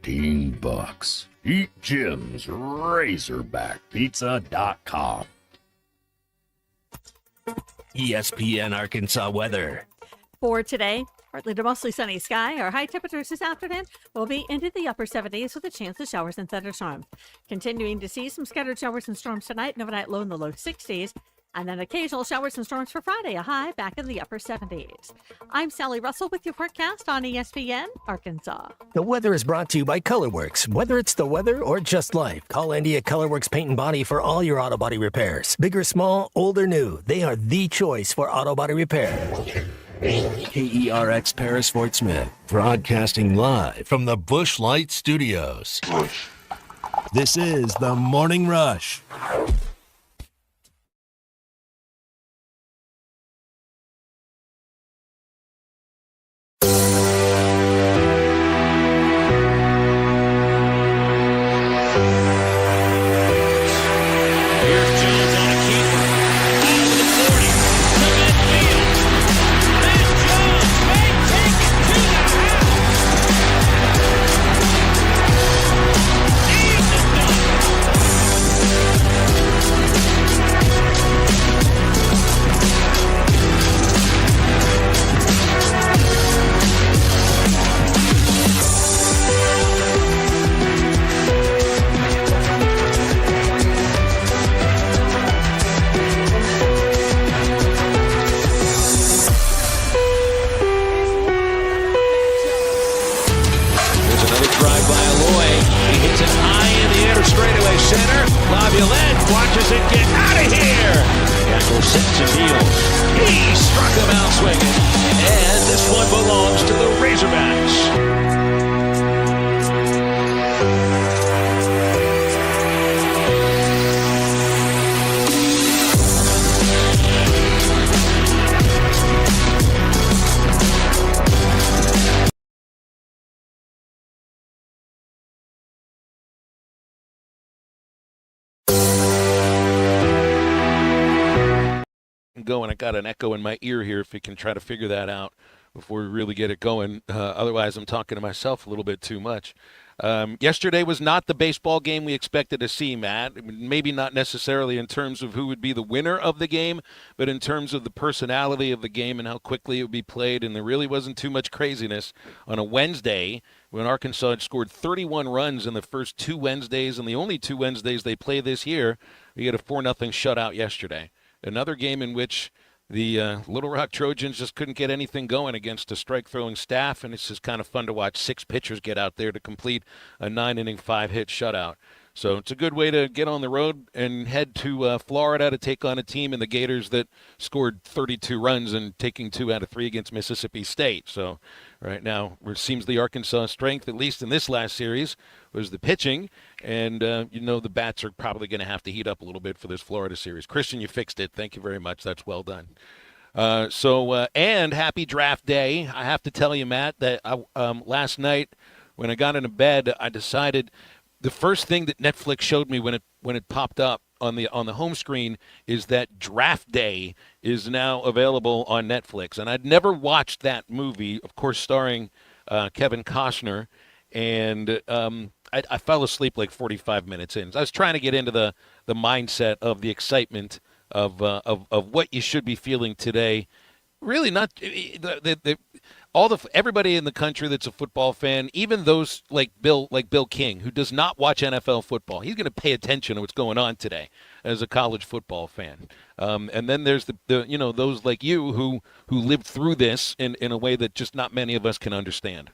$15. Eat Jim's RazorbackPizza.com. ESPN Arkansas weather. For today, partly to mostly sunny sky. Our high temperatures this afternoon will be into the upper 70s with a chance of showers and thunderstorms. Continuing to see some scattered showers and storms tonight, an overnight low in the low 60s. And then occasional showers and storms for Friday, a high back in the upper 70s. I'm Sally Russell with your forecast on ESPN Arkansas. The weather is brought to you by Colorworks. Whether it's the weather or just life, call Andy at Colorworks Paint and Body for all your auto body repairs. Big or small, old or new, they are the choice for auto body repair. KERX Paris Fort Smith, broadcasting live from the Busch Light Studios. This is the Morning Rush. Going. I got an echo in my ear here if we can try to figure that out before we really get it going. Otherwise, I'm talking to myself a little bit too much. Yesterday was not the baseball game we expected to see, Matt. Maybe not necessarily in terms of who would be the winner of the game, but in terms of the personality of the game and how quickly it would be played. And there really wasn't too much craziness on a Wednesday when Arkansas had scored 31 runs in the first two Wednesdays, and the only two Wednesdays they play this year. We had a 4-0 shutout yesterday. Another game in which the Little Rock Trojans just couldn't get anything going against a strike-throwing staff, and it's just kind of fun to watch 6 pitchers get out there to complete a 9-inning, 5-hit shutout. So it's a good way to get on the road and head to Florida to take on a team in the Gators that scored 32 runs and taking 2 out of 3 against Mississippi State. So right now, it seems the Arkansas strength, at least in this last series, was the pitching. And, the bats are probably going to have to heat up a little bit for this Florida series. Christian, you fixed it. Thank you very much. That's well done. And happy draft day. I have to tell you, Matt, that last night when I got into bed, I decided the first thing that Netflix showed me when it popped up on the home screen is that Draft Day is now available on Netflix. And I'd never watched that movie, of course, starring Kevin Costner. And I fell asleep like 45 minutes in. So I was trying to get into the mindset of the excitement of what you should be feeling today. Really not everybody in the country that's a football fan, even those like Bill King, who does not watch NFL football. He's going to pay attention to what's going on today as a college football fan. And then there's the those like you who lived through this in a way that just not many of us can understand.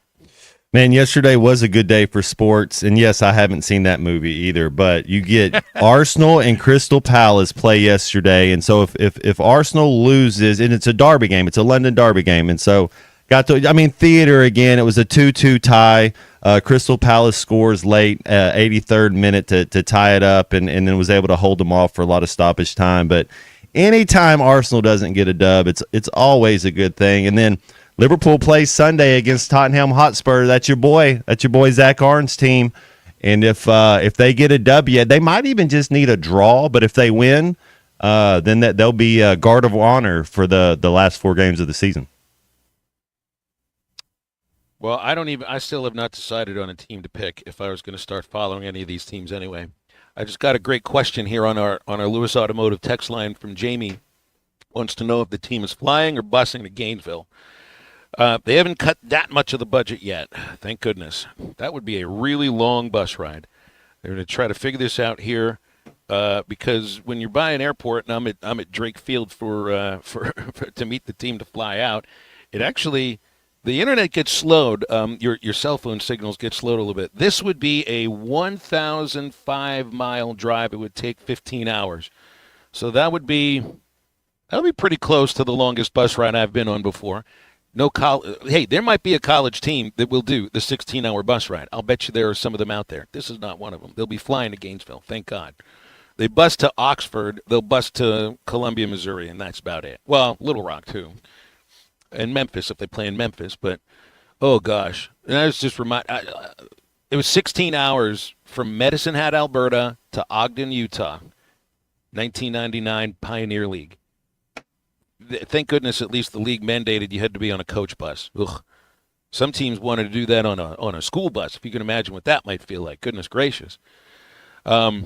Man, yesterday was a good day for sports, and yes, I haven't seen that movie either, but you get Arsenal and Crystal Palace play yesterday, and so if Arsenal loses, and it's a derby game, it's a London derby game, and so theater again, it was a 2-2 tie. Crystal Palace scores late, 83rd minute to tie it up, and then was able to hold them off for a lot of stoppage time, but anytime Arsenal doesn't get a dub, it's always a good thing, and then Liverpool plays Sunday against Tottenham Hotspur. That's your boy Zach Arne's team. And if they get a W, they might even just need a draw. But if they win, then they'll be a guard of honor for the last 4 games of the season. Well, I still have not decided on a team to pick if I was going to start following any of these teams anyway. I just got a great question here on our Lewis Automotive text line from Jamie. Wants to know if the team is flying or busing to Gainesville. They haven't cut that much of the budget yet. Thank goodness. That would be a really long bus ride. They're going to try to figure this out here because when you're by an airport, and I'm at Drake Field for to meet the team to fly out, it actually the internet gets slowed. Your cell phone signals get slowed a little bit. This would be a 1,005-mile drive. It would take 15 hours. So that would be pretty close to the longest bus ride I've been on before. Hey, there might be a college team that will do the 16-hour bus ride. I'll bet you there are some of them out there. This is not one of them. They'll be flying to Gainesville, thank God. They bus to Oxford. They'll bus to Columbia, Missouri, and that's about it. Well, Little Rock, too. And Memphis, if they play in Memphis. But, oh, gosh. And I was just it was 16 hours from Medicine Hat, Alberta to Ogden, Utah. 1999 Pioneer League. Thank goodness at least the league mandated you had to be on a coach bus. Ugh. Some teams wanted to do that on a school bus, if you can imagine what that might feel like. Goodness gracious. So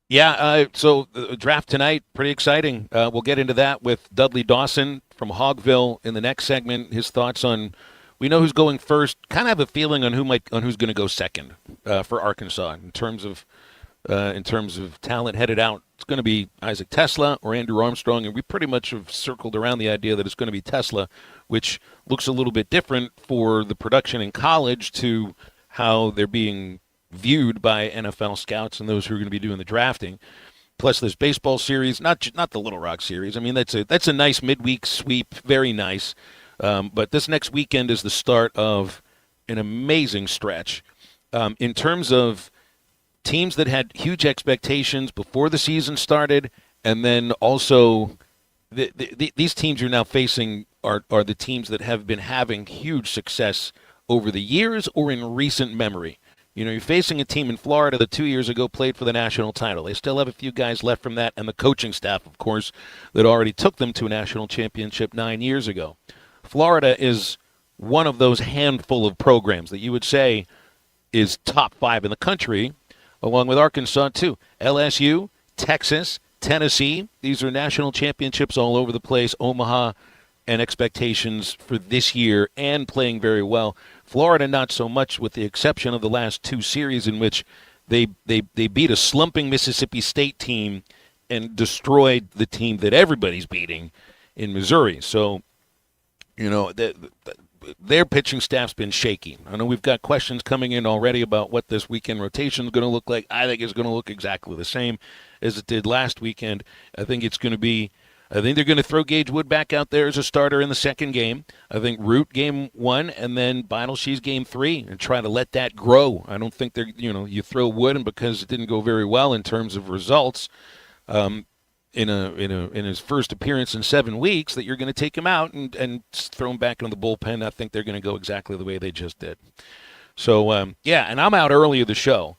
the draft tonight, pretty exciting. We'll get into that with Dudley Dawson from Hogville in the next segment. His thoughts on, we know who's going first, kind of have a feeling on who's going to go second for Arkansas in terms of talent headed out. It's going to be Isaac Tesla or Andrew Armstrong, and we pretty much have circled around the idea that it's going to be Tesla, which looks a little bit different for the production in college to how they're being viewed by NFL scouts and those who are going to be doing the drafting. Plus, this baseball series, not the Little Rock series. I mean, that's a nice midweek sweep, very nice. But this next weekend is the start of an amazing stretch in terms of teams that had huge expectations before the season started, and then also these teams you're now facing are the teams that have been having huge success over the years or in recent memory. You know, you're facing a team in Florida that 2 years ago played for the national title. They still have a few guys left from that, and the coaching staff, of course, that already took them to a national championship 9 years ago. Florida is one of those handful of programs that you would say is top 5 in the country, along with Arkansas, too. LSU, Texas, Tennessee, these are national championships all over the place. Omaha, and expectations for this year and playing very well. Florida, not so much, with the exception of the last 2 series in which they beat a slumping Mississippi State team and destroyed the team that everybody's beating in Missouri. So, you know, their pitching staff's been shaky. I know we've got questions coming in already about what this weekend rotation is going to look like. I think it's going to look exactly the same as it did last weekend. I think they're going to throw Gage Wood back out there as a starter in the second game. I think Root game 1 and then Beinelshees game 3 and try to let that grow. I don't think you throw Wood, and because it didn't go very well in terms of results in his first appearance in 7 weeks, that you're going to take him out and throw him back into the bullpen. I think they're going to go exactly the way they just did. So, and I'm out early of the show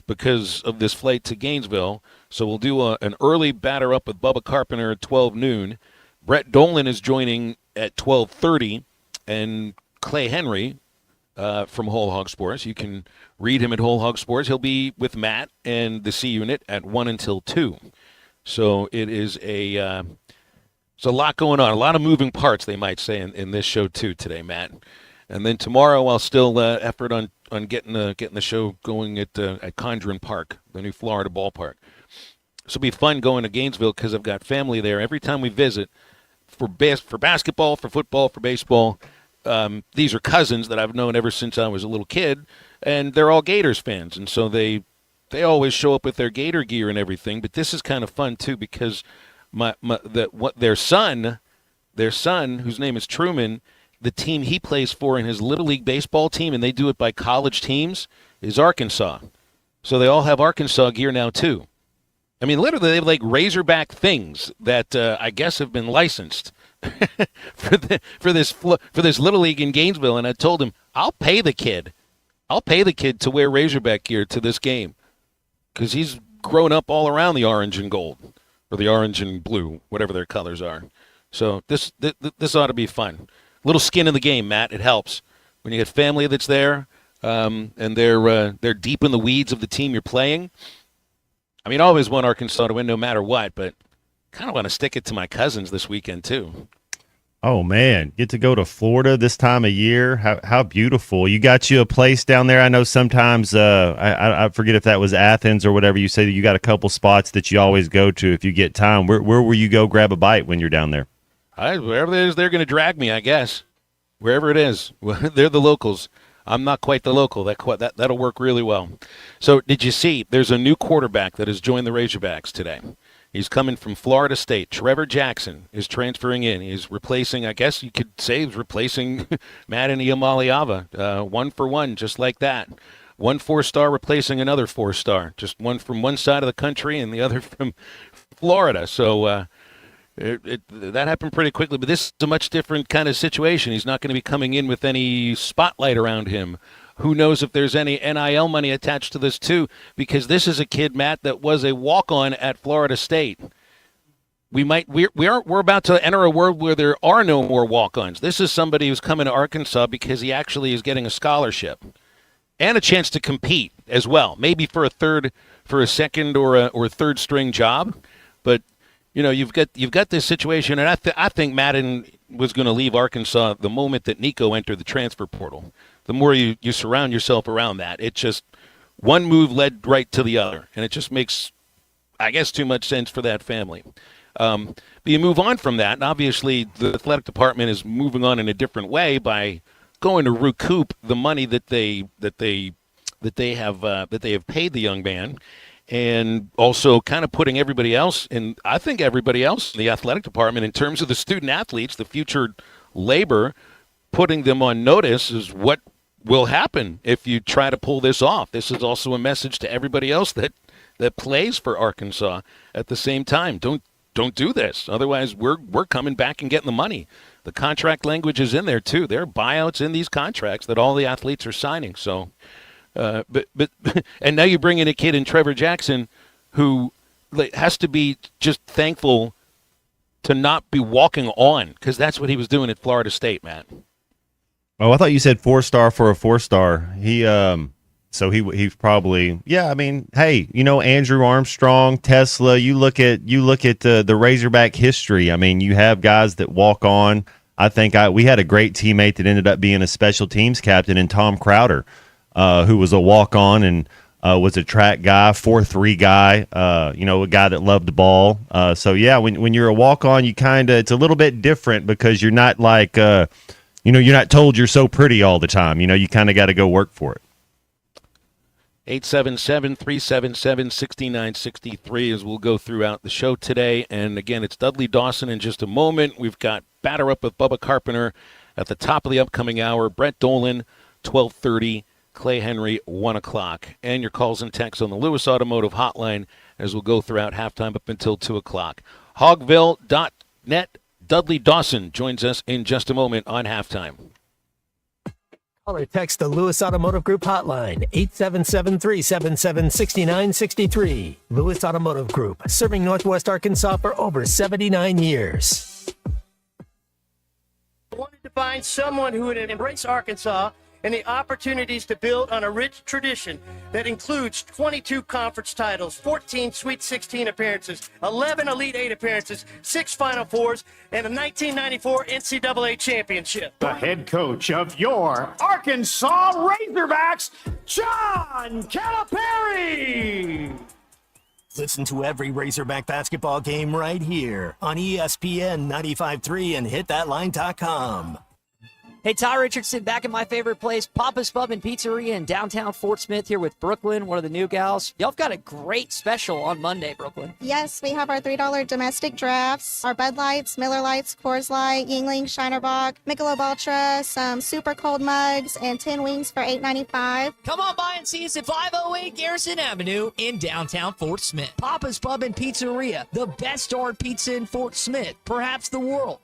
because of this flight to Gainesville. So we'll do an early batter up with Bubba Carpenter at 12 noon. Brett Dolan is joining at 12:30, and Clay Henry from Whole Hog Sports. You can read him at Whole Hog Sports. He'll be with Matt and the C Unit at 1 until 2. So it's a lot going on, a lot of moving parts, they might say, in this show too today, Matt. And then tomorrow I'll still effort on getting the show going at Condren Park, the new Florida ballpark. This will be fun going to Gainesville because I've got family there. Every time we visit, for basketball, for football, for baseball, these are cousins that I've known ever since I was a little kid, and they're all Gators fans, and so they always show up with their Gator gear and everything. But this is kind of fun too because their son, whose name is Truman, the team he plays for in his Little League baseball team, and they do it by college teams, is Arkansas. So they all have Arkansas gear now too. I mean, literally, they have like Razorback things that I guess have been licensed for this Little League in Gainesville. And I told him, I'll pay the kid to wear Razorback gear to this game because he's grown up all around the orange and gold, or the orange and blue, whatever their colors are. So this ought to be fun. Little skin in the game, Matt. It helps. when you get family that's there, and they're deep in the weeds of the team you're playing. I mean, I always want Arkansas to win no matter what, but kind of want to stick it to my cousins this weekend too. Oh, man, get to go to Florida this time of year. How beautiful. You got you a place down there. I know sometimes, I forget if that was Athens or whatever. You say that you got a couple spots that you always go to if you get time. Where will you go grab a bite when you're down there? Wherever it is, they're going to drag me, I guess. Wherever it is. They're the locals. I'm not quite the local. That'll work really well. So did you see there's a new quarterback that has joined the Razorbacks today? He's coming from Florida State. Trevor Jackson is transferring in. He's replacing, I guess you could say, he's replacing Madden Iamaliava. 1 for 1, just like that. 1 4-star replacing another 4-star. Just one from one side of the country and the other from Florida. So that happened pretty quickly. But this is a much different kind of situation. He's not going to be coming in with any spotlight around him. Who knows if there's any NIL money attached to this, too, because this is a kid, Matt, that was a walk-on at Florida State. We're about to enter a world where there are no more walk-ons. This is somebody who's coming to Arkansas because he actually is getting a scholarship and a chance to compete as well, maybe for a second or third string job. But you know, you've got this situation, and I think Madden was going to leave Arkansas the moment that Nico entered the transfer portal. The more you surround yourself around that, it just one move led right to the other, and it just makes, I guess, too much sense for that family. But you move on from that, and obviously the athletic department is moving on in a different way by going to recoup the money that they have paid the young man, and also kind of putting everybody else, and I think everybody else in the athletic department in terms of the student athletes, the future labor, putting them on notice is what will happen if you try to pull this off. This is also a message to everybody else that plays for Arkansas at the same time. Don't do this. Otherwise, we're coming back and getting the money. The contract language is in there too. There are buyouts in these contracts that all the athletes are signing. So, but and now you bring in a kid in Trevor Jackson who has to be just thankful to not be walking on, because that's what he was doing at Florida State, Matt. Oh, I thought you said 4-star for a 4-star. So he probably, yeah. I mean, hey, you know, Andrew Armstrong, Tesla. You look at the Razorback history. I mean, you have guys that walk on. I think we had a great teammate that ended up being a special teams captain in Tom Crowder, who was a walk on and was a track guy, 4.3 guy. You know, a guy that loved the ball. So yeah, when you're a walk on, you it's a little bit different because you're not like. You know, you're not told you're so pretty all the time. You know, you kind of got to go work for it. 877-377-6963 as we'll go throughout the show today. And, again, it's Dudley Dawson in just a moment. We've got Batter Up with Bubba Carpenter at the top of the upcoming hour. Brett Dolan, 12:30. Clay Henry, 1 o'clock. And your calls and texts on the Lewis Automotive Hotline as we'll go throughout halftime up until 2 o'clock. Hogville.net. Dudley Dawson joins us in just a moment on halftime. Call or text the Lewis Automotive Group hotline, 877-377-6963. Lewis Automotive Group, serving Northwest Arkansas for over 79 years. I wanted to find someone who would embrace Arkansas and the opportunities to build on a rich tradition that includes 22 conference titles, 14 Sweet 16 appearances, 11 Elite 8 appearances, 6 Final Fours, and a 1994 NCAA championship. The head coach of your Arkansas Razorbacks, John Calipari. Listen to every Razorback basketball game right here on ESPN 95.3 and hitthatline.com. Hey, Ty Richardson, back at my favorite place, Papa's Pub and Pizzeria in downtown Fort Smith here with Brooklyn, one of the new gals. Y'all have got a great special on Monday, Brooklyn. Yes, we have our $3 domestic drafts, our Bud Lights, Miller Lights, Coors Light, Yingling, Shinerbach, Michelob Ultra, some super cold mugs, and 10 wings for $8.95. Come on by and see us at 508 Garrison Avenue in downtown Fort Smith. Papa's Pub and Pizzeria, the best darn pizza in Fort Smith, perhaps the world.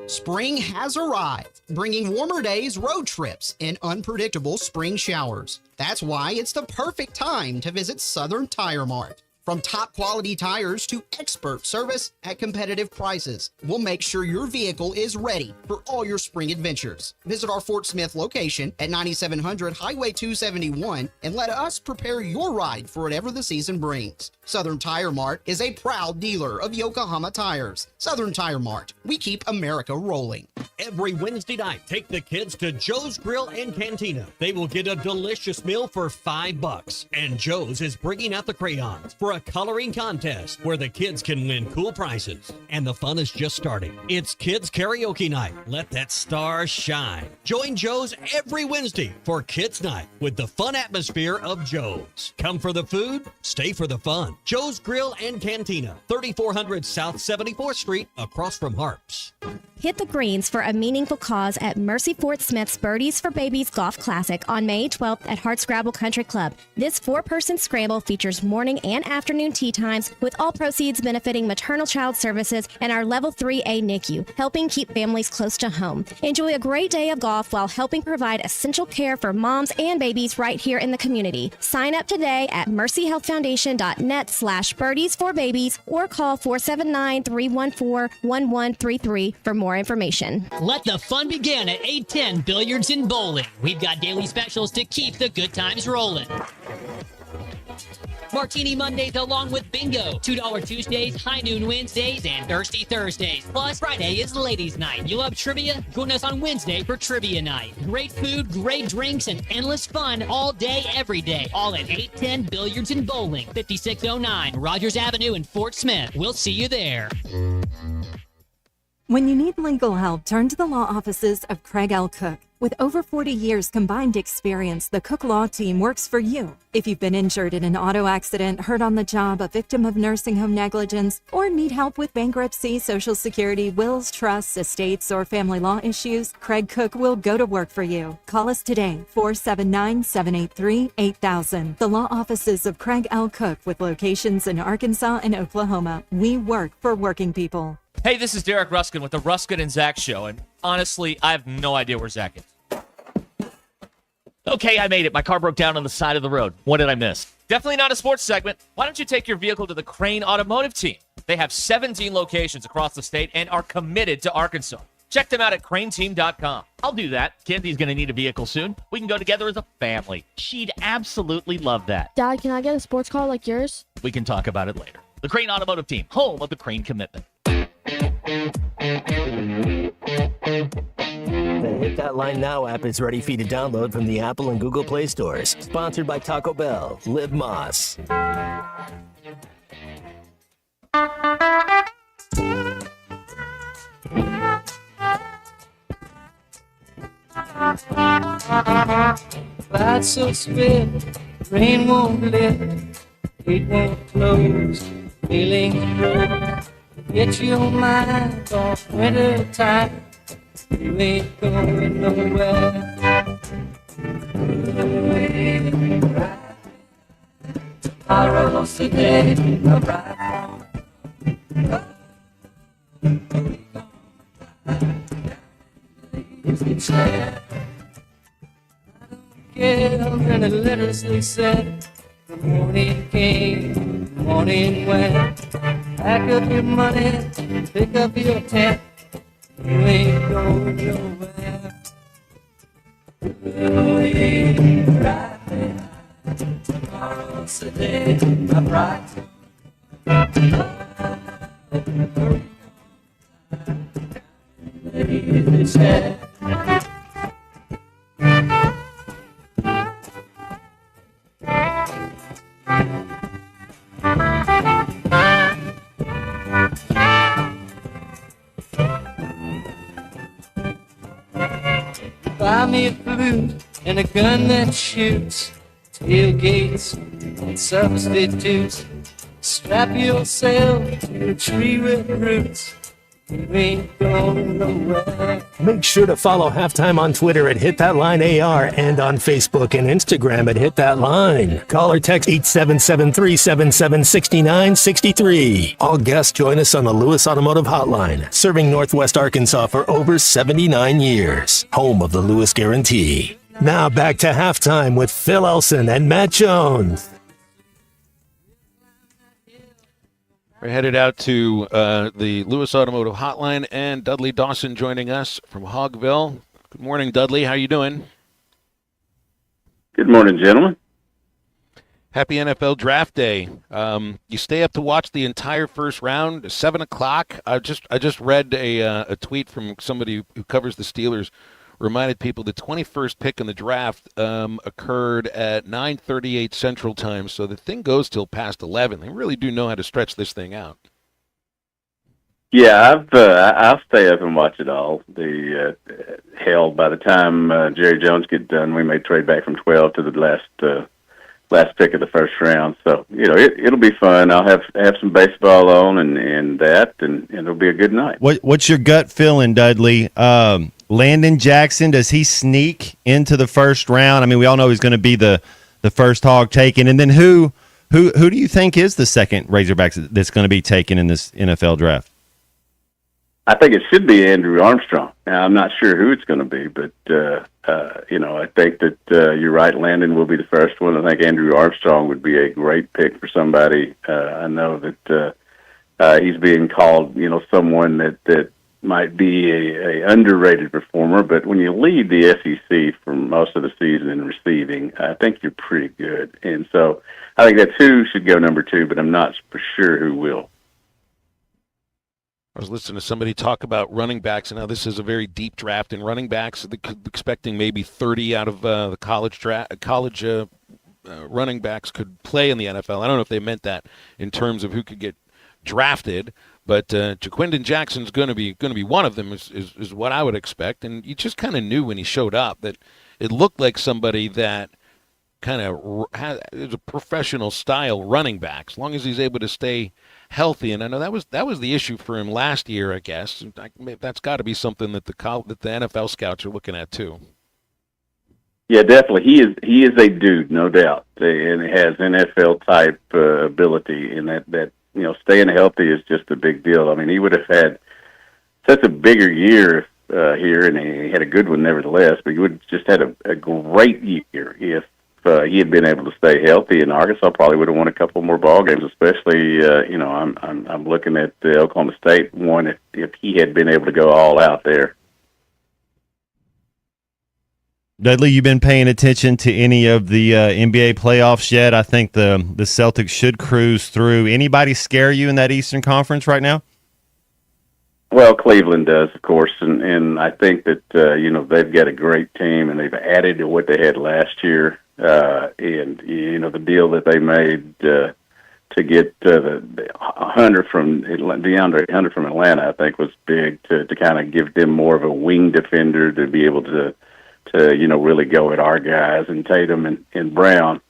Spring has arrived, bringing warmer days, road trips, and unpredictable spring showers. That's why it's the perfect time to visit Southern Tire Mart. From top quality tires to expert service at competitive prices, we'll make sure your vehicle is ready for all your spring adventures. Visit our Fort Smith location at 9700 Highway 271 and let us prepare your ride for whatever the season brings. Southern Tire Mart is a proud dealer of Yokohama tires. Southern Tire Mart, we keep America rolling. Every Wednesday night, take the kids to Joe's Grill and Cantina. They will get a delicious meal for $5. And Joe's is bringing out the crayons for a coloring contest where the kids can win cool prizes. And the fun is just starting. It's Kids Karaoke Night. Let that star shine. Join Joe's every Wednesday for Kids Night with the fun atmosphere of Joe's. Come for the food, stay for the fun. Joe's Grill and Cantina, 3400 South 74th Street, across from Harps. Hit the greens for a meaningful cause at Mercy Fort Smith's Birdies for Babies Golf Classic on May 12th at Hartscrabble Country Club. This 4-person scramble features morning and afternoon tee times, with all proceeds benefiting maternal child services and our Level 3A NICU, helping keep families close to home. Enjoy a great day of golf while helping provide essential care for moms and babies right here in the community. Sign up today at mercyhealthfoundation.net/birdies for babies or call 479-314-1133 for more information. Let the fun begin at 810 Billiards and Bowling. We've got daily specials to keep the good times rolling. Martini Mondays along with bingo, $2 Tuesdays, high noon Wednesdays, and thirsty Thursdays. Plus, Friday is ladies' night. You love trivia? Join us on Wednesday for trivia night. Great food, great drinks, and endless fun all day, every day. All at 810 Billiards and Bowling, 5609 Rogers Avenue in Fort Smith. We'll see you there. When you need legal help, turn to the law offices of Craig L. Cook. With over 40 years combined experience, the Cook Law Team works for you. If you've been injured in an auto accident, hurt on the job, a victim of nursing home negligence, or need help with bankruptcy, Social Security, wills, trusts, estates, or family law issues, Craig Cook will go to work for you. Call us today, 479-783-8000. The law offices of Craig L. Cook, with locations in Arkansas and Oklahoma. We work for working people. Hey, this is Derek Ruskin with the Ruskin and Zach Show, and honestly, I have no idea where Zach is. Okay, I made it. My car broke down on the side of the road. What did I miss? Definitely not a sports segment. Why don't you take your vehicle to the Crane Automotive Team? They have 17 locations across the state and are committed to Arkansas. Check them out at craneteam.com. I'll do that. Candy's going to need a vehicle soon. We can go together as a family. She'd absolutely love that. Dad, can I get a sports car like yours? We can talk about it later. The Crane Automotive Team, home of the Crane commitment. The Hit That Line Now app is ready for you to download from the Apple and Google Play stores. Sponsored by Taco Bell. Live Moss. Clouds so split, rain won't lift, it won't close, feelings grow. Get your mind off winter time. You ain't going nowhere. Tomorrow's the day of right. And the letters they said, the morning came, the morning went. Pack up your money, pick up your tent. You ain't going nowhere. You ain't right there. Tomorrow's the day of right. Ladies' head. Buy me a flute and a gun that shoots, tailgates and substitutes. Strap yourself to a tree with roots. You ain't going nowhere. Make sure to follow Halftime on Twitter at Hit That Line AR and on Facebook and Instagram at Hit That Line. Call or text 877-377-6963. All guests join us on the Lewis Automotive Hotline, serving Northwest Arkansas for over 79 years. Home of the Lewis Guarantee. Now back to Halftime with Phil Elson and Matt Jones. We're headed out to the Lewis Automotive Hotline, and Dudley Dawson joining us from Hogville. Good morning, Dudley. How you doing? Good morning, gentlemen. Happy NFL Draft Day. You stay up to watch the entire first round, 7 o'clock. I just read a tweet from somebody who covers the Steelers, reminded people the 21st pick in the draft occurred at 9:38 Central Time, so the thing goes till past 11. They really do know how to stretch this thing out. Yeah, I'll stay up and watch it all. Hell, by the time Jerry Jones gets done, we may trade back from 12 to the last pick of the first round. So it'll be fun. I'll have some baseball on and it'll be a good night. What's your gut feeling, Dudley? Landon Jackson, does he sneak into the first round? I mean, we all know he's going to be the first hog taken, and then who do you think is the second Razorbacks that's going to be taken in this NFL draft? I think it should be Andrew Armstrong. Now, I'm not sure who it's going to be, but I think that you're right. Landon will be the first one. I think Andrew Armstrong would be a great pick for somebody. I know that he's being called, someone that might be a underrated performer, but when you lead the SEC for most of the season in receiving, I think you're pretty good. And so I think that's who should go number 2, but I'm not for sure who will. I was listening to somebody talk about running backs, and now this is a very deep draft in running backs. They're expecting maybe 30 out of the college running backs could play in the NFL. I don't know if they meant that in terms of who could get drafted, but Jaquindon Jackson's going to be one of them is what I would expect. And you just kind of knew when he showed up that it looked like somebody that kind of is a professional style running back, as long as he's able to stay healthy. And I know that was the issue for him last year, I guess. That's got to be something that the NFL scouts are looking at too. Yeah, definitely. He is a dude, no doubt, and has NFL type ability. And that staying healthy is just a big deal. I mean, he would have had such a bigger year here, and he had a good one nevertheless. But he would have just had a great year if he had been able to stay healthy. And Arkansas probably would have won a couple more ball games, especially I'm looking at the Oklahoma State one if he had been able to go all out there. Dudley, you been paying attention to any of the NBA playoffs yet? I think the Celtics should cruise through. Anybody scare you in that Eastern Conference right now? Well, Cleveland does, of course, and I think that they've got a great team, and they've added to what they had last year. And the deal that they made to get the Hunter from DeAndre Hunter from Atlanta, I think, was big to kind of give them more of a wing defender to be able to really go at our guys and Tatum and Brown.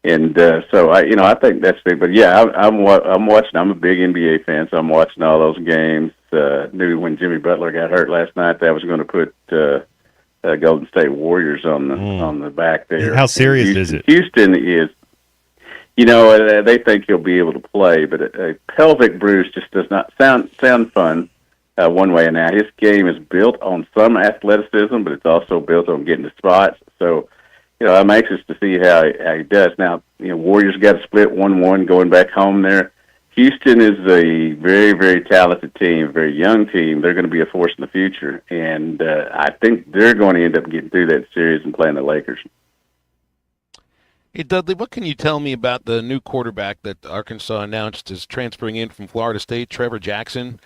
And so I think that's big. But yeah, I'm watching. I'm a big NBA fan, so I'm watching all those games. Knew when Jimmy Butler got hurt last night that was going to put Golden State Warriors on the back there. How serious is it? Houston is. They think he'll be able to play, but a pelvic bruise just does not sound fun. One way and out. His game is built on some athleticism, but it's also built on getting to spots. So, I'm anxious to see how he does. Now, Warriors got to split 1-1 going back home there. Houston is a very, very talented team, a very young team. They're going to be a force in the future, and I think they're going to end up getting through that series and playing the Lakers. Hey, Dudley, what can you tell me about the new quarterback that Arkansas announced is transferring in from Florida State, Trevor Jackson?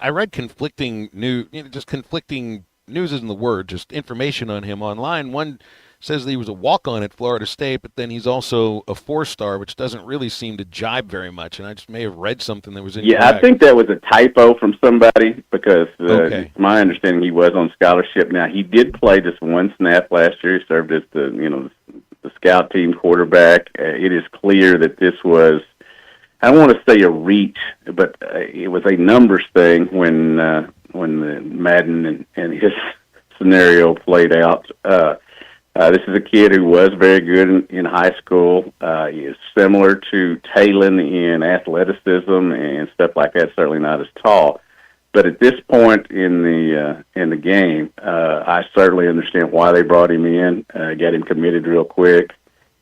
I read conflicting news, just conflicting news isn't the word, just information on him online. One says that he was a walk-on at Florida State, but then he's also a 4-star, which doesn't really seem to jibe very much. And I just may have read something that was incorrect. Yeah, I think that was a typo from somebody because my understanding he was on scholarship. Now, he did play just one snap last year. He served as the scout team quarterback. It is clear that this was, I don't want to say a reach, but it was a numbers thing when the Madden and his scenario played out. This is a kid who was very good in high school. He is similar to Talon in athleticism and stuff like that. Certainly not as tall, but at this point in the game, I certainly understand why they brought him in. Got him committed real quick,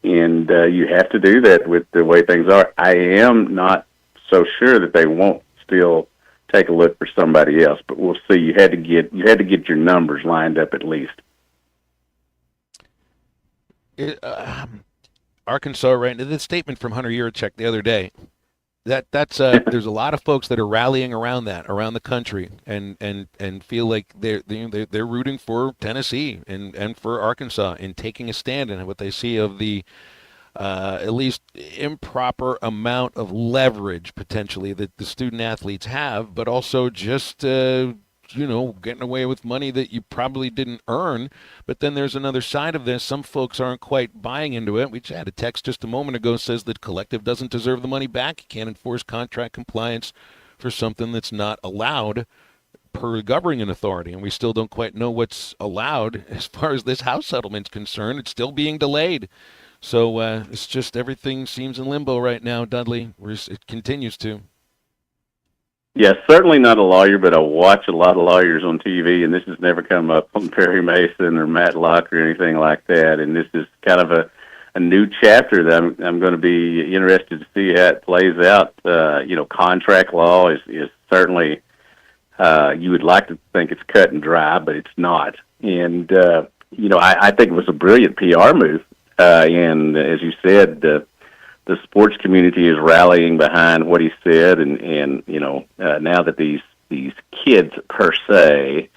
and you have to do that with the way things are. I am not so sure that they won't still take a look for somebody else. But we'll see. You had to get your numbers lined up at least. Arkansas, right? The statement from Hunter Yurachek the other day. That's there's a lot of folks that are rallying around the country and feel like they're rooting for Tennessee and for Arkansas in taking a stand in what they see of the at least improper amount of leverage potentially that the student athletes have, but also just getting away with money that you probably didn't earn. But then there's another side of this. Some folks aren't quite buying into it. We had a text just a moment ago says that Collective doesn't deserve the money back. You can't enforce contract compliance for something that's not allowed per governing authority. And we still don't quite know what's allowed as far as this House settlement's concerned. It's still being delayed. So it's just everything seems in limbo right now, Dudley. It continues to. Yeah, certainly not a lawyer, but I watch a lot of lawyers on TV, and this has never come up on Perry Mason or Matt Locke or anything like that. And this is kind of a new chapter that I'm going to be interested to see how it plays out. Contract law is certainly, you would like to think it's cut and dry, but it's not. And, I think it was a brilliant PR move. And as you said, the sports community is rallying behind what he said, and now that these kids per se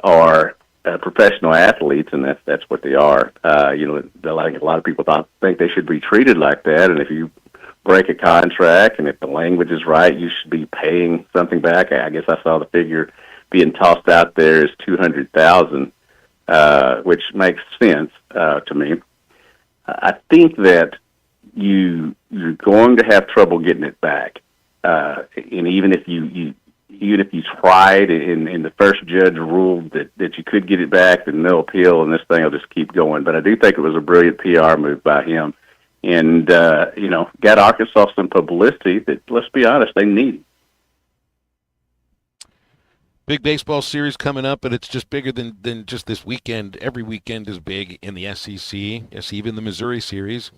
are professional athletes, and that's what they are. Like a lot of people think they should be treated like that, and if you break a contract and if the language is right, you should be paying something back. I guess I saw the figure being tossed out there is $200,000, which makes sense to me. I think that you're going to have trouble getting it back, and even if you tried and the first judge ruled that you could get it back, then no appeal, and this thing will just keep going. But I do think it was a brilliant PR move by him, and got Arkansas some publicity that, let's be honest, they need. Big baseball series coming up, but it's just bigger than just this weekend. Every weekend is big in the SEC, yes, even the Missouri series.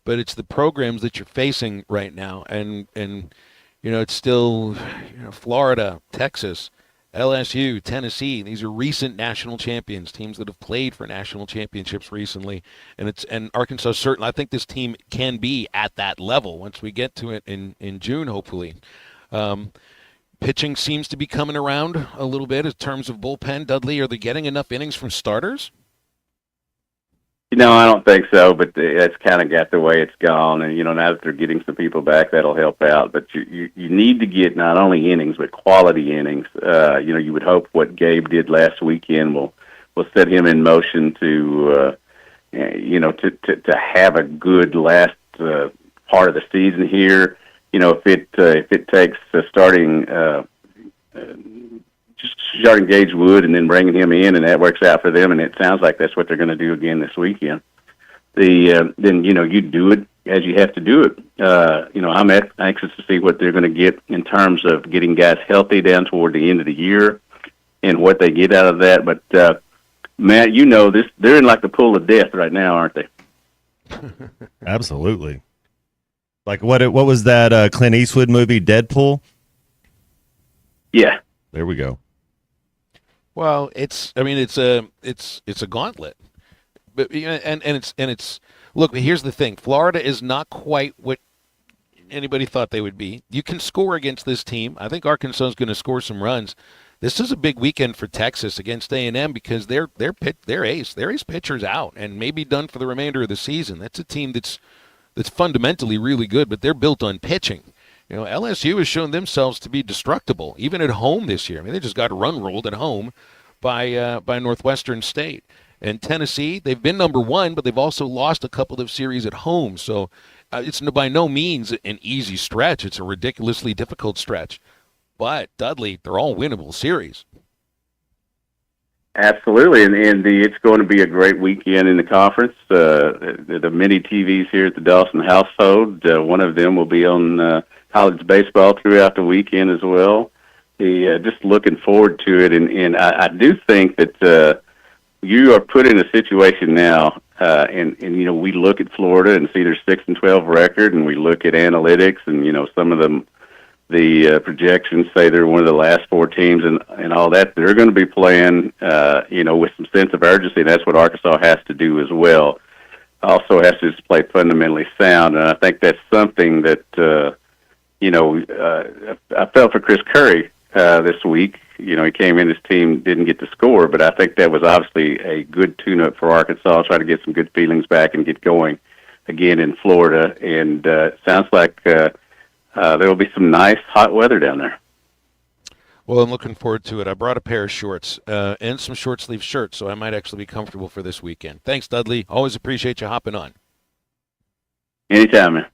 But it's the programs that you're facing right now, and it's still Florida, Texas, LSU, Tennessee. These are recent national champions, teams that have played for national championships recently, and Arkansas certainly. I think this team can be at that level once we get to it in June, hopefully. Pitching seems to be coming around a little bit in terms of bullpen. Dudley, are they getting enough innings from starters? I don't think so, but that's kind of got the way it's gone. And, now that they're getting some people back, that'll help out. But you need to get not only innings, but quality innings. You would hope what Gabe did last weekend will set him in motion to have a good last part of the season here. If it takes starting Gage Wood and then bringing him in, and that works out for them, and it sounds like that's what they're going to do again this weekend. Then you do it as you have to do it. I'm anxious to see what they're going to get in terms of getting guys healthy down toward the end of the year and what they get out of that. But Matt, they're in like the pool of death right now, aren't they? Absolutely. Like what was that Clint Eastwood movie, Deadpool? Yeah. There we go. Well, it's a gauntlet, but and it's look. Here's the thing: Florida is not quite what anybody thought they would be. You can score against this team. I think Arkansas is going to score some runs. This is a big weekend for Texas against A&M because their ace pitcher's out and maybe done for the remainder of the season. That's a team that's fundamentally really good, but they're built on pitching. LSU has shown themselves to be destructible, even at home this year. I mean, they just got run rolled at home by Northwestern State. And Tennessee, they've been number one, but they've also lost a couple of series at home. So it's by no means an easy stretch. It's a ridiculously difficult stretch. But, Dudley, they're all winnable series. Absolutely, and it's going to be a great weekend in the conference. The many TVs here at the Dawson household, one of them will be on college baseball throughout the weekend as well. Just looking forward to it, and I do think that you are put in a situation now, and we look at Florida and see their 6-12 record, and we look at analytics and some of the the projections say they're one of the last 4 teams and all that. They're going to be playing, with some sense of urgency. That's what Arkansas has to do as well. Also has to just play fundamentally sound, and I think that's something that, I felt for Chris Curry this week. He came in, his team didn't get to score, but I think that was obviously a good tune-up for Arkansas, try to get some good feelings back and get going again in Florida. And sounds like there will be some nice hot weather down there. Well, I'm looking forward to it. I brought a pair of shorts and some short-sleeve shirts, so I might actually be comfortable for this weekend. Thanks, Dudley. Always appreciate you hopping on. Anytime, man.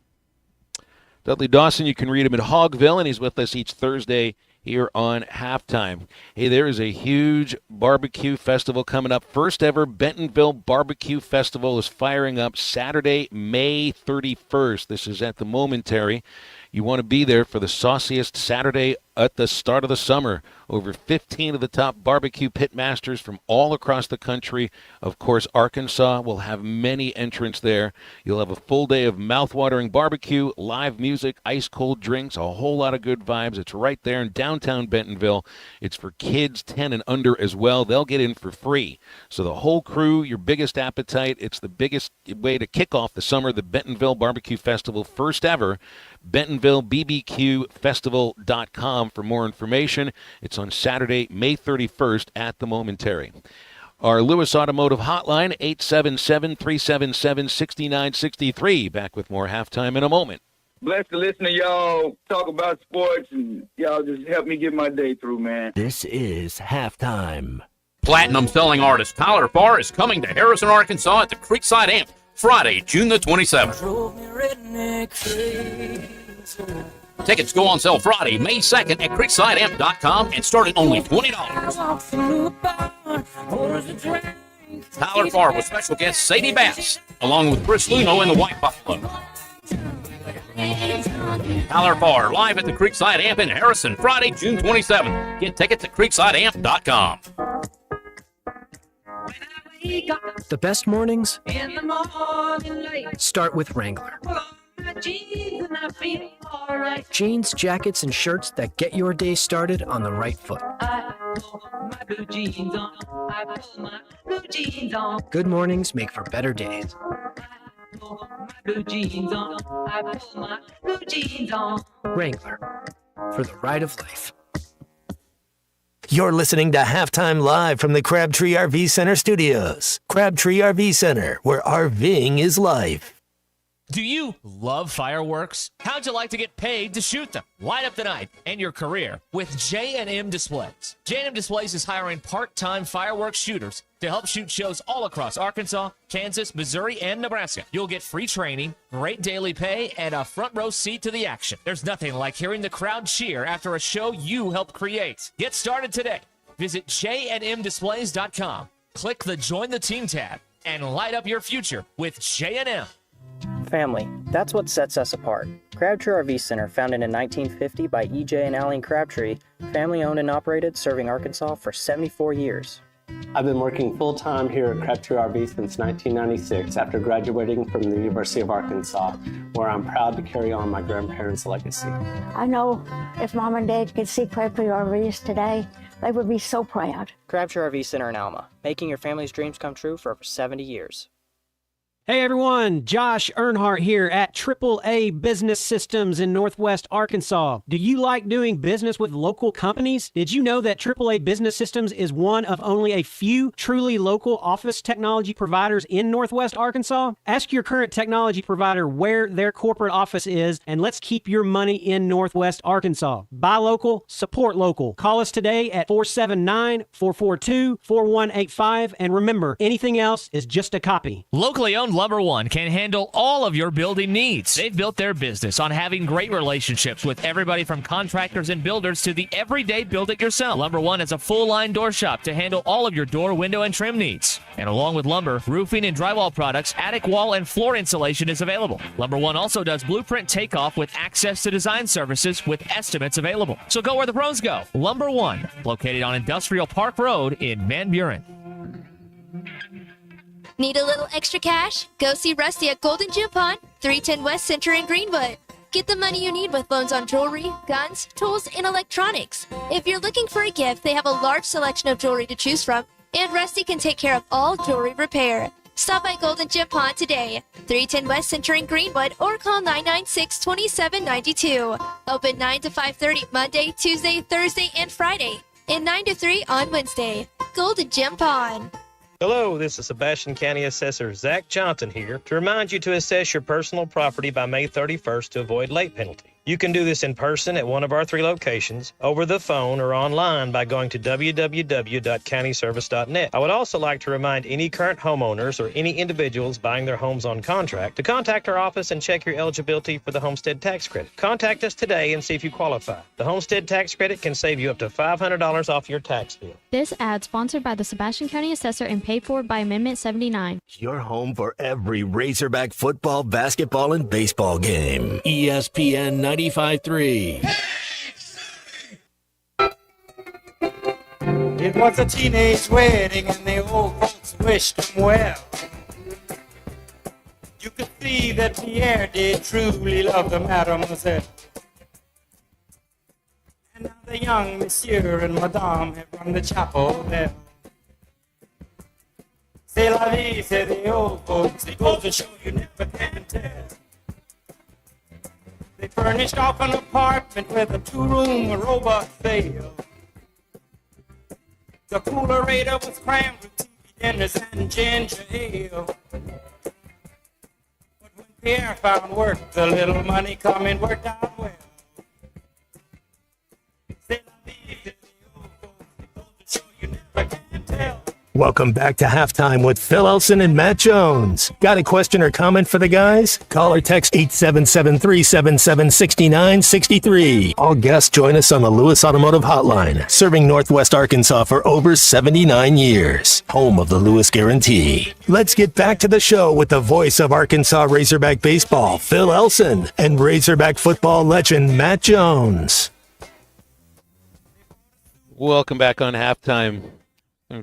Dudley Dawson, you can read him at Hogville, and he's with us each Thursday here on Halftime. Hey, there is a huge barbecue festival coming up. First ever Bentonville Barbecue Festival is firing up Saturday, May 31st. This is at the Momentary. You want to be there for the sauciest Saturday at the start of the summer. Over 15 of the top barbecue pit masters from all across the country. Of course, Arkansas will have many entrants there. You'll have a full day of mouth-watering barbecue, live music, ice-cold drinks, a whole lot of good vibes. It's right there in downtown Bentonville. It's for kids 10 and under as well. They'll get in for free. So the whole crew, your biggest appetite. It's the biggest way to kick off the summer, the Bentonville Barbecue Festival, first ever. BentonvilleBBQFestival.com for more information. It's on Saturday, May 31st at the Momentary. Our Lewis Automotive Hotline, 877-377-6963. Back with more Halftime in a moment. Blessed to listen to y'all talk about sports, and y'all just help me get my day through, man. This is Halftime. Platinum selling artist Tyler Farr is coming to Harrison, Arkansas at the Creekside Amp Friday, June the 27th. Tickets go on sale Friday, May 2nd at creeksideamp.com and start at only $20. Tyler Farr with special guest Sadie Bass, along with Chris Luno and the White Buffalo. Tyler Farr live at the Creekside Amp in Harrison, Friday, June 27th. Get tickets at creeksideamp.com. The best mornings start with Wrangler. Jeans, jackets, and shirts that get your day started on the right foot. Good mornings make for better days. Wrangler, for the ride of life. You're listening to Halftime Live from the Crabtree RV Center studios. Crabtree RV Center, where RVing is life. Do you love fireworks? How'd you like to get paid to shoot them? Light up the night and your career with J&M Displays. J&M Displays is hiring part-time fireworks shooters to help shoot shows all across Arkansas, Kansas, Missouri, and Nebraska. You'll get free training, great daily pay, and a front row seat to the action. There's nothing like hearing the crowd cheer after a show you helped create. Get started today. Visit jnmdisplays.com. Click the Join the Team tab and light up your future with J&M. Family, that's what sets us apart. Crabtree RV Center, founded in 1950 by E.J. and Aline Crabtree, family owned and operated, serving Arkansas for 74 years. I've been working full-time here at Crabtree RV since 1996 after graduating from the University of Arkansas, where I'm proud to carry on my grandparents' legacy. I know if Mom and Dad could see Crabtree RVs today, they would be so proud. Crabtree RV Center in Alma, making your family's dreams come true for over 70 years. Hey everyone, Josh Earnhardt here at AAA Business Systems in Northwest Arkansas. Do you like doing business with local companies? Did you know that AAA Business Systems is one of only a few truly local office technology providers in Northwest Arkansas? Ask your current technology provider where their corporate office is, and let's keep your money in Northwest Arkansas. Buy local, support local. Call us today at 479-442-4185, and remember, anything else is just a copy. Locally owned Lumber One can handle all of your building needs. They've built their business on having great relationships with everybody from contractors and builders to the everyday build-it-yourself. Lumber One has a full-line door shop to handle all of your door, window, and trim needs. And along with lumber, roofing and drywall products, attic wall and floor insulation is available. Lumber One also does blueprint takeoff with access to design services with estimates available. So go where the pros go. Lumber One, located on Industrial Park Road in Van Buren. Need a little extra cash? Go see Rusty at Golden Gym Pond, 310 West Center in Greenwood. Get the money you need with loans on jewelry, guns, tools, and electronics. If you're looking for a gift, they have a large selection of jewelry to choose from, and Rusty can take care of all jewelry repair. Stop by Golden Gem Pond today, 310 West Center in Greenwood, or call 996-2792. Open 9 to 5:30 Monday, Tuesday, Thursday, and Friday, and 9 to 3 on Wednesday. Golden Gem Pond. Hello, this is Sebastian County Assessor Zach Johnson here to remind you to assess your personal property by May 31st to avoid late penalty. You can do this in person at one of our 3 locations, over the phone, or online by going to www.countyservice.net. I would also like to remind any current homeowners or any individuals buying their homes on contract to contact our office and check your eligibility for the homestead tax credit. Contact us today and see if you qualify. The homestead tax credit can save you up to $500 off your tax bill. This ad sponsored by the Sebastian County Assessor and paid for by Amendment 79. Your home for every Razorback football, basketball, and baseball game. ESPN 95.3. It was a teenage wedding and the old folks wished them well. You could see that Pierre did truly love the mademoiselle. And now the young monsieur and madame have rung the chapel bell. C'est la vie, said the old folks. It goes to show you never can tell. They furnished off an apartment with a 2-room robot sale. The coolerator was crammed with TV dinners and ginger ale. But when Pierre found work, the little money coming worked out well. C'est la vie, said the old folks. It goes to show you never can tell. Welcome back to Halftime with Phil Elson and Matt Jones. Got a question or comment for the guys? Call or text 877-377-6963. All guests join us on the Lewis Automotive Hotline, serving Northwest Arkansas for over 79 years. Home of the Lewis Guarantee. Let's get back to the show with the voice of Arkansas Razorback baseball, Phil Elson, and Razorback football legend, Matt Jones. Welcome back on Halftime.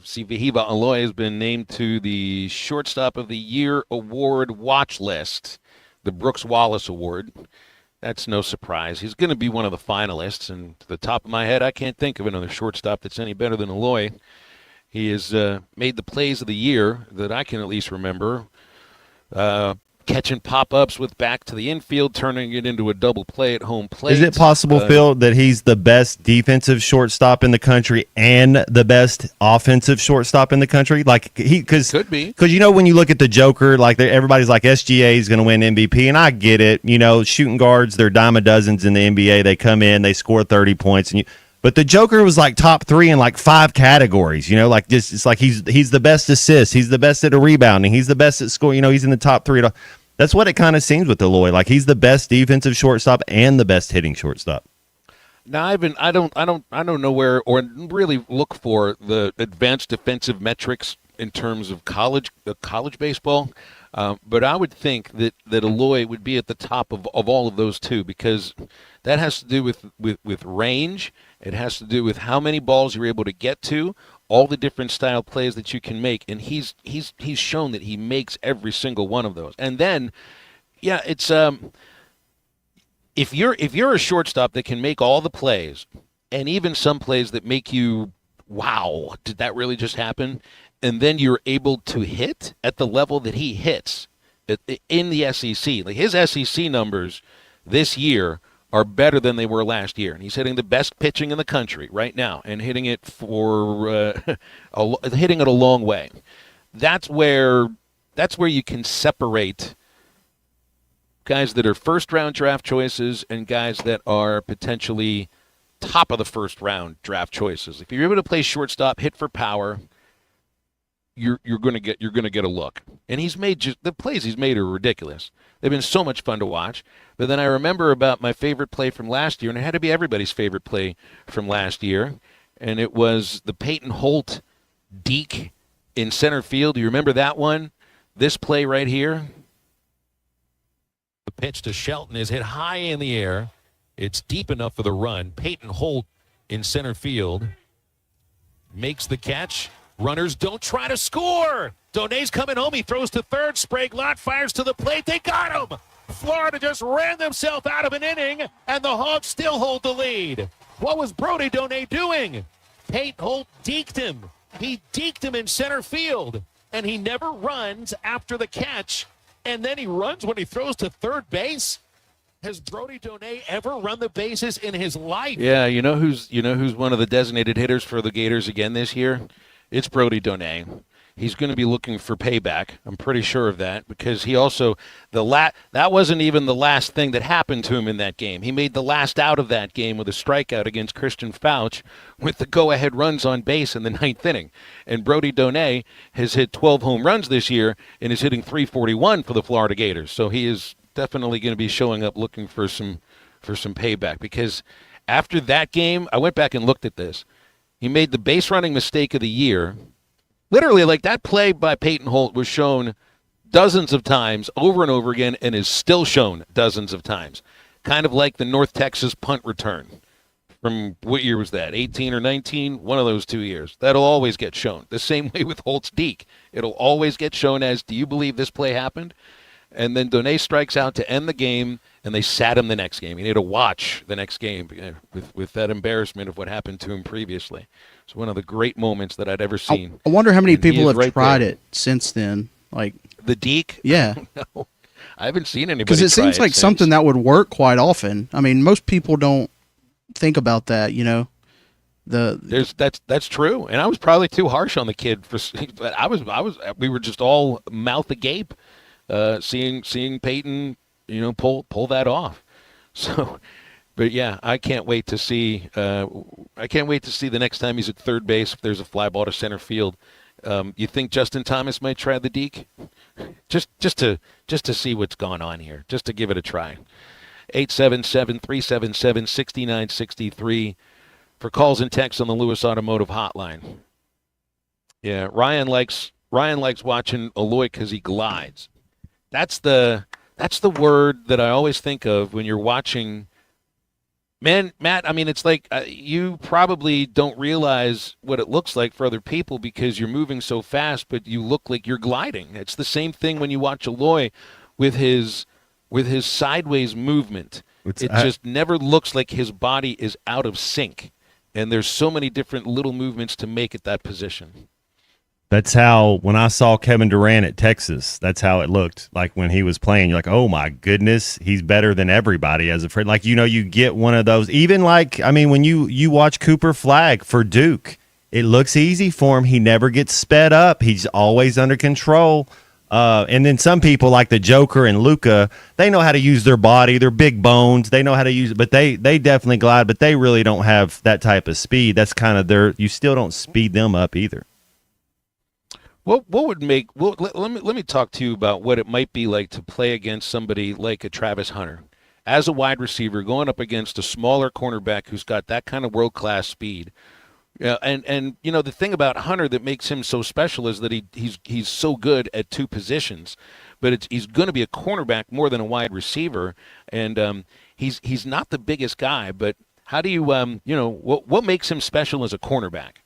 See, Vahiba Aloy has been named to the Shortstop of the Year Award watch list, the Brooks Wallace Award. That's no surprise. He's going to be one of the finalists, and to the top of my head, I can't think of another shortstop that's any better than Aloy. He has made the plays of the year that I can at least remember. Catching pop-ups with back to the infield, turning it into a double play at home plate. Is it possible, Phil, that he's the best defensive shortstop in the country and the best offensive shortstop in the country? Like could be, because when you look at the Joker, like everybody's like SGA is going to win MVP, and I get it. Shooting guards, they're dime a dozens in the NBA. They come in, they score 30 points, but the Joker was like top 3 in like 5 categories. It's like he's the best assist, he's the best at a rebounding, he's the best at scoring. He's in the top 3. That's what it kind of seems with Aloy. Like he's the best defensive shortstop and the best hitting shortstop. Now, I don't know where or really look for the advanced defensive metrics in terms of college baseball, but I would think that Aloy would be at the top of all of those too, because that has to do with range. It has to do with how many balls you're able to get to, all the different style plays that you can make, and he's shown that he makes every single one of those. And then, yeah, it's if you're a shortstop that can make all the plays, and even some plays that make you, wow, did that really just happen? And then you're able to hit at the level that he hits in the SEC. Like his SEC numbers this year are better than they were last year. And he's hitting the best pitching in the country right now and hitting it hitting it a long way. That's where you can separate guys that are first-round draft choices and guys that are potentially top of the first-round draft choices. If you're able to play shortstop, hit for power, you're going to get a look. And the plays he's made are ridiculous. They've been so much fun to watch. But then I remember about my favorite play from last year, and it had to be everybody's favorite play from last year, and it was the Peyton Holt deke in center field. Do you remember that one? This play right here. The pitch to Shelton is hit high in the air. It's deep enough for the run. Peyton Holt in center field makes the catch. Runners don't try to score. Donay's coming home. He throws to third. Sprague Lott fires to the plate. They got him. Florida just ran themselves out of an inning, and the Hawks still hold the lead. What was Brody Donay doing? Peyton Holt deked him. He deked him in center field, and he never runs after the catch, and then he runs when he throws to third base. Has Brody Donay ever run the bases in his life? Yeah, you know who's one of the designated hitters for the Gators again this year? It's Brody Donay. He's going to be looking for payback. I'm pretty sure of that, because he also that wasn't even the last thing that happened to him in that game. He made the last out of that game with a strikeout against Christian Fauch with the go-ahead runs on base in the ninth inning. And Brody Donay has hit 12 home runs this year and is hitting .341 for the Florida Gators. So he is definitely going to be showing up looking for some payback, because after that game, I went back and looked at this. He made the base running mistake of the year. Literally, like, that play by Peyton Holt was shown dozens of times over and over again and is still shown dozens of times. Kind of like the North Texas punt return. From what year was that? 18 or 19? One of those 2 years. That'll always get shown. The same way with Holt's deke. It'll always get shown as, do you believe this play happened? And then Donay strikes out to end the game, and they sat him the next game. He had to watch the next game with that embarrassment of what happened to him previously. It's one of the great moments that I'd ever seen. I wonder how many people have tried it since then. Like the deke? Yeah. No, I haven't seen anybody. Because it seems like something that would work quite often. I mean, most people don't think about that, you know. That's true, and I was probably too harsh on the kid but we were just all mouth agape. Seeing Peyton, pull that off. So, but yeah, I can't wait to see. I can't wait to see the next time he's at third base if there's a fly ball to center field. You think Justin Thomas might try the deke? Just to see what's going on here, just to give it a try. 877-377-6963 for calls and texts on the Lewis Automotive Hotline. Yeah, Ryan likes watching Eloy because he glides. That's the word that I always think of when you're watching. Man, Matt, I mean, it's like you probably don't realize what it looks like for other people because you're moving so fast, but you look like you're gliding. It's the same thing when you watch Eloy with his sideways movement. It just never looks like his body is out of sync, and there's so many different little movements to make at that position. That's how, when I saw Kevin Durant at Texas, that's how it looked like when he was playing. You're like, oh my goodness, he's better than everybody as a friend. Like, you get one of those. Even like, I mean, when you watch Cooper Flagg for Duke, it looks easy for him. He never gets sped up. He's always under control. And then some people like the Joker and Luka, they know how to use their body. They're big bones. They know how to use it, but they definitely glide, but they really don't have that type of speed. That's kind of you still don't speed them up either. What would make? Well, let me talk to you about what it might be like to play against somebody like a Travis Hunter, as a wide receiver going up against a smaller cornerback who's got that kind of world-class speed. Yeah, and the thing about Hunter that makes him so special is that he's so good at two positions, but he's going to be a cornerback more than a wide receiver, and he's not the biggest guy. But how do you what makes him special as a cornerback?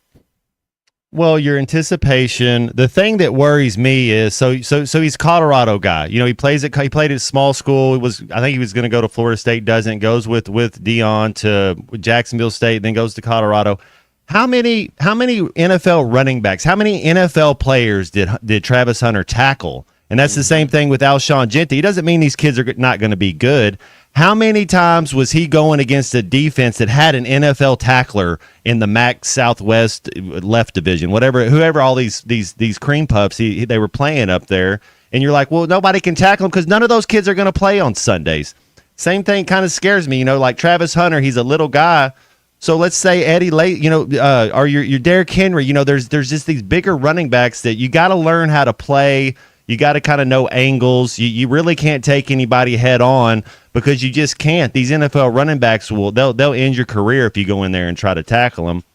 Well, your anticipation. The thing that worries me is so he's a Colorado guy. He played at small school. I think he was going to go to Florida State. Doesn't, goes with Deion to Jacksonville State, then goes to Colorado. How many NFL running backs? How many NFL players did Travis Hunter tackle? And that's the same thing with Alshon Jeffrey. It doesn't mean these kids are not going to be good. How many times was he going against a defense that had an NFL tackler in the MAC Southwest left division, whoever all these cream puffs they were playing up there, and you're like, well, nobody can tackle them because none of those kids are going to play on Sundays. Same thing kind of scares me, like Travis Hunter. He's a little guy. So let's say Eddie Lay, or your Derrick Henry. There's just these bigger running backs that you got to learn how to play. You got to kind of know angles. You really can't take anybody head on because you just can't. These NFL running backs they'll end your career if you go in there and try to tackle them.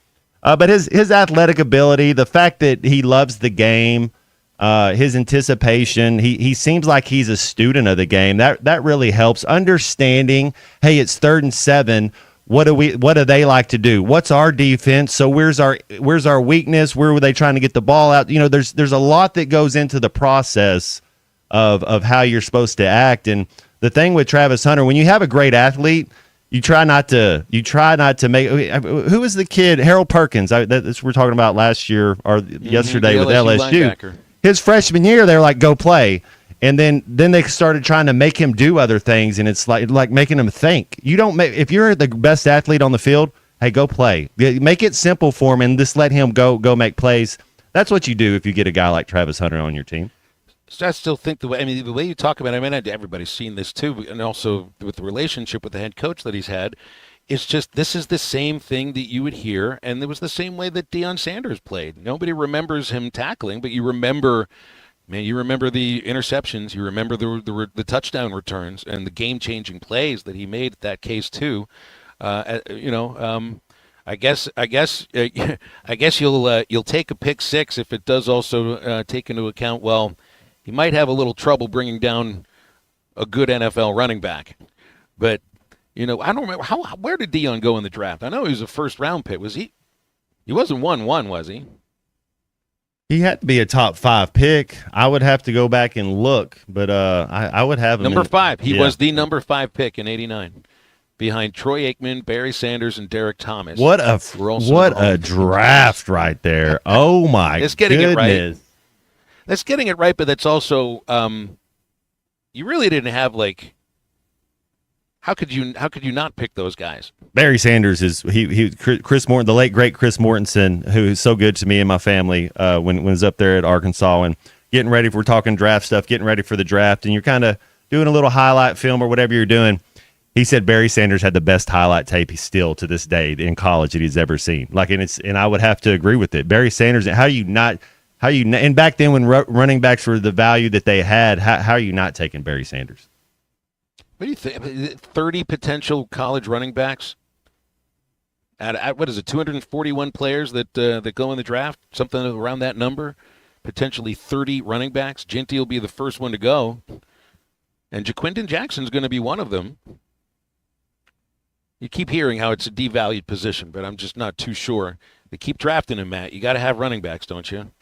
But his athletic ability, the fact that he loves the game, his anticipation, he seems like he's a student of the game. That really helps. Understanding, hey, it's 3rd and 7. What do they like to do? What's our defense? So where's our weakness? Where were they trying to get the ball out? There's a lot that goes into the process of how you're supposed to act. And the thing with Travis Hunter, when you have a great athlete, you try not to make. Who was the kid? Harold Perkins. That's we're talking about last year or yesterday with LSU. Linebacker. His freshman year, they're like, go play. And then they started trying to make him do other things, and it's like making him think. You don't make, if you're the best athlete on the field, hey, go play. Make it simple for him and just let him go make plays. That's what you do if you get a guy like Travis Hunter on your team. So I still think the way you talk about it, everybody's seen this too, and also with the relationship with the head coach that he's had, it's just this is the same thing that you would hear, and it was the same way that Deion Sanders played. Nobody remembers him tackling, but you remember. Man, you remember the interceptions, you remember the touchdown returns, and the game-changing plays that he made at that case too. I guess you'll take a pick six if it does also take into account. Well, he might have a little trouble bringing down a good NFL running back, but I don't remember where did Deion go in the draft? I know he was a first-round pick. Was he? He wasn't 1-1, was he? He had to be a top 5 pick. I would have to go back and look, but I would have him number 5. He was the number 5 pick in '89, behind Troy Aikman, Barry Sanders, and Derek Thomas. What a draft right there! Oh my goodness! It right. That's getting it right, but that's also you really didn't have like. How could you not pick those guys? Barry Sanders is Chris Morton, the late great Chris Mortensen, who is so good to me and my family when he was up there at Arkansas and getting ready. If we're talking draft stuff, getting ready for the draft, and you're kind of doing a little highlight film or whatever you're doing. He said Barry Sanders had the best highlight tape he's still to this day in college that he's ever seen. And I would have to agree with it. Barry Sanders, and back then when running backs were the value that they had, how are you not taking Barry Sanders? What do you think? 30 potential college running backs at what is it? 241 players that go in the draft, something around that number. Potentially 30 running backs. Ginty will be the first one to go, and Jaquindon Jackson's going to be one of them. You keep hearing how it's a devalued position, but I'm just not too sure. They keep drafting him, Matt. You got to have running backs, don't you?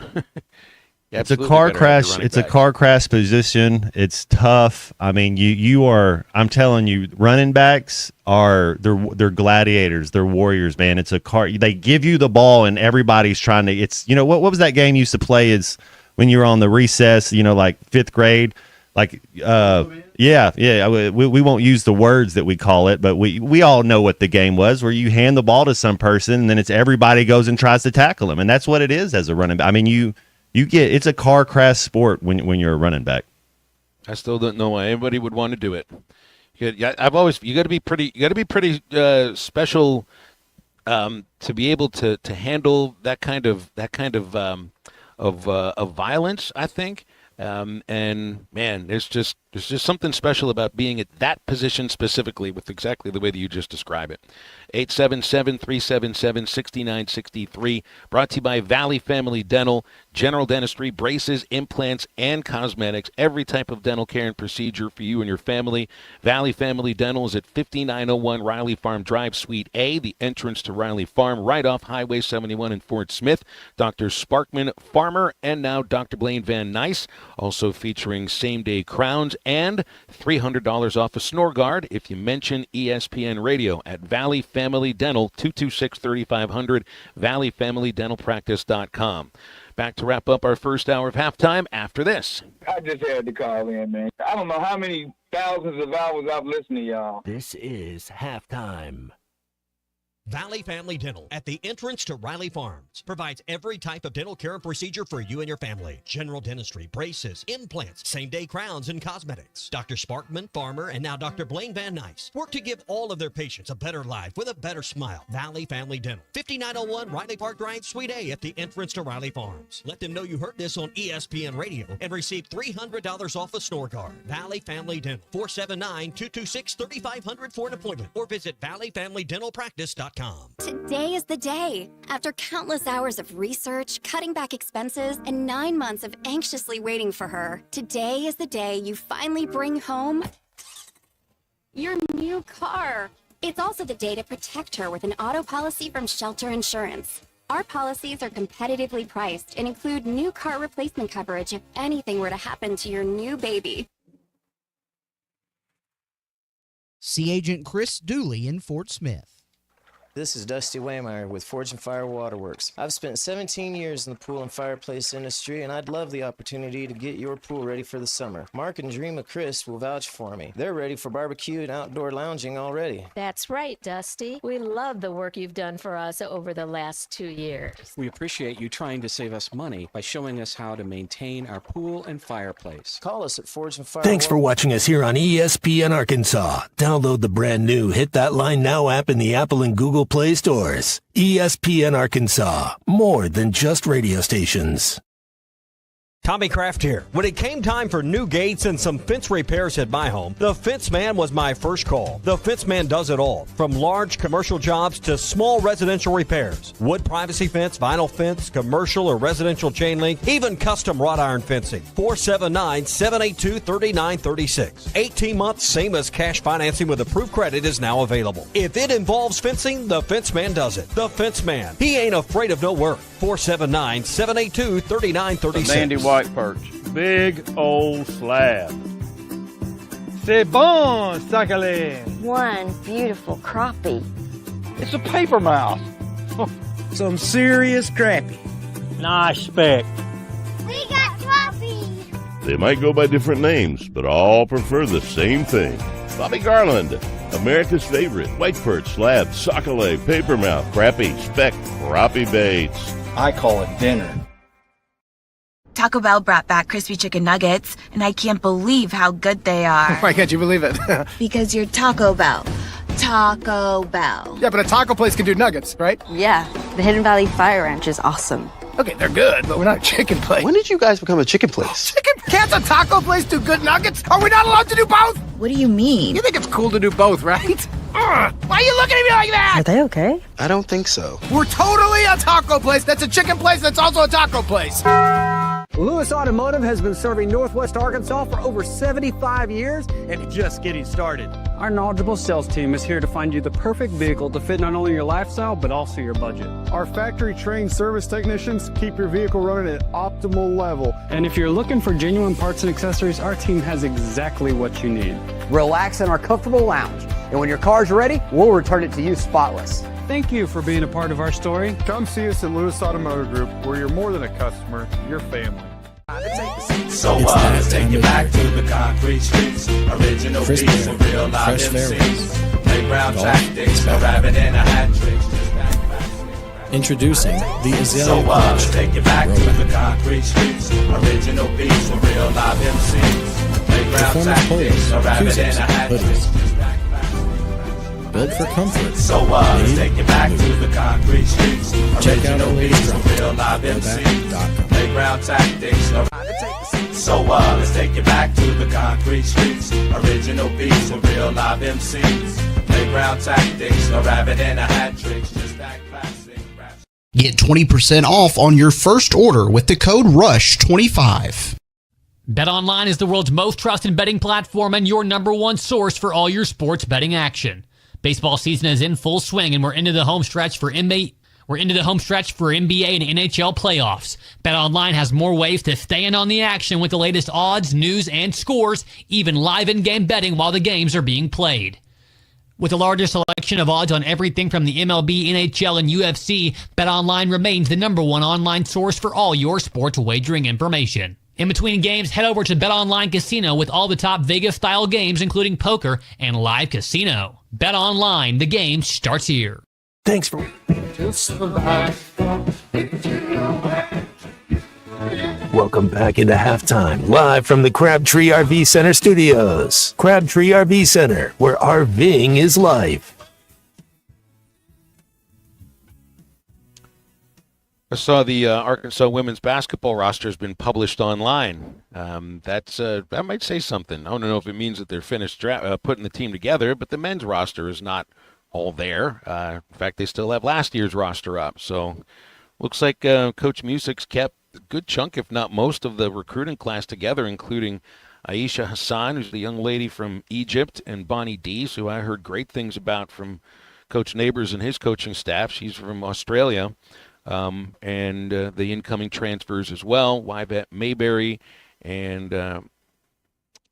It's a car crash. It's a car crash position. It's tough. I mean, you are. I'm telling you, running backs they're gladiators. They're warriors, man. It's a car. They give you the ball, and everybody's trying to. It's what was that game you used to play? Is when you were on the recess. Like 5th grade. Like yeah. We won't use the words that we call it, but we all know what the game was. Where you hand the ball to some person, and then it's everybody goes and tries to tackle him, and that's what it is as a running back. I mean, it's a car crash sport when you're a running back. I still don't know why anybody would want to do it. You got to be pretty special to be able to handle that kind of violence, I think. And man, there's just something special about being at that position specifically with exactly the way that you just describe it. 877-377-6963, brought to you by Valley Family Dental, general dentistry, braces, implants, and cosmetics, every type of dental care and procedure for you and your family. Valley Family Dental is at 5901 Riley Farm Drive, Suite A, the entrance to Riley Farm, right off Highway 71 in Fort Smith. Dr. Sparkman Farmer and now Dr. Blaine Van Nice, also featuring same-day crowns and $300 off a snore guard if you mention ESPN Radio at Valley Family Dental, 226-3500, valleyfamilydentalpractice.com. Back to wrap up our first hour of halftime after this. I just had to call in, man. I don't know how many thousands of hours I've listened to y'all. This is halftime. Valley Family Dental at the entrance to Riley Farms provides every type of dental care and procedure for you and your family. General dentistry, braces, implants, same-day crowns, and cosmetics. Dr. Sparkman, Farmer, and now Dr. Blaine Van Nice work to give all of their patients a better life with a better smile. Valley Family Dental, 5901 Riley Park Drive, Suite A at the entrance to Riley Farms. Let them know you heard this on ESPN Radio and receive $300 off a snore guard. Valley Family Dental, 479-226-3500 for an appointment or visit valleyfamilydentalpractice.com. Today is the day. After countless hours of research, cutting back expenses, and 9 months of anxiously waiting for her, today is the day you finally bring home your new car. It's also the day to protect her with an auto policy from Shelter Insurance. Our policies are competitively priced and include new car replacement coverage if anything were to happen to your new baby. See Agent Chris Dooley in Fort Smith. This is Dusty Waymeyer with Forge and Fire Waterworks. I've spent 17 years in the pool and fireplace industry, and I'd love the opportunity to get your pool ready for the summer. Mark and Dream of Chris will vouch for me. They're ready for barbecue and outdoor lounging already. That's right, Dusty. We love the work you've done for us over the last 2 years. We appreciate you trying to save us money by showing us how to maintain our pool and fireplace. Call us at Forge and Fire. Thanks for watching us here on ESPN Arkansas. Download the brand new Hit That Line Now app in the Apple and Google Play stores. ESPN Arkansas, more than just radio stations. Tommy Kraft here. When it came time for new gates and some fence repairs at my home, the Fence Man was my first call. The Fence Man does it all, from large commercial jobs to small residential repairs. Wood privacy fence, vinyl fence, commercial or residential chain link, even custom wrought iron fencing. 479-782-3936. 18 months, same as cash financing with approved credit is now available. If it involves fencing, the Fence Man does it. The Fence Man. He ain't afraid of no work. 479-782-3936. White perch. Big old slab. C'est bon, sacalé. One beautiful crappie. It's a paper mouse. Some serious crappie. Nice speck. We got crappie. They might go by different names, but all prefer the same thing. Bobby Garland, America's favorite. White perch, slab, sockeye, papermouth, crappie, speck, crappie baits. I call it dinner. Taco Bell brought back crispy chicken nuggets, and I can't believe how good they are. Why can't you believe it? Because you're Taco Bell. Taco Bell. Yeah, but a taco place can do nuggets, right? Yeah, the Hidden Valley Fire Ranch is awesome. Okay, they're good, but we're not a chicken place. When did you guys become a chicken place? Chicken? Can't a taco place do good nuggets? Are we not allowed to do both? What do you mean? You think it's cool to do both, right? Why are you looking at me like that? Are they okay? I don't think so. We're totally a taco place that's a chicken place that's also a taco place. Lewis Automotive has been serving Northwest Arkansas for over 75 years and just getting started. Our knowledgeable sales team is here to find you the perfect vehicle to fit not only your lifestyle, but also your budget. Our factory-trained service technicians keep your vehicle running at optimal level. And if you're looking for genuine parts and accessories, our team has exactly what you need. Relax in our comfortable lounge, and when your car's ready, we'll return it to you spotless. Thank you for being a part of our story. Come see us at Lewis Automotive Group, where you're more than a customer, you're family. So let's take you back to the concrete streets. Original beats and real live MCs. Playground tactics, a rabbit and a hat trick. Introducing the Azalea So let's take you back to the concrete streets. Original beats and real live MCs. Playground tactics, a rabbit and a hat trick. Built for comfort. So let's take you back to the concrete streets. Original beats and real live MCs. Playground tactics. So let's take you back to the concrete streets. Original beats and real live MCs. Playground tactics. A rabbit and a hat trick. Just that classic rap. Get 20% off on your first order with the code RUSH25. BetOnline is the world's most trusted betting platform and your number one source for all your sports betting action. Baseball season is in full swing, and we're into the home stretch for NBA. We're into the home stretch for NBA and NHL playoffs. BetOnline has more ways to stay in on the action with the latest odds, news, and scores, even live in-game betting while the games are being played. With the largest selection of odds on everything from the MLB, NHL, and UFC, BetOnline remains the number one online source for all your sports wagering information. In between games, head over to BetOnline Casino with all the top Vegas-style games, including poker and live casino. BetOnline, the game starts here. Thanks for... Welcome back into halftime, live from the Crabtree RV Center studios. Crabtree RV Center, where RVing is life. I saw the Arkansas women's basketball roster has been published online. That might say something. I don't know if it means that they're finished putting the team together, but the men's roster is not all there. In fact, they still have last year's roster up. So looks like Coach Music's kept a good chunk, if not most, of the recruiting class together, including Aisha Hassan, who's the young lady from Egypt, and Bonnie Dees, who I heard great things about from Coach Neighbors and his coaching staff. She's from Australia. And the incoming transfers as well, Wybette Mayberry and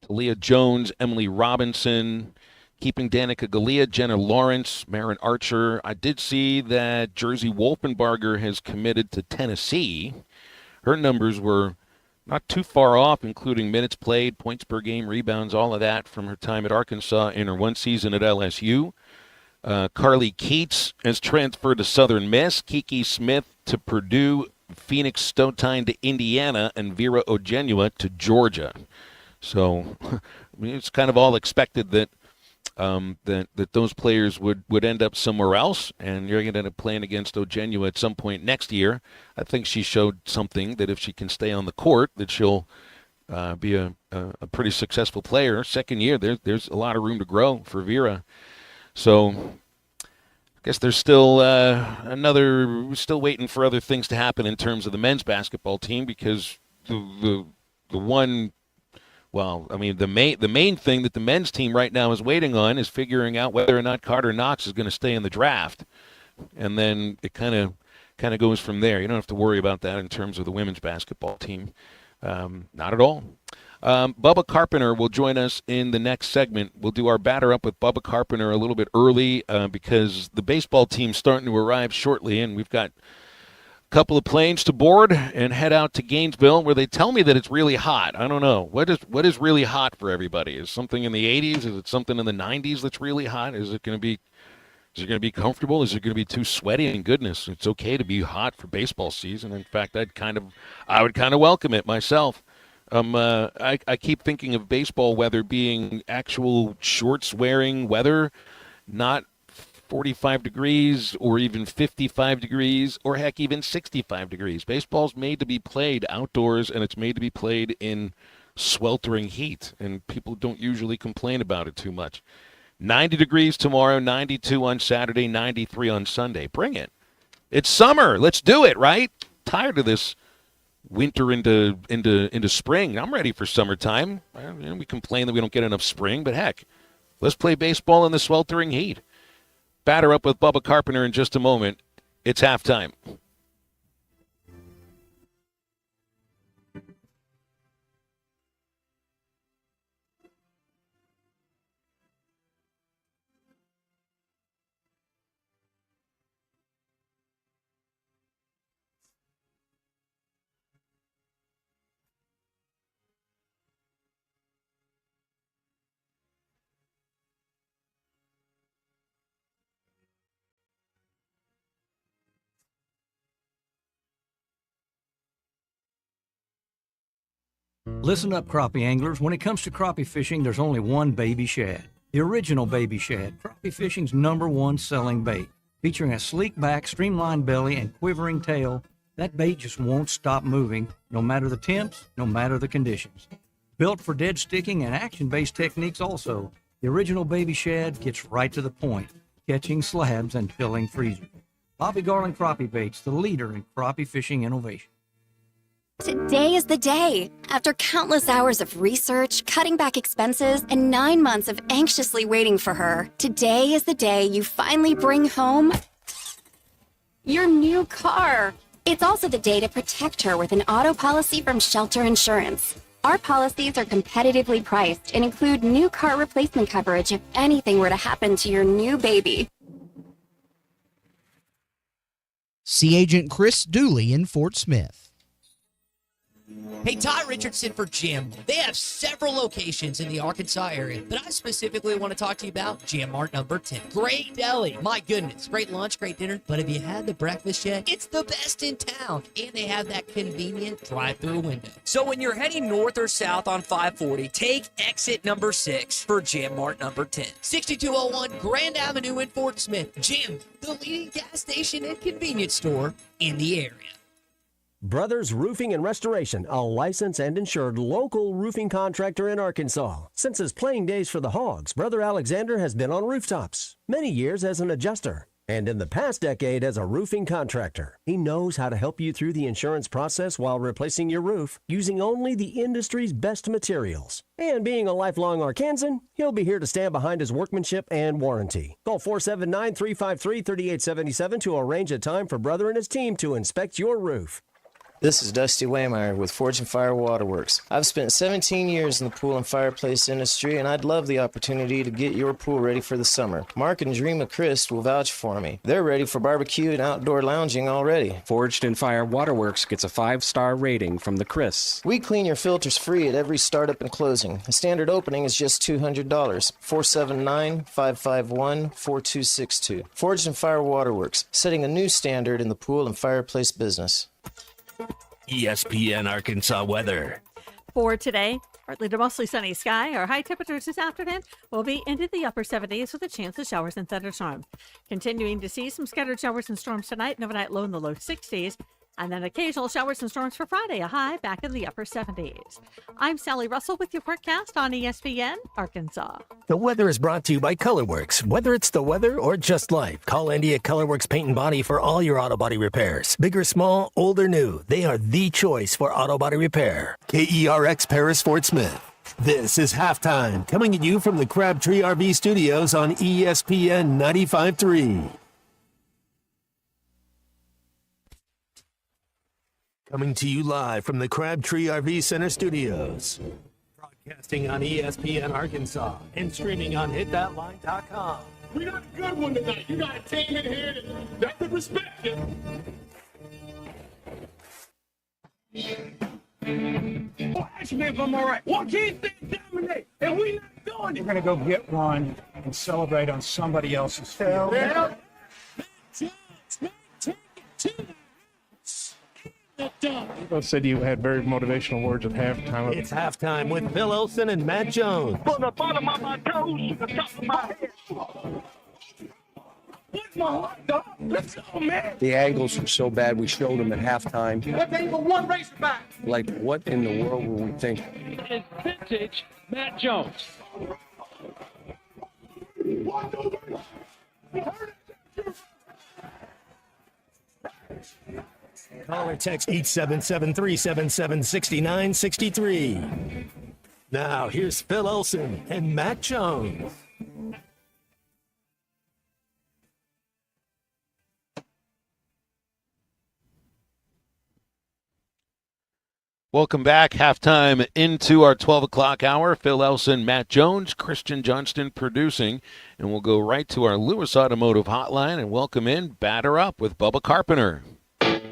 Talia Jones, Emily Robinson, keeping Danica Galea, Jenna Lawrence, Marin Archer. I did see that Jersey Wolfenbarger has committed to Tennessee. Her numbers were not too far off, including minutes played, points per game, rebounds, all of that from her time at Arkansas in her one season at LSU. Carly Keats has transferred to Southern Miss, Kiki Smith to Purdue, Phoenix Stotine to Indiana, and Vera Ojenua to Georgia. So it's kind of all expected that that those players would end up somewhere else, and you're going to end up playing against Ojenua at some point next year. I think she showed something that if she can stay on the court, that she'll be a pretty successful player. Second year, there's a lot of room to grow for Vera. So I guess there's still still waiting for other things to happen in terms of the men's basketball team, because the main thing that the men's team right now is waiting on is figuring out whether or not Carter Knox is going to stay in the draft, and then it kind of goes from there. You don't have to worry about that in terms of the women's basketball team, not at all. Bubba Carpenter will join us in the next segment. We'll do our batter up with Bubba Carpenter a little bit early because the baseball team's starting to arrive shortly, and we've got couple of planes to board and head out to Gainesville, where they tell me that it's really hot. I don't know. What is really hot for everybody? Is something in the 80s? Is it something in the 90s that's really hot? Is it going to be comfortable? Is it going to be too sweaty? And goodness, it's okay to be hot for baseball season. In fact, I would kind of welcome it myself. I keep thinking of baseball weather being actual shorts-wearing weather, not 45 degrees or even 55 degrees or heck even 65 degrees. Baseball's made to be played outdoors, and it's made to be played in sweltering heat, and people don't usually complain about it too much. 90 degrees tomorrow, 92 on Saturday, 93 on Sunday. Bring it. It's summer. Let's do it, right? Tired of this winter into spring. I'm ready for summertime. We complain that we don't get enough spring, but heck, let's play baseball in the sweltering heat. Batter up with Bubba Carpenter in just a moment. It's halftime. Listen up, crappie anglers. When it comes to crappie fishing, there's only one baby shad. The original baby shad, crappie fishing's #1 selling bait. Featuring a sleek back, streamlined belly, and quivering tail, that bait just won't stop moving, no matter the temps, no matter the conditions. Built for dead sticking and action-based techniques also, the original baby shad gets right to the point, catching slabs and filling freezers. Bobby Garland Crappie Baits, the leader in crappie fishing innovation. Today is the day. After countless hours of research, cutting back expenses, and 9 months of anxiously waiting for her, today is the day you finally bring home your new car. It's also the day to protect her with an auto policy from Shelter Insurance. Our policies are competitively priced and include new car replacement coverage if anything were to happen to your new baby. See Agent Chris Dooley in Fort Smith. Hey, Ty Richardson for Jim. They have several locations in the Arkansas area, but I specifically want to talk to you about Jim Mart number 10. Great deli. My goodness. Great lunch, great dinner. But have you had the breakfast yet? It's the best in town. And they have that convenient drive-through window. So when you're heading north or south on 540, take exit number 6 for Jim Mart number 10. 6201 Grand Avenue in Fort Smith. Jim, the leading gas station and convenience store in the area. Brothers Roofing and Restoration, a licensed and insured local roofing contractor in Arkansas. Since his playing days for the Hogs, Brother Alexander has been on rooftops, many years as an adjuster, and in the past decade as a roofing contractor. He knows how to help you through the insurance process while replacing your roof using only the industry's best materials. And being a lifelong Arkansan, he'll be here to stand behind his workmanship and warranty. Call 479-353-3877 to arrange a time for Brother and his team to inspect your roof. This is Dusty Waymeyer with Forge and Fire Waterworks. I've spent 17 years in the pool and fireplace industry, and I'd love the opportunity to get your pool ready for the summer. Mark and Dream of Chris will vouch for me. They're ready for barbecue and outdoor lounging already. Forged and Fire Waterworks gets a 5-star rating from the Chris. We clean your filters free at every startup and closing. The standard opening is just $200. 479-551-4262. Forged and Fire Waterworks, setting a new standard in the pool and fireplace business. ESPN Arkansas weather. For today, partly to mostly sunny sky. Our high temperatures this afternoon will be into the upper 70s with a chance of showers and thunderstorms. Continuing to see some scattered showers and storms tonight, an overnight low in the low 60s. And then occasional showers and storms for Friday, a high back in the upper 70s. I'm Sally Russell with your forecast on ESPN Arkansas. The weather is brought to you by Colorworks. Whether it's the weather or just life, call Andy at Colorworks Paint and Body for all your auto body repairs. Big or small, old or new, they are the choice for auto body repair. KERX Paris Fort Smith. This is Halftime, coming at you from the Crabtree RV Studios on ESPN 95.3. Coming to you live from the Crabtree RV Center Studios. Broadcasting on ESPN Arkansas and streaming on hitthatline.com. We got a good one tonight. You got a team in here that could respect it. Well, actually, if I'm all right, one can't dominate, and we not doing it. We're going to go get one and celebrate on somebody else's field. Yeah. People said you had very motivational words at halftime. It's halftime with Phil Olsen and Matt Jones. From the bottom of my toes to the top of my head. What's my hot dog? Let's go, man. The angles were so bad, we showed them at halftime. What they for one racerback? Like, what in the world were we thinking? It's vintage Matt Jones. Call or text 877-377-6963. Now, here's Phil Olsen and Matt Jones. Welcome back. Halftime into our 12 o'clock hour. Phil Elson, Matt Jones, Christian Johnston producing. And we'll go right to our Lewis Automotive Hotline and welcome in Batter Up with Bubba Carpenter.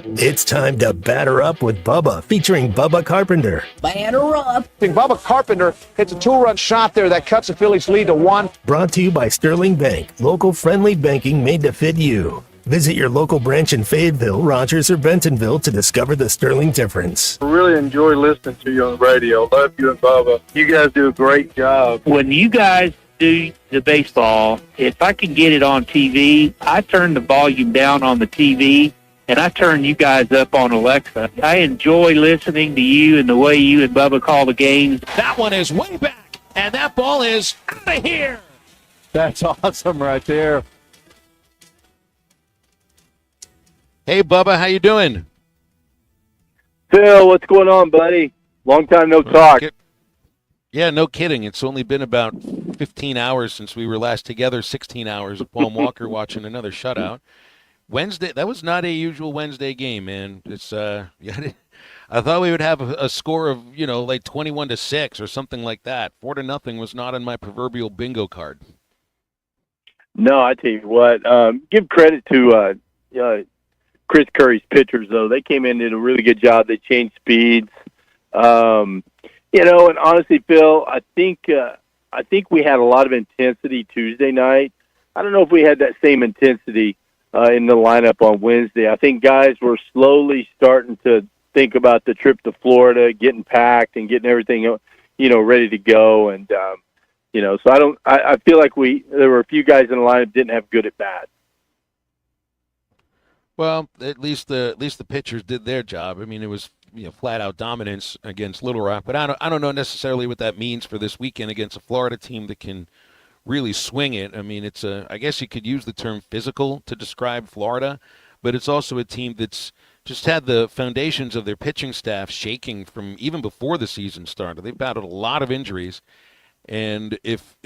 It's time to batter up with Bubba, featuring Bubba Carpenter. Batter up. Bubba Carpenter hits a 2-run shot there that cuts the Phillies' lead to 1. Brought to you by Sterling Bank, local friendly banking made to fit you. Visit your local branch in Fayetteville, Rogers, or Bentonville to discover the Sterling difference. I really enjoy listening to you on the radio. Love you and Bubba. You guys do a great job. When you guys do the baseball, if I can get it on TV, I turn the volume down on the TV and I turn you guys up on Alexa. I enjoy listening to you and the way you and Bubba call the games. That one is way back, and that ball is out of here. That's awesome right there. Hey, Bubba, how you doing? Phil, what's going on, buddy? Long time no talk. Yeah, no kidding. It's only been about 15 hours since we were last together, 16 hours of Paul Walker watching another shutout. Wednesday, that was not a usual Wednesday game, man. It's I thought we would have a score of, like 21-6 or something like that. 4-0 was not on my proverbial bingo card. No, I tell you what, give credit to Chris Curry's pitchers, though. They came in and did a really good job. They changed speeds. And honestly, Phil, I think we had a lot of intensity Tuesday night. I don't know if we had that same intensity in the lineup on Wednesday. I think guys were slowly starting to think about the trip to Florida, getting packed and getting everything, ready to go. And, so I feel like there were a few guys in the lineup didn't have good at bat. Well, at least the pitchers did their job. I mean, it was flat out dominance against Little Rock, but I don't know necessarily what that means for this weekend against a Florida team that can really swing it. I mean, I guess you could use the term physical to describe Florida, but it's also a team that's just had the foundations of their pitching staff shaking from even before the season started. They've battled a lot of injuries, and if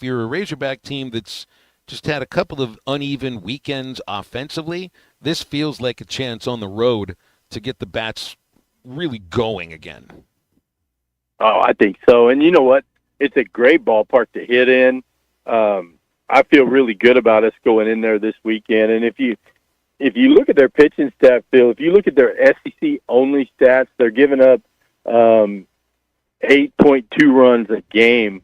you're a Razorback team that's just had a couple of uneven weekends offensively, this feels like a chance on the road to get the bats really going again? Oh, I think so. And you know what? It's a great ballpark to hit in. I feel really good about us going in there this weekend. And if you look at their pitching staff, Phil, if you look at their SEC only stats, they're giving up 8.2 runs a game.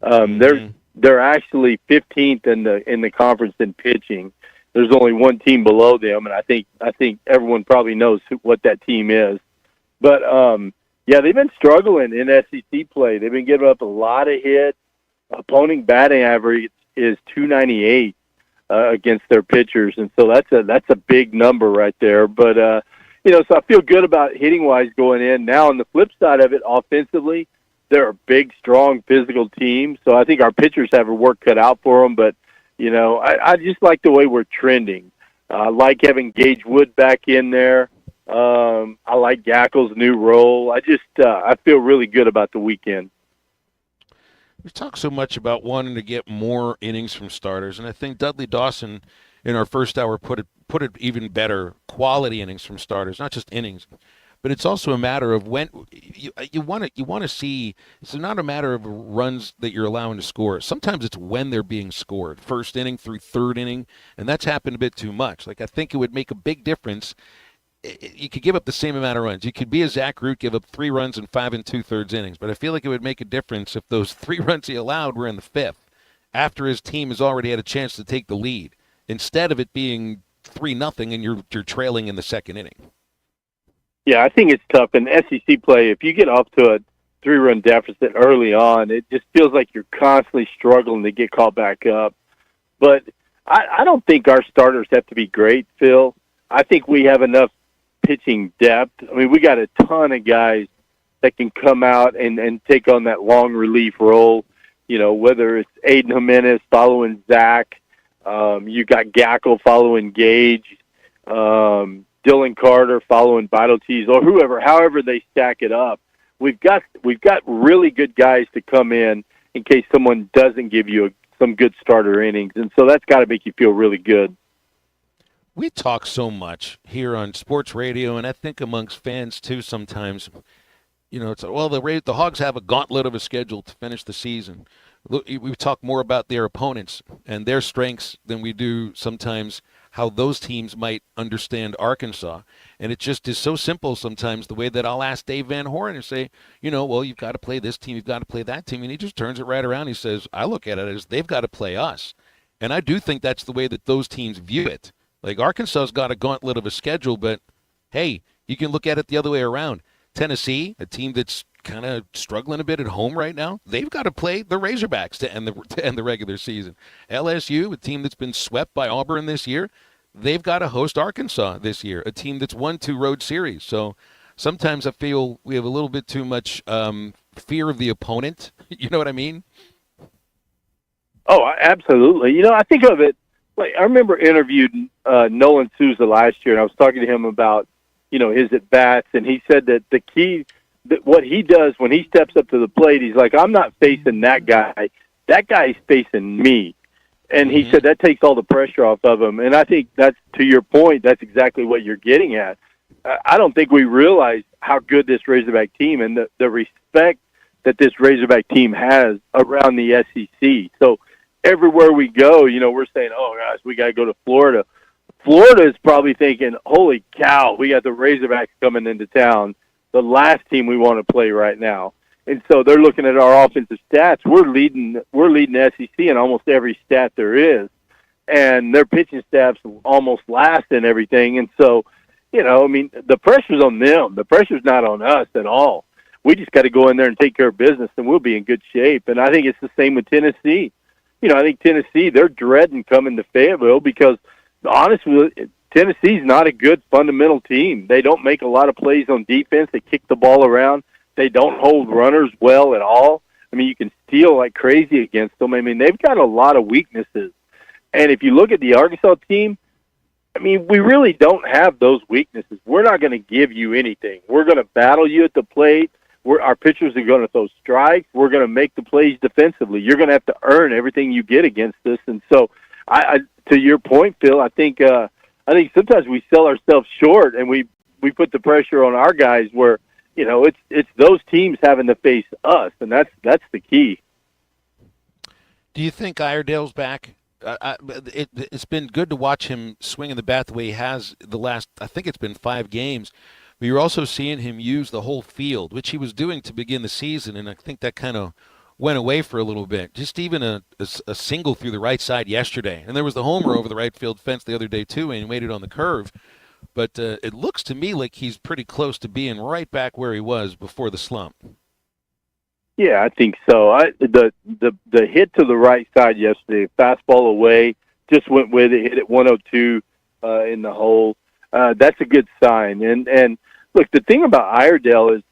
They're actually 15th in the conference in pitching. There's only one team below them, and I think everyone probably knows what that team is. But yeah, they've been struggling in SEC play. They've been giving up a lot of hits. Opponent batting average is 298 against their pitchers, and so that's a big number right there. But so I feel good about hitting wise going in. Now on the flip side of it, offensively, they're a big, strong, physical team. So I think our pitchers have a work cut out for them. But I just like the way we're trending. I like having Gage Wood back in there. I like Gackle's new role. I feel really good about the weekend. We've talked so much about wanting to get more innings from starters, and I think Dudley Dawson in our first hour put it even better. Quality innings from starters, not just innings, but it's also a matter of when you want to see. It's not a matter of runs that you're allowing to score. Sometimes it's when they're being scored, first inning through third inning, and that's happened a bit too much. Like I think it would make a big difference. You could give up the same amount of runs. You could be a Zach Root, give up 3 runs in 5 2/3 innings. But I feel like it would make a difference if those 3 runs he allowed were in the 5th, after his team has already had a chance to take the lead, instead of it being 3-0 and you're trailing in the second inning. Yeah, I think it's tough in SEC play. If you get off to a 3-run deficit early on, it just feels like you're constantly struggling to get caught back up. But I don't think our starters have to be great, Phil. I think we have enough pitching depth. I mean, we got a ton of guys that can come out and take on that long relief role, whether it's Aiden Jimenez following Zach, you got Gackle following Gage, Dylan Carter following Vitaltees, or however they stack it up. We've got really good guys to come in case someone doesn't give you some good starter innings, and so that's got to make you feel really good. We talk so much here on sports radio, and I think amongst fans too sometimes. It's the Hogs have a gauntlet of a schedule to finish the season. We talk more about their opponents and their strengths than we do sometimes how those teams might understand Arkansas. And it just is so simple sometimes, the way that I'll ask Dave Van Horn and say, you've got to play this team, you've got to play that team. And he just turns it right around. He says, I look at it as they've got to play us. And I do think that's the way that those teams view it. Like Arkansas's got a gauntlet of a schedule, but hey, you can look at it the other way around. Tennessee, a team that's kind of struggling a bit at home right now, they've got to play the Razorbacks to end the regular season. LSU, a team that's been swept by Auburn this year, they've got to host Arkansas this year, a team that's won 2 road series. So sometimes I feel we have a little bit too much fear of the opponent. You know what I mean? Oh, absolutely. I think of it. I remember interviewed Nolan Souza last year, and I was talking to him about, his at-bats, and he said that the key, that what he does when he steps up to the plate, he's like, I'm not facing that guy. That guy's facing me. And he said that takes all the pressure off of him. And I think that's, to your point, that's exactly what you're getting at. I don't think we realize how good this Razorback team and the respect that this Razorback team has around the SEC. So everywhere we go, we're saying, oh, gosh, we got to go to Florida. Florida is probably thinking, holy cow, we got the Razorbacks coming into town, the last team we want to play right now. And so they're looking at our offensive stats. We're leading the SEC in almost every stat there is. And their pitching staff's almost last in everything. And so, the pressure's on them. The pressure's not on us at all. We just got to go in there and take care of business, and we'll be in good shape. And I think it's the same with Tennessee. I think Tennessee, they're dreading coming to Fayetteville because, honestly, Tennessee's not a good fundamental team. They don't make a lot of plays on defense. They kick the ball around. They don't hold runners well at all. I mean, you can steal like crazy against them. I mean, they've got a lot of weaknesses. And if you look at the Arkansas team, I mean, we really don't have those weaknesses. We're not going to give you anything. We're going to battle you at the plate. Our pitchers are going to throw strikes. We're going to make the plays defensively. You're going to have to earn everything you get against us. And so, I to your point, Phil, I think sometimes we sell ourselves short, and we we put the pressure on our guys where, you know, it's those teams having to face us, and that's the key. Do you think Iredale's back? It's been good to watch him swinging the bat the way he has the last, I think it's been 5 games. But you're also seeing him use the whole field, which he was doing to begin the season, and I think that kind of went away for a little bit. Just even a single through the right side yesterday. And there was the homer over the right field fence the other day, too, and he waited on the curve. But it looks to me like he's pretty close to being right back where he was before the slump. Yeah, I think so. The hit to the right side yesterday, fastball away, just went with it, hit it 102 in the hole. That's a good sign. And look, the thing about Iredale is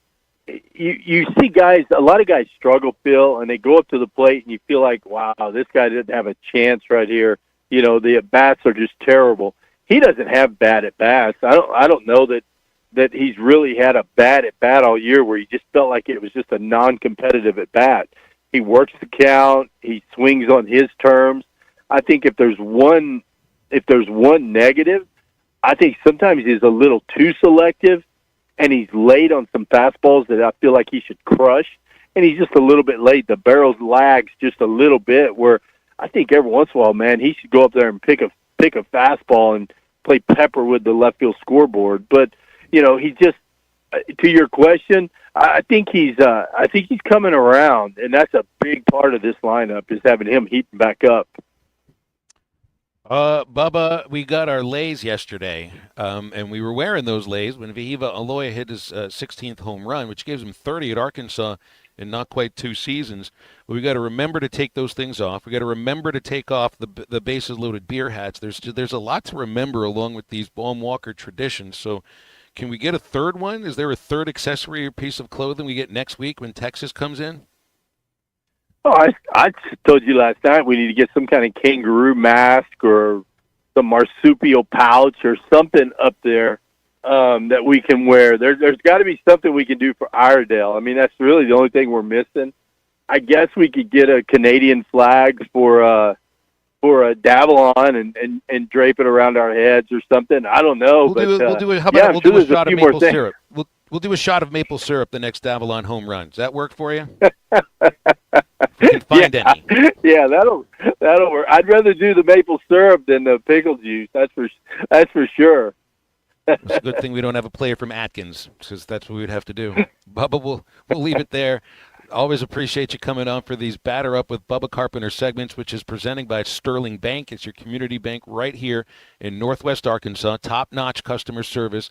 you see guys, a lot of guys struggle, Phil, and they go up to the plate and you feel like, wow, this guy didn't have a chance right here. You know, the at-bats are just terrible. He doesn't have bad at-bats. I don't know that he's really had a bad at-bat all year where he just felt like it was just a non-competitive at-bat. He works the count. He swings on his terms. I think if there's one negative, I think sometimes he's a little too selective, and he's late on some fastballs that I feel like he should crush, and he's just a little bit late. The barrel lags just a little bit where I think every once in a while, man, he should go up there and pick a fastball and play pepper with the left field scoreboard. But, you know, he just, to your question, I think he's coming around, and that's a big part of this lineup is having him heating back up. Bubba, we got our lays yesterday, and we were wearing those lays when Vihiva Aloya hit his 16th home run, which gives him 30 at Arkansas in not quite 2 seasons. But we got to remember to take those things off. We got to remember to take off the bases loaded beer hats. There's a lot to remember along with these Baum Walker traditions. So, can we get a third one? Is there a third accessory or piece of clothing we get next week when Texas comes in? Oh, I told you last night we need to get some kind of kangaroo mask or some marsupial pouch or something up there that we can wear. There's got to be something we can do for Iredale. I mean, that's really the only thing we're missing. I guess we could get a Canadian flag for a Davalon and drape it around our heads or something. I don't know. We'll do a shot of maple syrup. We'll do a shot of maple syrup the next Davalon home run. Does that work for you? Find any. Yeah, that'll work. I'd rather do the maple syrup than the pickle juice. That's for sure. It's a good thing we don't have a player from Atkins, because that's what we'd have to do. Bubba, we'll leave it there. Always appreciate you coming on for these Batter Up with Bubba Carpenter segments, which is presenting by Sterling Bank. It's your community bank right here in Northwest Arkansas. Top-notch customer service.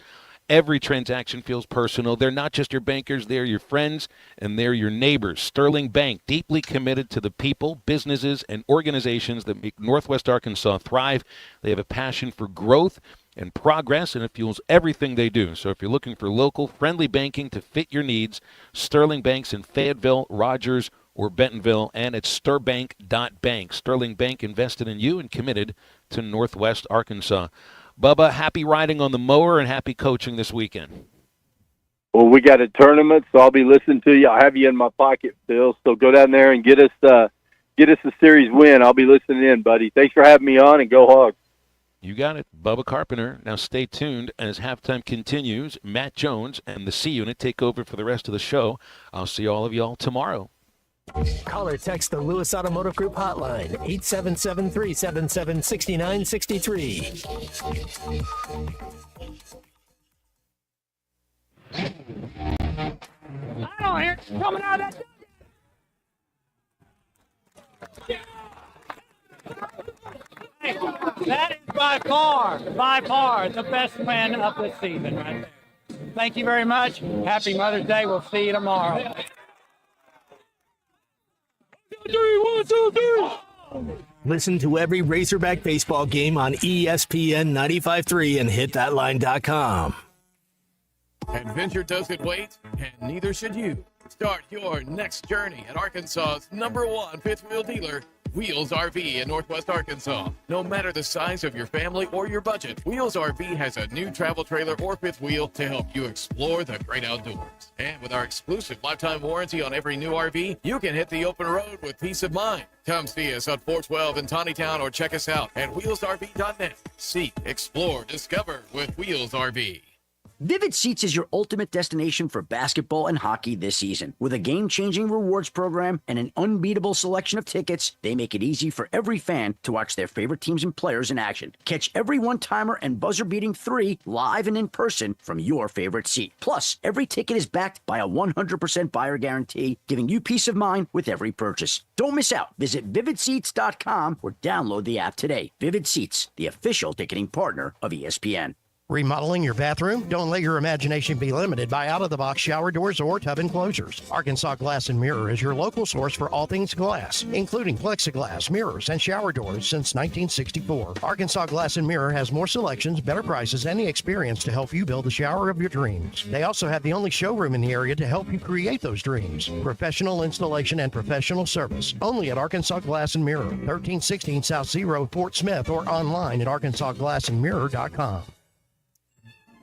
Every transaction feels personal. They're not just your bankers, they're your friends, and they're your neighbors. Sterling Bank, deeply committed to the people, businesses, and organizations that make Northwest Arkansas thrive. They have a passion for growth and progress, and it fuels everything they do. So if you're looking for local, friendly banking to fit your needs, Sterling Bank's in Fayetteville, Rogers, or Bentonville, and at stirbank.bank. Sterling Bank invested in you and committed to Northwest Arkansas. Bubba, happy riding on the mower and happy coaching this weekend. Well, we got a tournament, so I'll be listening to you. I'll have you in my pocket, Phil. So go down there and get us a series win. I'll be listening in, buddy. Thanks for having me on, and go Hogs. You got it. Bubba Carpenter. Now stay tuned as halftime continues. Matt Jones and the C Unit take over for the rest of the show. I'll see all of y'all tomorrow. Call or text the Lewis Automotive Group hotline, 877-377-6963. I don't hear it coming out of that. That is by far the best win of the season right there. Thank you very much. Happy Mother's Day. We'll see you tomorrow. 1, 2, 3. Listen to every Razorback baseball game on ESPN 95.3 and hitthatline.com. Adventure doesn't wait, and neither should you. Start your next journey at Arkansas's #1 fifth wheel dealer, Wheels RV in Northwest Arkansas. No matter the size of your family or your budget, Wheels RV has a new travel trailer or fifth wheel to help you explore the great outdoors. And with our exclusive lifetime warranty on every new RV, you can hit the open road with peace of mind. Come see us on 412 in Tawnytown or check us out at wheelsrv.net. Seek, explore, discover with Wheels RV. Vivid Seats is your ultimate destination for basketball and hockey this season. With a game-changing rewards program and an unbeatable selection of tickets, they make it easy for every fan to watch their favorite teams and players in action. Catch every one-timer and buzzer-beating 3 live and in person from your favorite seat. Plus, every ticket is backed by a 100% buyer guarantee, giving you peace of mind with every purchase. Don't miss out. Visit vividseats.com or download the app today. Vivid Seats, the official ticketing partner of ESPN. Remodeling your bathroom? Don't let your imagination be limited by out-of-the-box shower doors or tub enclosures. Arkansas Glass and Mirror is your local source for all things glass, including plexiglass, mirrors, and shower doors since 1964. Arkansas Glass and Mirror has more selections, better prices, and the experience to help you build the shower of your dreams. They also have the only showroom in the area to help you create those dreams. Professional installation and professional service. Only at Arkansas Glass and Mirror, 1316 South Z Road, Fort Smith, or online at arkansasglassandmirror.com.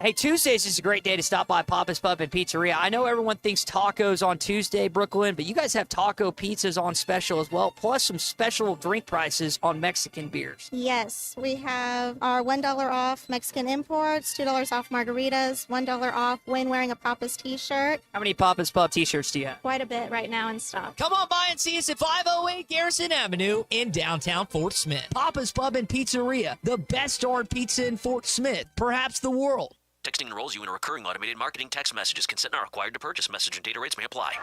Hey, Tuesdays is a great day to stop by Papa's Pub and Pizzeria. I know everyone thinks tacos on Tuesday, Brooklyn, but you guys have taco pizzas on special as well, plus some special drink prices on Mexican beers. Yes, we have our $1 off Mexican imports, $2 off margaritas, $1 off when wearing a Papa's t-shirt. How many Papa's Pub t-shirts do you have? Quite a bit right now in stock. Come on by and see us at 508 Garrison Avenue in downtown Fort Smith. Papa's Pub and Pizzeria, the best darn pizza in Fort Smith, perhaps the world. Texting enrolls you in a recurring automated marketing text messages. Consent not required to purchase. Message and data rates may apply.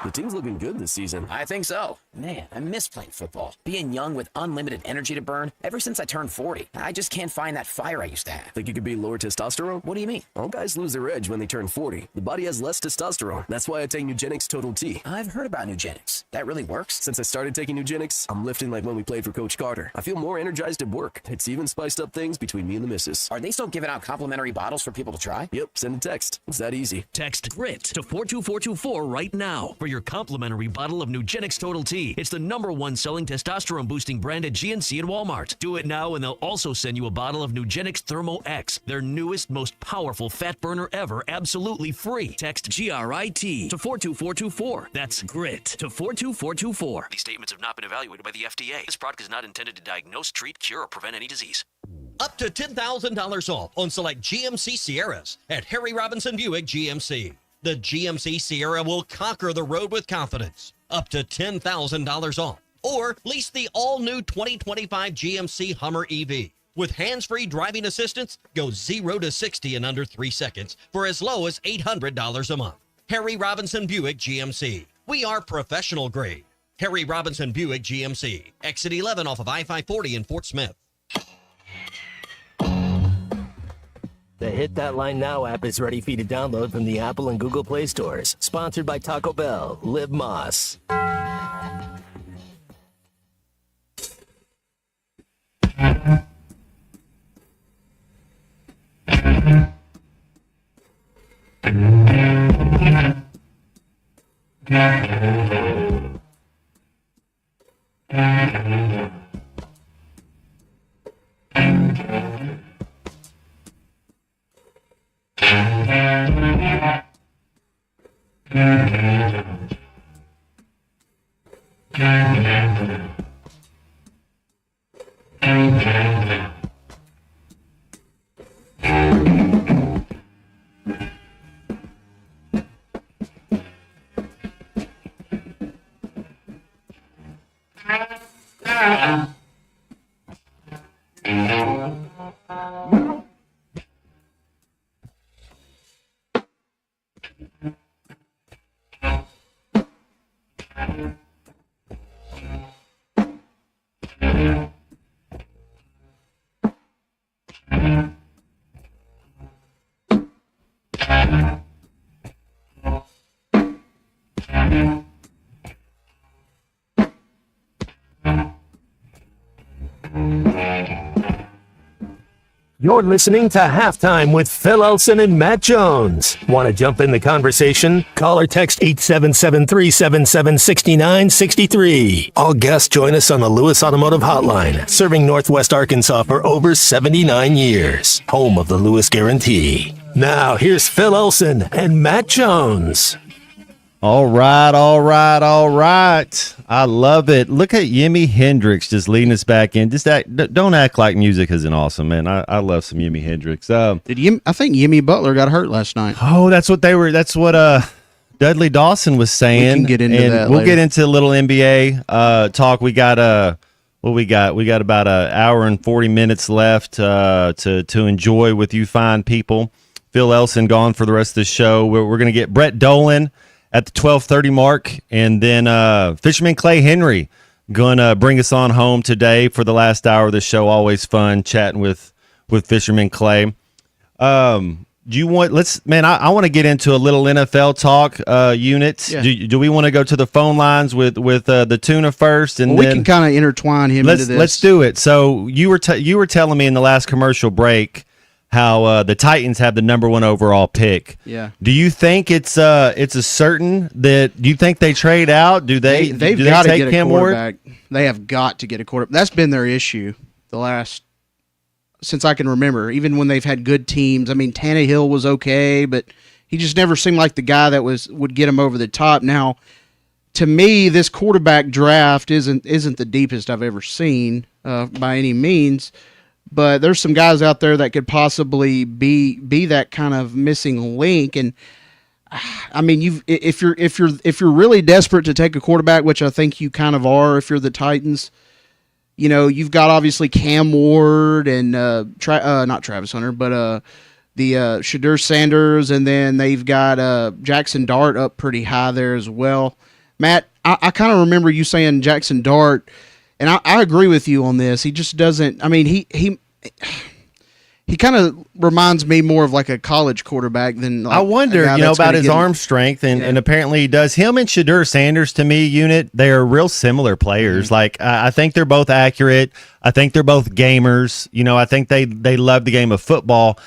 The team's looking good this season. I think so. Man, I miss playing football. Being young with unlimited energy to burn. Ever since I turned 40, I just can't find that fire I used to have. Think you could be lower testosterone? What do you mean? All guys lose their edge when they turn 40. The body has less testosterone. That's why I take Nugenix Total T. I've heard about Nugenix. That really works? Since I started taking Nugenix, I'm lifting like when we played for Coach Carter. I feel more energized at work. It's even spiced up things between me and the missus. Are they still giving out complimentary bottles for people to try? Yep, send a text. It's that easy. Text GRIT to 42424 right now for your complimentary bottle of Nugenix Total T. It's the #1 selling testosterone boosting brand at GNC and Walmart. Do it now and they'll also send you a bottle of Nugenix Thermo X, their newest, most powerful fat burner ever, absolutely free. Text GRIT to 42424. That's GRIT to 42424. These statements have not been evaluated by the FDA. This product is not intended to diagnose, treat, cure, or prevent any disease. Up to $10,000 off on select GMC Sierras at Harry Robinson Buick GMC. The GMC Sierra will conquer the road with confidence. Up to $10,000 off. Or lease the all-new 2025 GMC Hummer EV. With hands-free driving assistance, go 0 to 60 in under 3 seconds for as low as $800 a month. Harry Robinson Buick GMC. We are professional grade. Harry Robinson Buick GMC. Exit 11 off of I-540 in Fort Smith. The Hit That Line Now app is ready for you to download from the Apple and Google Play stores. Sponsored by Taco Bell. Live Moss. You're listening to Halftime with Phil Elson and Matt Jones. Want to jump in the conversation? Call or text 877-377-6963. All guests join us on the Lewis Automotive Hotline, serving Northwest Arkansas for over 79 years. Home of the Lewis Guarantee. Now, here's Phil Elson and Matt Jones. All right. I love it. Look at Jimi Hendrix just leading us back in. Don't act like music isn't awesome, man. I love some Jimi Hendrix. I think Jimmy Butler got hurt last night. Oh, that's what Dudley Dawson was saying. We can get into that We'll later. get into a little NBA talk. We got we got about an hour and 40 minutes left to enjoy with you fine people. Phil Elson gone for the rest of the show. We're going to get Brett Dolan at the 12:30 mark, and then Fisherman Clay Henry gonna bring us on home today for the last hour of the show. Always fun chatting with Fisherman Clay. Do you want? I want to get into a little NFL talk. Unit. Yeah. Do we want to go to the phone lines with the tuna first, and we then can kind of intertwine him into this. Let's do it. So you were telling me in the last commercial break how the Titans have the number 1 overall pick. Yeah. Do you think it's a certain that? Do you think they trade out? Do they? They've do got they to take get a Cam Ward? quarterback. They have got to get a quarterback. That's been their issue since I can remember. Even when they've had good teams. I mean, Tannehill was okay, but he just never seemed like the guy that would get him over the top. Now, to me, this quarterback draft isn't the deepest I've ever seen by any means. But there's some guys out there that could possibly be that kind of missing link. And I mean, if you're really desperate to take a quarterback, which I think you kind of are, if you're the Titans, you've got obviously Cam Ward and not Travis Hunter, but the Shadur Sanders, and then they've got Jackson Dart up pretty high there as well. Matt, I kind of remember you saying Jackson Dart. And I agree with you on this. He just doesn't. I mean, he kind of reminds me more of like a college quarterback than. Like I wonder, about his arm strength, and apparently he does. Him and Shadur Sanders, to me, Unit, they are real similar players. Mm-hmm. Like I think they're both accurate. I think they're both gamers. I think they love the game of football.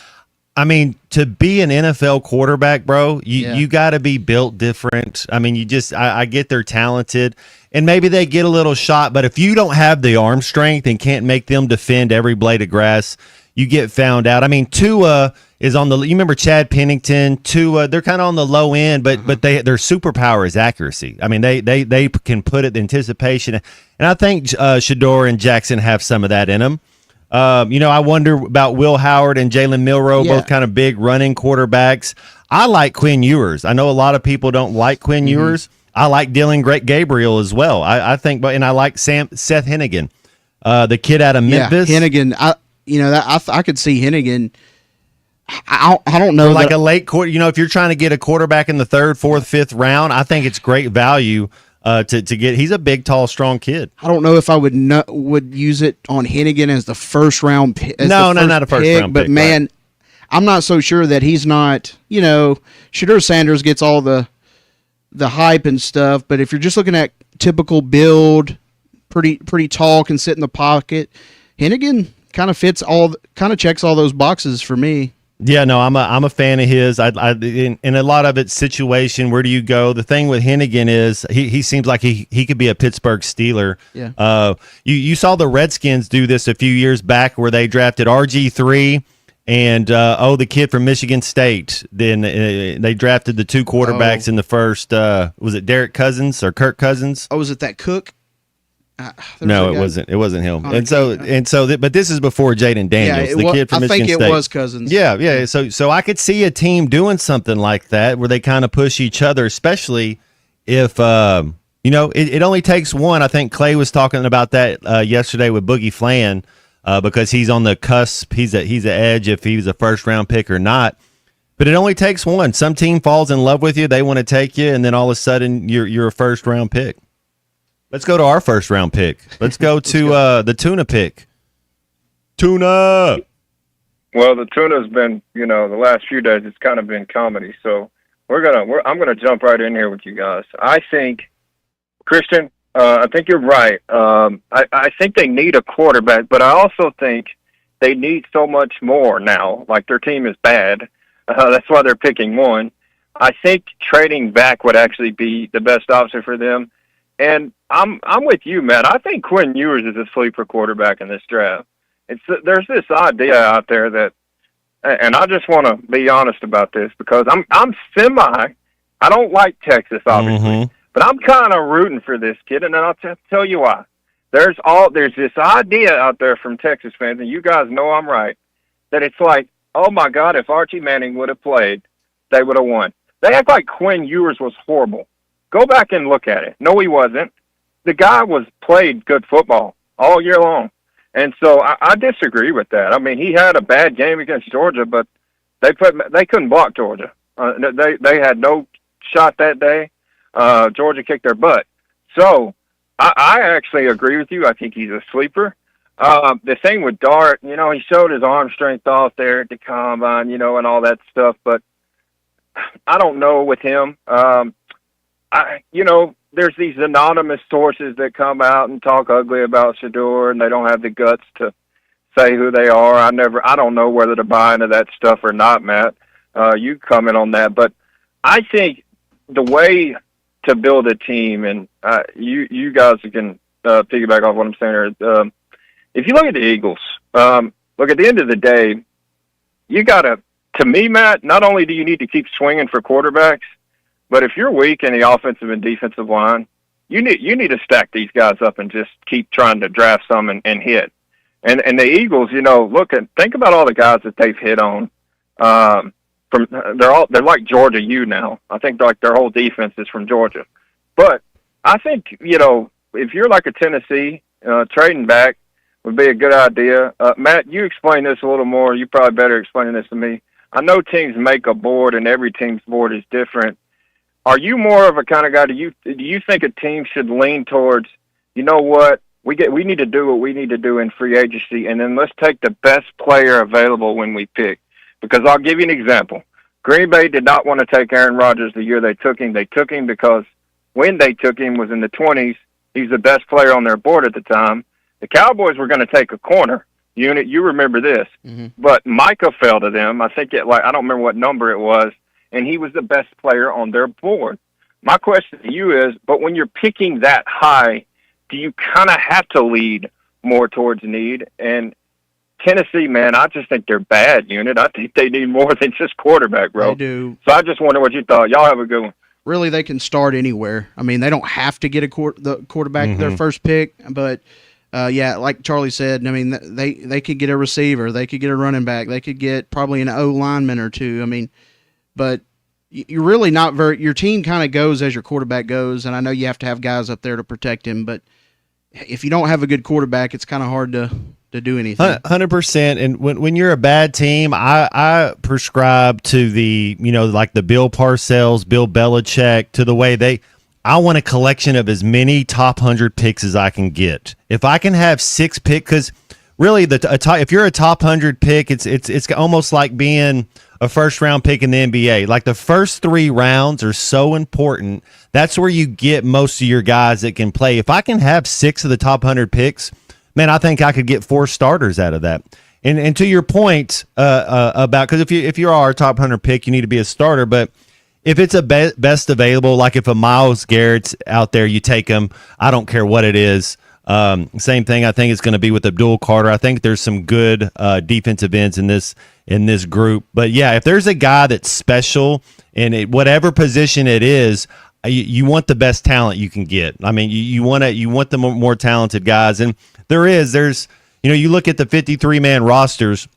I mean, to be an NFL quarterback, bro, you got to be built different. I mean, I get they're talented, and maybe they get a little shot, but if you don't have the arm strength and can't make them defend every blade of grass, you get found out. I mean, Tua is on you remember Chad Pennington, Tua, they're kind of on the low end, but their superpower is accuracy. I mean, they can put it, the anticipation, and I think Shador and Jackson have some of that in them. I wonder about Will Howard and Jalen Milroe, both kind of big running quarterbacks. I like Quinn Ewers. I know a lot of people don't like Quinn Ewers. I like Dylan Gabriel as well. I think, and I like Seth Hennigan, the kid out of Memphis. Yeah, Hennigan. I could see Hennigan. I don't know, like a late quarter. If you're trying to get a quarterback in the 3rd, 4th, 5th round, I think it's great value. To get, he's a big, tall, strong kid. I don't know if I would use it on Hennigan as the first round pick. Not a first round pick. But man, right. I'm not so sure that he's not. Shadur Sanders gets all the hype and stuff. But if you're just looking at typical build, pretty tall, can sit in the pocket, Hennigan kind of checks all those boxes for me. Yeah, no, I'm a fan of his. In a lot of it's situation. Where do you go? The thing with Hennigan is he seems like he could be a Pittsburgh Steeler. Yeah. You saw the Redskins do this a few years back where they drafted RG3 and the kid from Michigan State. Then they drafted the 2 quarterbacks in the first. Was it Derek Cousins or Kirk Cousins? Oh, was it that Cook? No, it wasn't. It wasn't him. But this is before Jaden Daniels, the kid from Michigan State. I think it was Cousins. Yeah. So I could see a team doing something like that where they kind of push each other, especially if it only takes one. I think Clay was talking about that yesterday with Boogie Flan because he's on the cusp. He's an edge if he's a first round pick or not. But it only takes one. Some team falls in love with you, they want to take you, and then all of a sudden you're a first round pick. Let's go to our first round pick. Let's go to the tuna pick. Tuna. Well, the tuna's been, the last few days it's kind of been comedy. So I'm gonna jump right in here with you guys. I think, Christian, I think you're right. I think they need a quarterback, but I also think they need so much more now. Like their team is bad. That's why they're picking one. I think trading back would actually be the best option for them. And I'm with you, Matt. I think Quinn Ewers is a sleeper quarterback in this draft. There's this idea out there that, and I just want to be honest about this because I'm semi I don't like Texas, obviously, but I'm kind of rooting for this kid, and then I'll tell you why. There's this idea out there from Texas fans, and you guys know I'm right, that it's like, oh my God, if Archie Manning would have played, they would have won. They act like Quinn Ewers was horrible. Go back and look at it. No, he wasn't. The guy played good football all year long. And so I disagree with that. I mean, he had a bad game against Georgia, but they couldn't block Georgia. They had no shot that day. Georgia kicked their butt. So I actually agree with you. I think he's a sleeper. The thing with Dart, he showed his arm strength off there at the combine, and all that stuff. But I don't know with him. There's these anonymous sources that come out and talk ugly about Shedeur, and they don't have the guts to say who they are. I don't know whether to buy into that stuff or not, Matt. You comment on that, but I think the way to build a team, and you guys can piggyback off what I'm saying here. If you look at the Eagles, look, at the end of the day, you got to me, Matt, not only do you need to keep swinging for quarterbacks, but if you're weak in the offensive and defensive line, you need to stack these guys up and just keep trying to draft some and hit. And the Eagles, think about all the guys that they've hit on. They're like Georgia U now. I think like their whole defense is from Georgia. But I think if you're like a Tennessee, trading back would be a good idea. Matt, you explain this a little more. You probably better explaining this to me. I know teams make a board, and every team's board is different. Are you more of a kind of guy? Do you think a team should lean towards, you know what, we need to do what we need to do in free agency, and then let's take the best player available when we pick? Because I'll give you an example. Green Bay did not want to take Aaron Rodgers the year they took him. They took him because when they took him was in the 20s. He's the best player on their board at the time. The Cowboys were going to take a corner unit. You remember this, but Micah fell to them. I think I don't remember what number it was. And he was the best player on their board. My question to you is, but when you're picking that high, do you kind of have to lead more towards need? And Tennessee, man, I just think they're bad unit. I think they need more than just quarterback, bro. They do. So I just wonder what you thought. Y'all have a good one. Really, they can start anywhere. I mean, they don't have to get the quarterback their first pick, but like Charlie said, I mean, they could get a receiver, they could get a running back, they could get probably an O lineman or two. I mean, but you're really not your team kind of goes as your quarterback goes, and I know you have to have guys up there to protect him, but if you don't have a good quarterback, it's kind of hard to do anything. 100%. And when you're a bad team, I prescribe to the, like the Bill Parcells, Bill Belichick, to the way I want a collection of as many top 100 picks as I can get. If I can have 6 picks, because really if you're a top 100 pick, it's almost like being a first-round pick in the NBA. Like the first 3 rounds are so important. That's where you get most of your guys that can play. If I can have 6 of the top 100 picks, man, I think I could get 4 starters out of that. And to your point about, because if you are a top 100 pick, you need to be a starter. But if it's a best available, like if a Myles Garrett's out there, you take him. I don't care what it is. Same thing I think it's going to be with Abdul Carter. I think there's some good defensive ends in this group. But yeah, if there's a guy that's special in whatever position it is, you want the best talent you can get. I mean, you want the more talented guys, and there's you look at the 53-man rosters.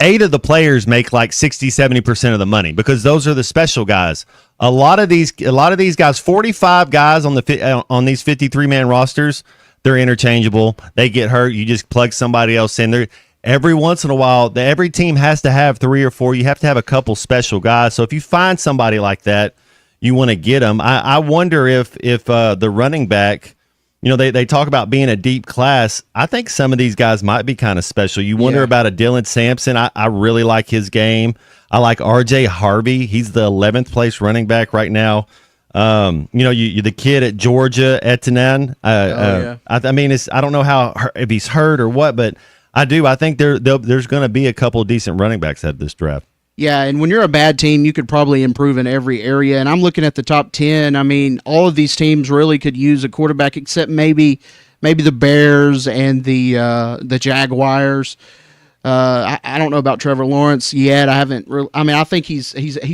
8 of the players make like 60-70% of the money because those are the special guys. A lot of these guys, 45 guys on these 53-man rosters, they're interchangeable. They get hurt, you just plug somebody else in. Every once in a while, every team has to have 3 or 4. You have to have a couple special guys. So if you find somebody like that, you want to get them. I wonder if the running back, they talk about being a deep class. I think some of these guys might be kind of special. You wonder about a Dylan Sampson. I really like his game. I like R.J. Harvey. He's the 11th place running back right now. You the kid at Georgia, Etienne. I mean, I don't know if he's hurt or what, but I think there's going to be a couple of decent running backs out of this draft. Yeah, and when you're a bad team, you could probably improve in every area. And I'm looking at the top 10. I mean, all of these teams really could use a quarterback, except maybe the Bears and the Jaguars. I don't know about Trevor Lawrence yet. I haven't. I think he's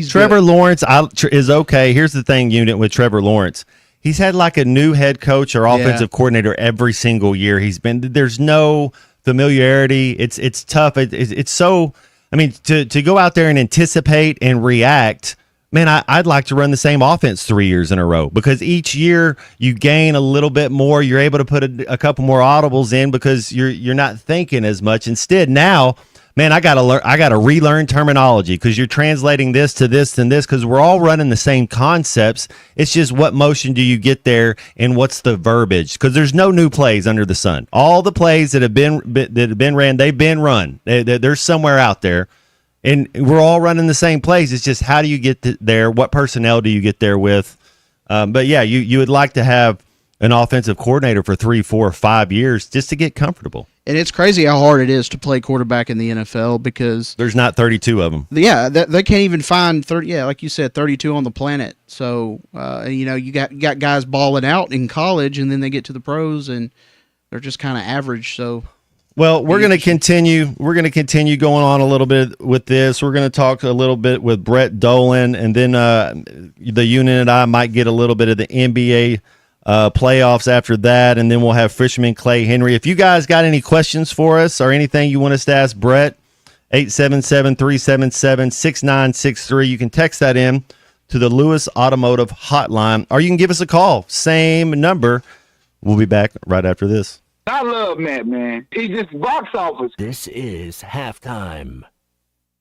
Trevor good. Lawrence is okay. Here's the thing, unit with Trevor Lawrence. He's had like a new head coach or offensive coordinator every single year. There's no familiarity. It's tough. It's so. I mean, to go out there and anticipate and react. Man, I'd like to run the same offense 3 years in a row, because each year you gain a little bit more. You're able to put a couple more audibles in because you're not thinking as much. Instead, now, man, I gotta relearn terminology, because you're translating this to this and this, because we're all running the same concepts. It's just what motion do you get there and what's the verbiage? Because there's no new plays under the sun. All the plays that have been ran, they've been run. They're somewhere out there. And we're all running the same plays. It's just, how do you get there? What personnel do you get there with? But yeah, you would like to have an offensive coordinator for 3, 4, 5 years just to get comfortable. And it's crazy how hard it is to play quarterback in the NFL, because there's not 32 of them. Yeah, they can't even find 30. Yeah, like you said, 32 on the planet. So you got guys balling out in college, and then they get to the pros and they're just kind of average. So. Well, we're going to continue. We're going to continue going on a little bit with this. We're going to talk a little bit with Brett Dolan, and then the unit and I might get a little bit of the NBA playoffs after that, and then we'll have Fisherman Clay Henry. If you guys got any questions for us or anything you want us to ask Brett, 877-377-6963. You can text that in to the Lewis Automotive Hotline, or you can give us a call. Same number. We'll be back right after this. I love Matt, man. He just box office. This is halftime.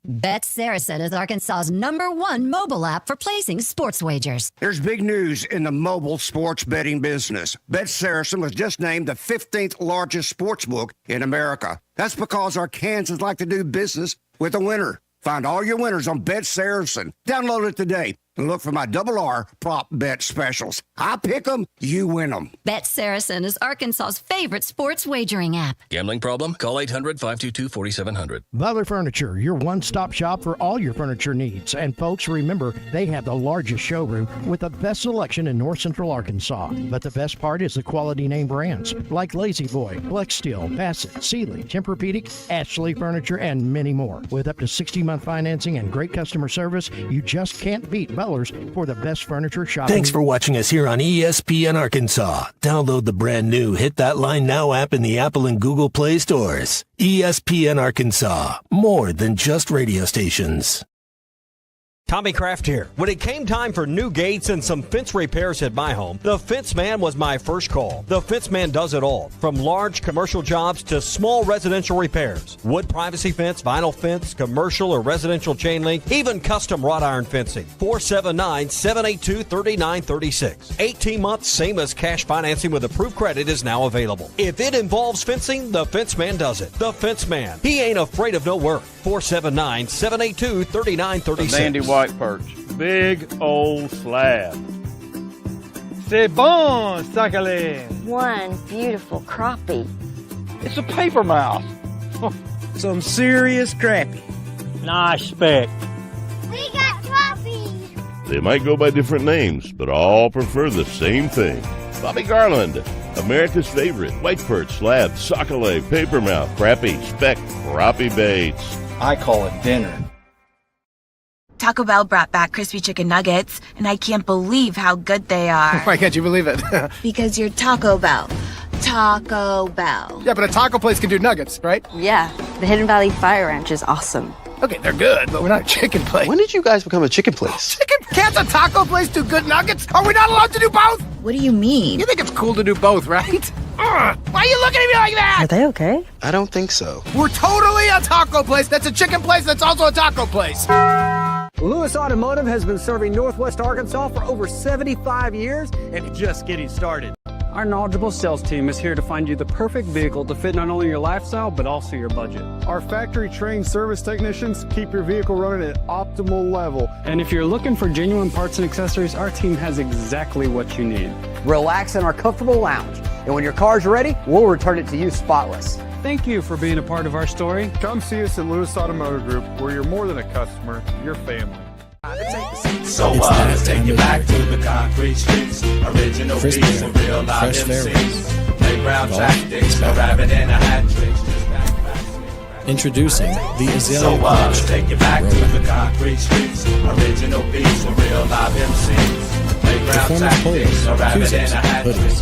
Bet Saracen is Arkansas's #1 mobile app for placing sports wagers. There's big news in the mobile sports betting business. Bet Saracen was just named the 15th largest sports book in America. That's because Arkansans like to do business with a winner. Find all your winners on Bet Saracen. Download it today and look for my RR prop bet specials. I pick them, you win them. Bet Saracen is Arkansas's favorite sports wagering app. Gambling problem? Call 800-522-4700. Butler Furniture, your one-stop shop for all your furniture needs. And folks, remember, they have the largest showroom with the best selection in North Central Arkansas. But the best part is the quality name brands like Lazy Boy, Flex Steel, Bassett, Sealy, Tempur-Pedic, Ashley Furniture, and many more. With up to 60-month financing and great customer service, you just can't beat Butler's for the best furniture shopping. Thanks for watching us here on ESPN Arkansas. Download the brand new Hit That Line Now app in the Apple and Google Play stores. ESPN Arkansas, more than just radio stations. Tommy Kraft here. When it came time for new gates and some fence repairs at my home, the Fence Man was my first call. The Fence Man does it all, from large commercial jobs to small residential repairs. Wood privacy fence, vinyl fence, commercial or residential chain link, even custom wrought iron fencing. 479-782-3936. 18 months, same as cash financing with approved credit is now available. If it involves fencing, the Fence Man does it. The Fence Man. He ain't afraid of no work. 479-782-3936. White perch. Big old slab. C'est bon, Sakhalin. One beautiful crappie. It's a paper mouse. Some serious crappie. Nice speck. We got crappie. They might go by different names, but all prefer the same thing. Bobby Garland, America's favorite. White perch, slab, sockeye, paper mouth, crappie, speck, crappie baits. I call it dinner. Taco Bell brought back crispy chicken nuggets, and I can't believe how good they are. Why can't you believe it? Because you're Taco Bell. Taco Bell. Yeah, but a taco place can do nuggets, right? Yeah, the Hidden Valley Fire Ranch is awesome. Okay, they're good, but we're not a chicken place. When did you guys become a chicken place? Chicken? Can't a taco place do good nuggets? Are we not allowed to do both? What do you mean? You think it's cool to do both, right? Why are you looking at me like that? Are they okay? I don't think so. We're totally a taco place that's a chicken place that's also a taco place. Lewis Automotive has been serving Northwest Arkansas for over 75 years and just getting started. Our knowledgeable sales team is here to find you the perfect vehicle to fit not only your lifestyle, but also your budget. Our factory-trained service technicians keep your vehicle running at optimal level. And if you're looking for genuine parts and accessories, our team has exactly what you need. Relax in our comfortable lounge. And when your car's ready, we'll return it to you spotless. Thank you for being a part of our story. Come see us at Lewis Automotive Group, where you're more than a customer, you're family. So let's take you back to the concrete streets. Original beats and real live MCs. Playground tactics, no rabbit in a hat tricks. Introducing the Azalea So let's Collection. take you back to the concrete streets. Original beats with real live MCs. Playground Performance tactics, a polos, rabbit and a koozies, hat. hoodies.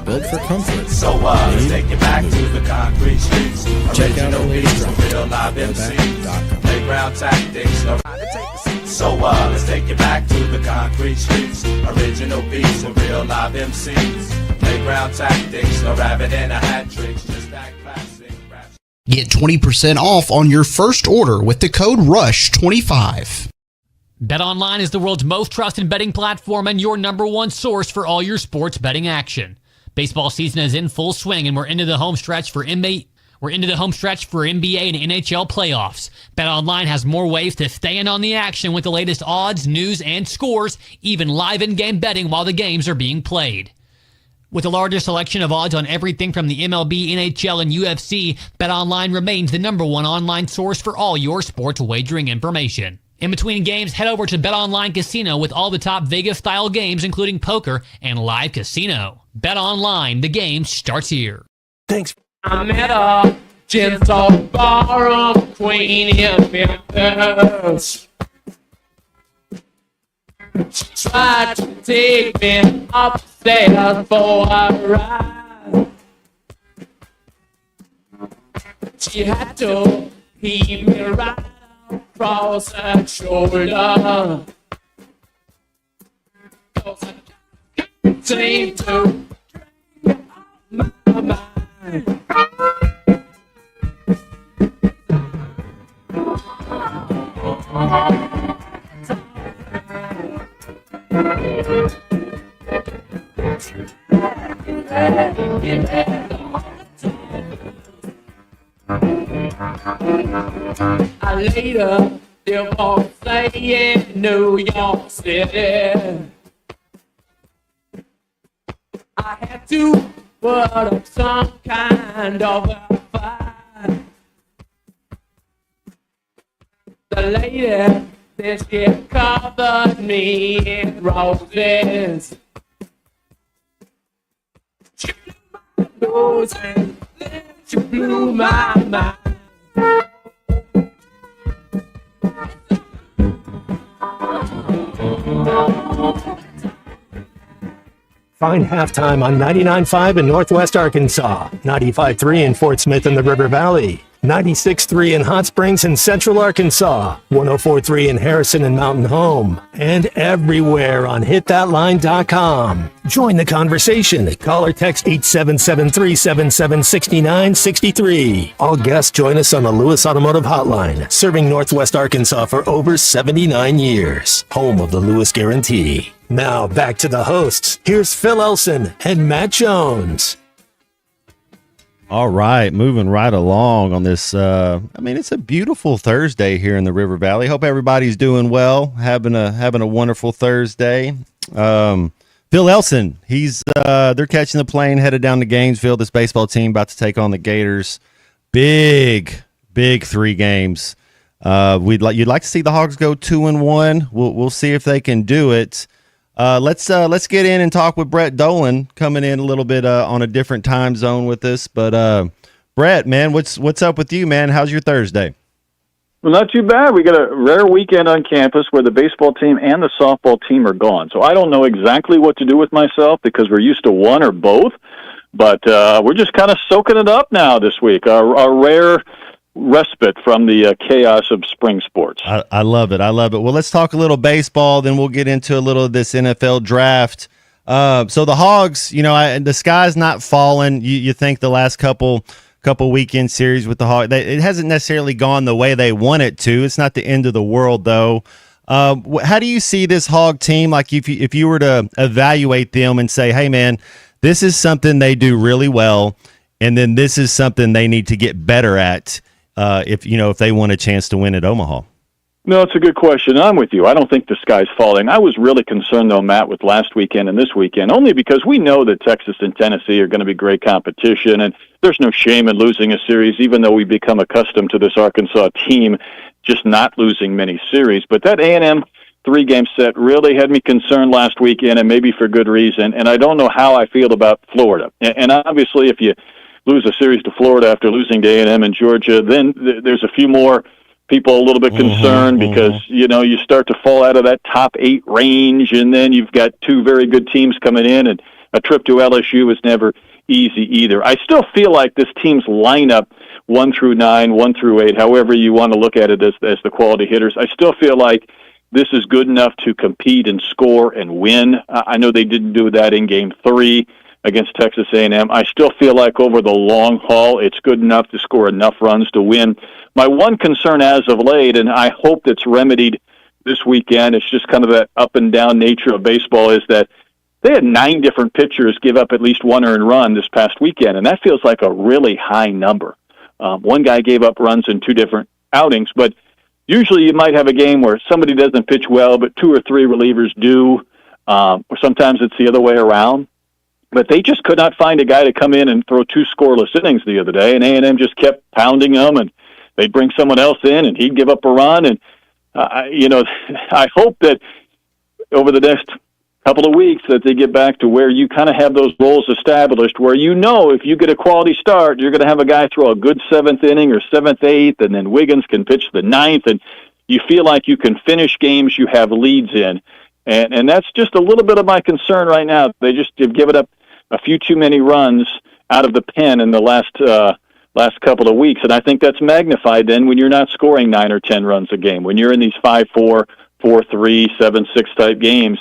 Built for comfort. So let's take you back to the concrete streets. Check out our Original latest beats drop. with real live MCs. Playground tactics, so let's take you back to the concrete streets. Original beats with real live MCs. Playground tactics, a rabbit and a hat tricks. Just that classic rap. Get 20% off on your first order with the code RUSH25. BetOnline is the world's most trusted betting platform and your number one source for all your sports betting action. Baseball season is in full swing, and we're into the home stretch for NBA and NHL playoffs. BetOnline has more ways to stay in on the action with the latest odds, news, and scores, even live in-game betting while the games are being played. With the largest selection of odds on everything from the MLB, NHL, and UFC, BetOnline remains the number one online source for all your sports wagering information. In between games, head over to BetOnline Casino with all the top Vegas-style games, including poker and live casino. BetOnline, the game starts here. Thanks. I met a gentle ballroom queen in Memphis. She tried to take me upstairs for a ride. She had to heave me right across her shoulder. 'Cause I can't seem to drink my mind. I later divorced in New York City. I had to put up some kind of a fight. The lady, then she covered me in roses. She blew my nose and then she blew my mind. Find Halftime on 99.5 in Northwest Arkansas, 95.3 in Fort Smith and the River Valley, 96.3 in Hot Springs and Central Arkansas, 104.3 in Harrison and Mountain Home, and everywhere on hitthatline.com. Join the conversation. Call or text 877-377-6963. All guests join us on the Lewis Automotive Hotline, serving Northwest Arkansas for over 79 years. Home of the Lewis Guarantee. Now back to the hosts. Here's Phil Elson and Matt Jones. All right, moving right along on this. It's a beautiful Thursday here in the River Valley. Hope everybody's doing well, having a wonderful Thursday. Phil Elson, they're catching the plane, headed down to Gainesville. This baseball team about to take on the Gators. Big 3 games. You'd like to see the Hogs go 2-1. We'll see if they can do it. Let's get in and talk with Brett Dolan, coming in a little bit on a different time zone with us. But Brett, man, what's up with you, man? How's your Thursday? Well, not too bad. We got a rare weekend on campus where the baseball team and the softball team are gone. So I don't know exactly what to do with myself because we're used to one or both. But we're just kind of soaking it up now this week. Our rare respite from the chaos of spring sports. I love it. Well, let's talk a little baseball, then we'll get into a little of this NFL draft. So the Hogs, the sky's not falling. You think the last couple weekend series with the Hogs, it hasn't necessarily gone the way they want it to. It's not the end of the world, though. How do you see this Hog team? Like if you were to evaluate them and say, hey, man, this is something they do really well, and then this is something they need to get better at. If they want a chance to win at Omaha? No, it's a good question. I'm with you. I don't think the sky's falling. I was really concerned, though, Matt, with last weekend and this weekend, only because we know that Texas and Tennessee are going to be great competition, and there's no shame in losing a series, even though we've become accustomed to this Arkansas team just not losing many series. But that A&M 3-game set really had me concerned last weekend, and maybe for good reason, and I don't know how I feel about Florida. And obviously, if you lose a series to Florida after losing to A&M and Georgia, then there's a few more people a little bit concerned because, you know, you start to fall out of that top 8 range, and then you've got 2 very good teams coming in, and a trip to LSU is never easy either. I still feel like this team's lineup, 1 through 9, 1 through 8, however you want to look at it as the quality hitters, I still feel like this is good enough to compete and score and win. I know they didn't do that in Game 3 against Texas A&M. I still feel like over the long haul, it's good enough to score enough runs to win. My one concern as of late, and I hope that's remedied this weekend, it's just kind of that up and down nature of baseball, is that they had 9 different pitchers give up at least 1 earned run this past weekend, and that feels like a really high number. One guy gave up runs in 2 different outings, but usually you might have a game where somebody doesn't pitch well, but 2 or 3 relievers do, or sometimes it's the other way around. But they just could not find a guy to come in and throw 2 scoreless innings the other day, and A&M just kept pounding them, and they'd bring someone else in, and he'd give up a run. And, I hope that over the next couple of weeks that they get back to where you kind of have those roles established, where you know if you get a quality start, you're going to have a guy throw a good 7th inning or 7th, 8th, and then Wiggins can pitch the 9th, and you feel like you can finish games you have leads in. And that's just a little bit of my concern right now. They just have given up a few too many runs out of the pen in the last couple of weeks, and I think that's magnified then when you're not scoring 9 or 10 runs a game. When you're in these 5-4, 4-3, 7-6 type games,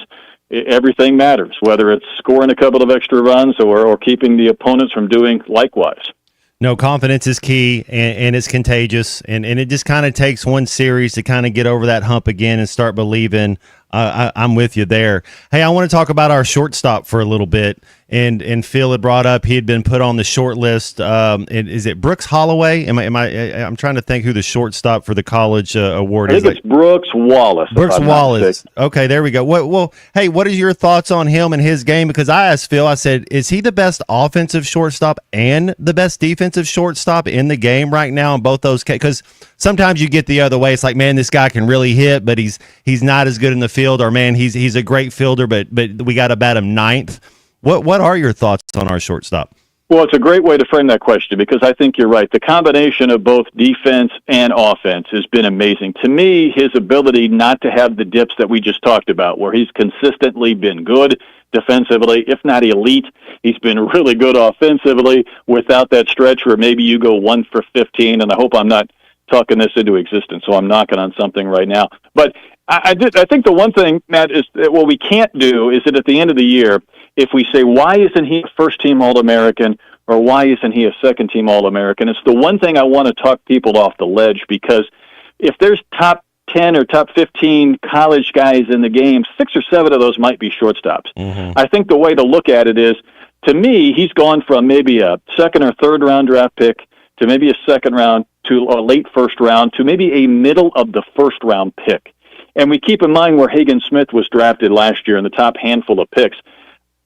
everything matters, whether it's scoring a couple of extra runs or keeping the opponents from doing likewise. No, confidence is key, and it's contagious, and it just kind of takes one series to kind of get over that hump again and start believing. I'm with you there. Hey, I want to talk about our shortstop for a little bit, and Phil had brought up he had been put on the short list. Is it Brooks Holloway? I'm trying to think who the shortstop for the college award is. I think it's Brooks Wallace. Brooks Wallace. Okay, there we go. Well, hey, what are your thoughts on him and his game? Because I asked Phil, I said, is he the best offensive shortstop and the best defensive shortstop in the game right now in both those cases? Because sometimes you get the other way. It's like, man, this guy can really hit, but he's not as good in the field, or man, he's a great fielder, but we got to bat him 9th. What are your thoughts on our shortstop? Well, it's a great way to frame that question because I think you're right. The combination of both defense and offense has been amazing. To me, his ability not to have the dips that we just talked about, where he's consistently been good defensively, if not elite. He's been really good offensively without that stretch where maybe you go 1 for 15, and I hope I'm not talking this into existence, so I'm knocking on something right now. But I think the one thing, Matt, is that what we can't do is that at the end of the year, if we say, why isn't he a first-team All-American or why isn't he a second-team All-American, it's the one thing I want to talk people off the ledge, because if there's top 10 or top 15 college guys in the game, 6 or 7 of those might be shortstops. Mm-hmm. I think the way to look at it is, to me, he's gone from maybe a second or third round draft pick to maybe a second round to a late first round to maybe a middle of the first round pick. And we keep in mind where Hagen Smith was drafted last year in the top handful of picks.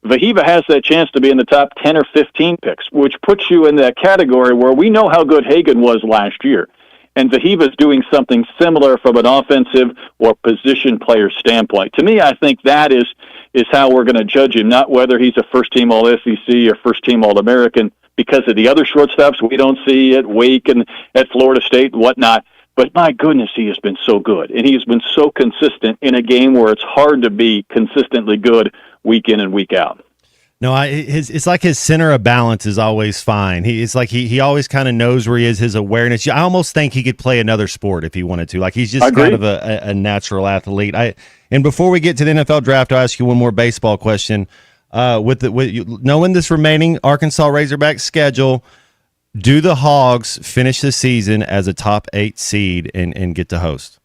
Vahiva has that chance to be in the top 10 or 15 picks, which puts you in that category where we know how good Hagen was last year. And Vahiva's doing something similar from an offensive or position player standpoint. To me, I think that is how we're going to judge him, not whether he's a first-team All-SEC or first-team All-American, because of the other shortstops we don't see at Wake and at Florida State and whatnot. But my goodness, he has been so good, and he has been so consistent in a game where it's hard to be consistently good week in and week out. No, it's like his center of balance is always fine. It's like he always kind of knows where he is, his awareness. I almost think he could play another sport if he wanted to. Like, he's just kind of a natural athlete. And before we get to the NFL draft, I'll ask you one more baseball question. Knowing this remaining Arkansas Razorback schedule, do the Hogs finish the season as a top 8 seed and get to host?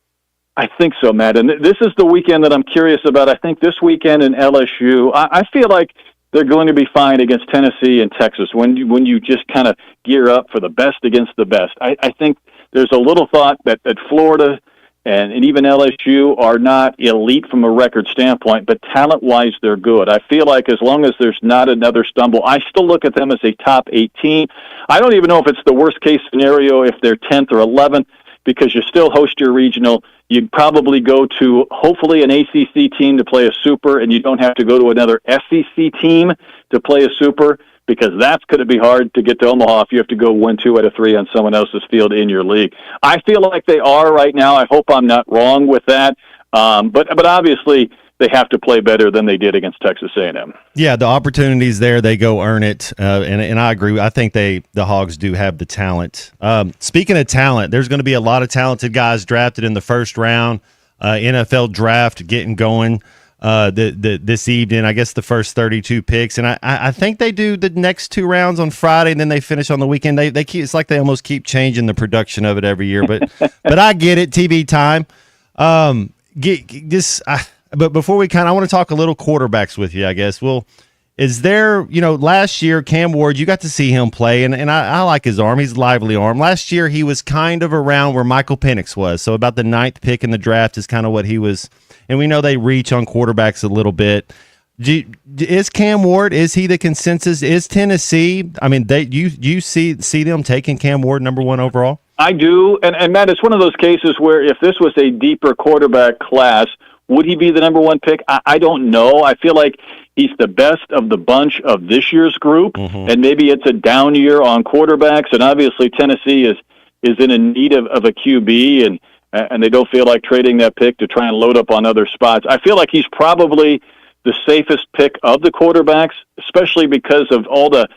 I think so, Matt. And this is the weekend that I'm curious about. I think this weekend in LSU, I feel like they're going to be fine against Tennessee and Texas when you just kind of gear up for the best against the best. I think there's a little thought that Florida and even LSU are not elite from a record standpoint, but talent-wise, they're good. I feel like as long as there's not another stumble, I still look at them as a top 8 team. I don't even know if it's the worst-case scenario if they're 10th or 11th, because you still host your regional. You'd probably go to, hopefully, an ACC team to play a super, and you don't have to go to another SEC team to play a super, because that's going to be hard to get to Omaha if you have to go win 2 out of 3 on someone else's field in your league. I feel like they are right now. I hope I'm not wrong with that. But obviously they have to play better than they did against Texas A&M. Yeah, the opportunity's there. They go earn it, and I agree. I think the Hogs do have the talent. Speaking of talent, there's going to be a lot of talented guys drafted in the first round. NFL draft getting going this evening. I guess the first 32 picks, and I think they do the next 2 rounds on Friday, and then they finish on the weekend. They keep, it's like they almost keep changing the production of it every year. But but I get it. TV time. But before we I want to talk a little quarterbacks with you, I guess. Well, is there, last year, Cam Ward, you got to see him play, and I like his arm. He's a lively arm. Last year, he was kind of around where Michael Penix was. So about the 9th pick in the draft is kind of what he was. And we know they reach on quarterbacks a little bit. Is Cam Ward, is he the consensus? Is Tennessee, you see them taking Cam Ward number 1 overall? I do. And Matt, it's one of those cases where if this was a deeper quarterback class, would he be the number 1 pick? I don't know. I feel like he's the best of the bunch of this year's group, and maybe it's a down year on quarterbacks. And obviously, Tennessee is in a need of a QB, and they don't feel like trading that pick to try and load up on other spots. I feel like he's probably the safest pick of the quarterbacks, especially because of all the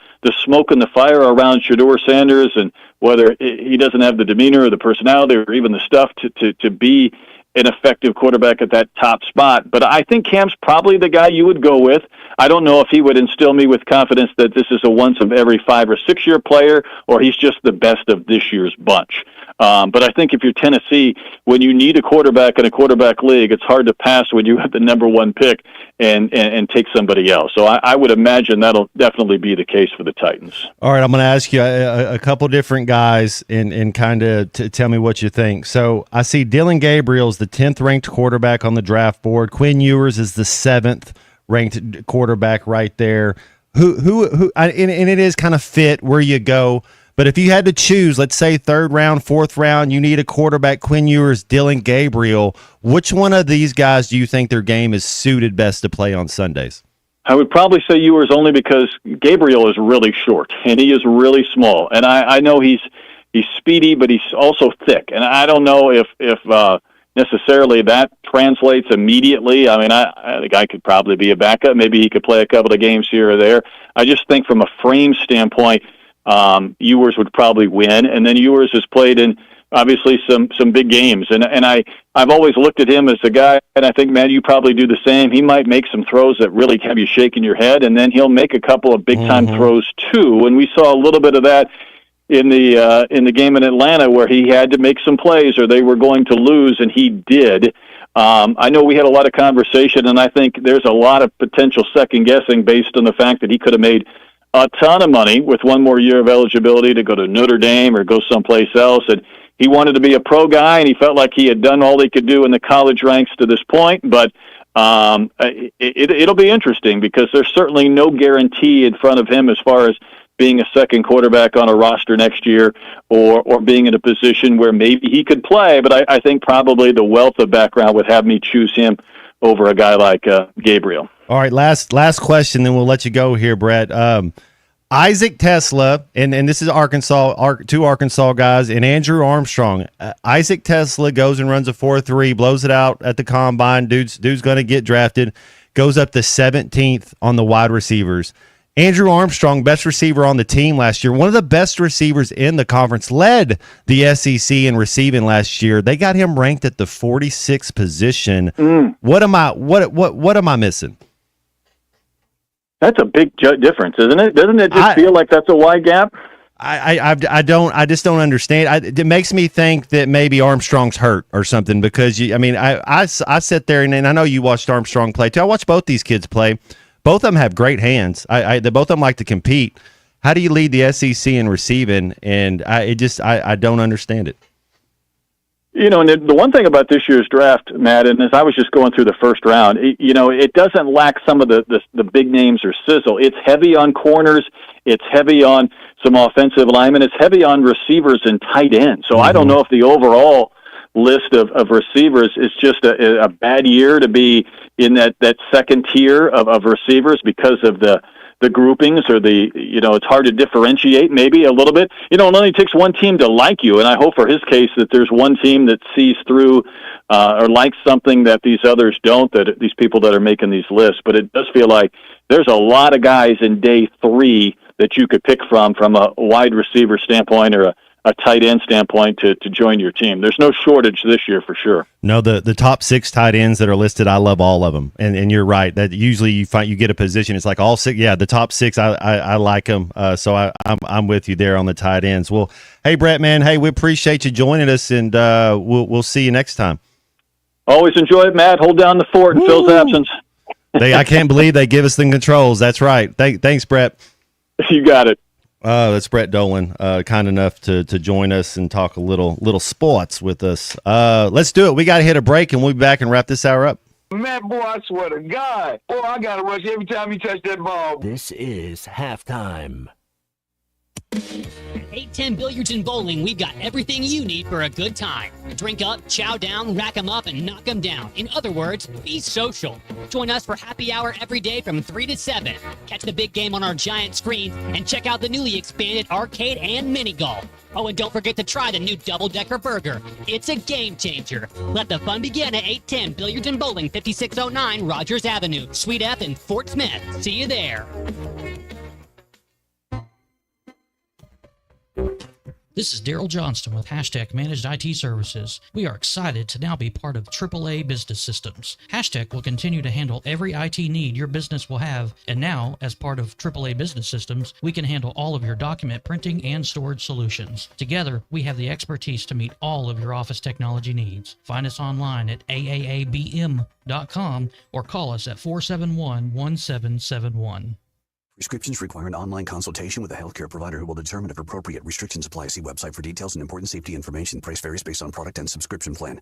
smoke and the fire around Shedeur Sanders, and whether he doesn't have the demeanor or the personality or even the stuff to be an effective quarterback at that top spot. But I think Cam's probably the guy you would go with. I don't know if he would instill me with confidence that this is a once of every 5 or 6 year player, or he's just the best of this year's bunch. But I think if you're Tennessee, when you need a quarterback in a quarterback league, it's hard to pass when you have the number 1 pick and take somebody else. So I would imagine that'll definitely be the case for the Titans. All right, I'm going to ask you a couple different guys and kind of tell me what you think. So I see Dylan Gabriel's the 10th ranked quarterback on the draft board. Quinn Ewers is the 7th ranked quarterback right there. And it is kind of fit where you go. But if you had to choose, let's say 3rd round, 4th round, you need a quarterback, Quinn Ewers, Dylan Gabriel, which one of these guys do you think their game is suited best to play on Sundays? I would probably say Ewers only because Gabriel is really short, and he is really small. And I know he's speedy, but he's also thick. And I don't know if necessarily that translates immediately. I mean, I think I could probably be a backup. Maybe he could play a couple of games here or there. I just think from a frame standpoint, Ewers would probably win. And then Ewers has played in obviously some big games. And I've always looked at him as a guy, and I think, man, you probably do the same. He might make some throws that really have you shaking your head, and then he'll make a couple of big-time throws too. And we saw a little bit of that in the game in Atlanta where he had to make some plays or they were going to lose, and he did. I know we had a lot of conversation, and I think there's a lot of potential second-guessing based on the fact that he could have made a ton of money with 1 more year of eligibility to go to Notre Dame or go someplace else. And he wanted to be a pro guy, and he felt like he had done all he could do in the college ranks to this point. But it'll be interesting because there's certainly no guarantee in front of him as far as being a second quarterback on a roster next year or being in a position where maybe he could play. But I think probably the wealth of background would have me choose him over a guy like Gabriel. All right, last question, then we'll let you go here, Brett. Isaac Tesla, and this is Arkansas, 2 Arkansas guys, and Andrew Armstrong. Isaac Tesla goes and runs a 4.3, blows it out at the combine. Dude's going to get drafted, goes up to 17th on the wide receivers. Andrew Armstrong, best receiver on the team last year, one of the best receivers in the conference, led the SEC in receiving last year. They got him ranked at the 46th position. What am I missing? That's a big difference, isn't it? Doesn't it just feel like that's a wide gap? I just don't understand. It makes me think that maybe Armstrong's hurt or something because I sit there and I know you watched Armstrong play too. I watched both these kids play. Both of them have great hands. Both of them like to compete. How do you lead the SEC in receiving? And I don't understand it. And the one thing about this year's draft, Matt, and as I was just going through the first round, it doesn't lack some of the big names or sizzle. It's heavy on corners. It's heavy on some offensive linemen. It's heavy on receivers and tight ends. So I don't know if the overall list of receivers is just a bad year to be in that second tier of receivers because of the groupings or it's hard to differentiate maybe a little bit. It only takes one team to like you, and I hope for his case that there's one team that sees through or likes something that these others don't, that these people that are making these lists. But it does feel like there's a lot of guys in day 3 that you could pick from a wide receiver standpoint or a tight end standpoint to join your team. There's no shortage this year for sure. No, the top 6 tight ends that are listed, I love all of them. And you're right that usually you get a position. It's like all 6. Yeah, the top 6, I like them. So I'm with you there on the tight ends. Well, hey Brett, man, hey, we appreciate you joining us, and we'll see you next time. Always enjoy it, Matt. Hold down the fort in Phil's absence. I can't believe they give us the controls. That's right. Thanks, Brett. You got it. That's Brett Dolan, kind enough to join us and talk a little sports with us. Let's do it. We got to hit a break, and we'll be back and wrap this hour up. Man, boy, I swear to God. Boy, I got to rush every time you touch that ball. This is halftime. At 810 Billiards and Bowling, we've got everything you need for a good time. Drink up, chow down, rack 'em up, and knock 'em down. In other words, be social. Join us for happy hour every day from 3 to 7. Catch the big game on our giant screens and check out the newly expanded arcade and mini golf. Oh, and don't forget to try the new double-decker burger. It's a game changer. Let the fun begin at 810 Billiards and Bowling, 5609 Rogers Avenue, Suite F in Fort Smith. See you there. This is Daryl Johnston with Hashtag Managed IT Services. We are excited to now be part of AAA Business Systems. Hashtag will continue to handle every IT need your business will have, and now, as part of AAA Business Systems, we can handle all of your document printing and storage solutions. Together, we have the expertise to meet all of your office technology needs. Find us online at aaabm.com or call us at 471-1771. Prescriptions require an online consultation with a healthcare provider who will determine if appropriate. Restrictions apply. See website for details and important safety information. Price varies based on product and subscription plan.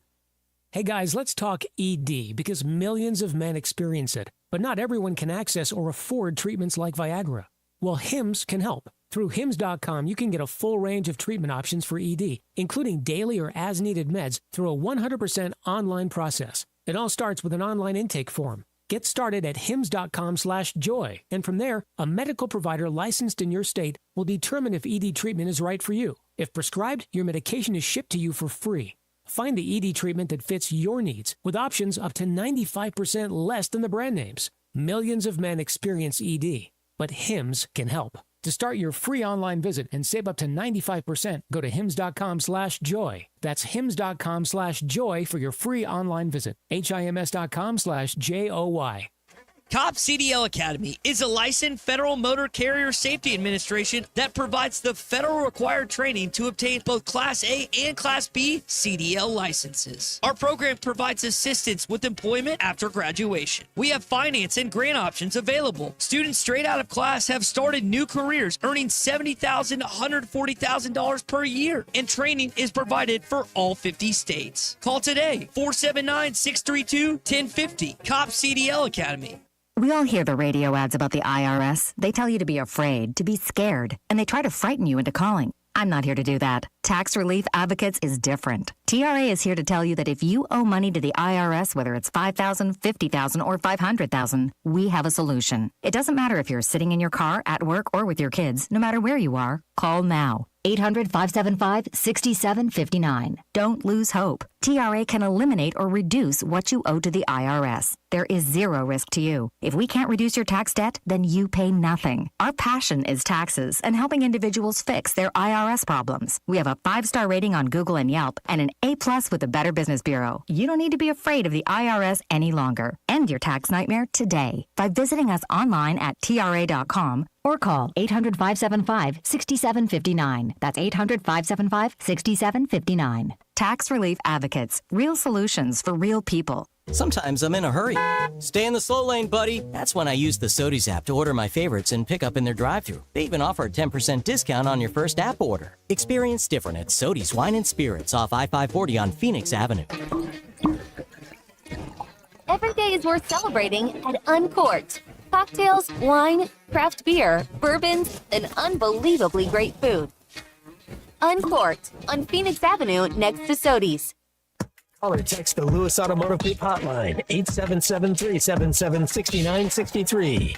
Hey guys, let's talk ED because millions of men experience it, but not everyone can access or afford treatments like Viagra. Well, HIMS can help. Through HIMS.com, you can get a full range of treatment options for ED, including daily or as-needed meds through a 100% online process. It all starts with an online intake form. Get started at hims.com/joy, and from there, a medical provider licensed in your state will determine if ED treatment is right for you. If prescribed, your medication is shipped to you for free. Find the ED treatment that fits your needs, with options up to 95% less than the brand names. Millions of men experience ED, but HIMS can help. To start your free online visit and save up to 95%, go to hims.com/joy. That's hims.com/joy for your free online visit. HIMS.com/JOY. COP CDL Academy is a licensed Federal Motor Carrier Safety Administration that provides the federal required training to obtain both Class A and Class B CDL licenses. Our program provides assistance with employment after graduation. We have finance and grant options available. Students straight out of class have started new careers earning $70,000 to $140,000 per year, and training is provided for all 50 states. Call today, 479-632-1050, COP CDL Academy. We all hear the radio ads about the IRS. They tell you to be afraid, to be scared, and they try to frighten you into calling. I'm not here to do that. Tax Relief Advocates is different. TRA is here to tell you that if you owe money to the IRS, whether it's $5,000, $50,000, or $500,000, we have a solution. It doesn't matter if you're sitting in your car, at work, or with your kids. No matter where you are, call now. 800-575-6759. Don't lose hope. TRA can eliminate or reduce what you owe to the IRS. There is zero risk to you. If we can't reduce your tax debt, then you pay nothing. Our passion is taxes and helping individuals fix their IRS problems. We have a 5-star rating on Google and Yelp and an A+ with the Better Business Bureau. You don't need to be afraid of the IRS any longer. End your tax nightmare today by visiting us online at TRA.com or call 800-575-6759. That's 800-575-6759. Tax Relief Advocates. Real solutions for real people. Sometimes I'm in a hurry. Stay in the slow lane, buddy. That's when I use the Sodies app to order my favorites and pick up in their drive-thru. They even offer a 10% discount on your first app order. Experience different at Sodies Wine and Spirits off I-540 on Phoenix Avenue. Every day is worth celebrating at Uncorked. Cocktails, wine, craft beer, bourbons, and unbelievably great food. Uncorked on Phoenix Avenue next to Sodies. Call or text the Lewis Automotive Group hotline, 877-377-6963.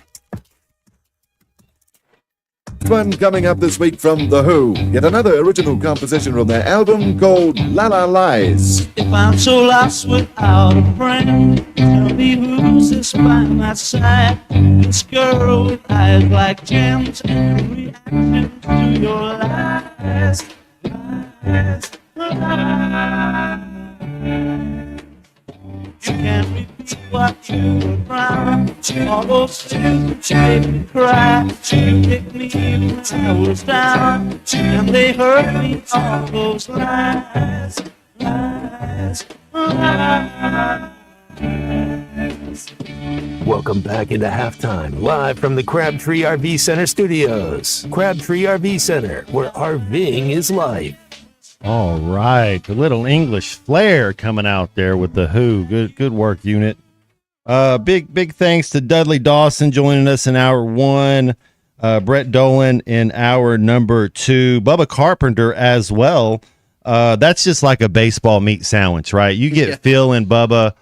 One coming up this week from The Who, yet another original composition from their album called La La Lies. If I'm so lost without a friend, tell me who's this by my side? This girl with eyes like gems and a reaction to your lies, lies, lies. You can't repeat what you were crying. All those tears that made me cry. You picked me when I was down, and they hurt me. All those lies, lies, lies. Welcome back into halftime, live from the Crabtree RV Center studios. Crabtree RV Center, where RVing is life. All right, a little English flair coming out there with The Who. Good work, unit. Big thanks to Dudley Dawson joining us in hour 1. Brett Dolan in hour number 2. Bubba Carpenter as well. That's just like a baseball meat sandwich, right? You get Phil and Bubba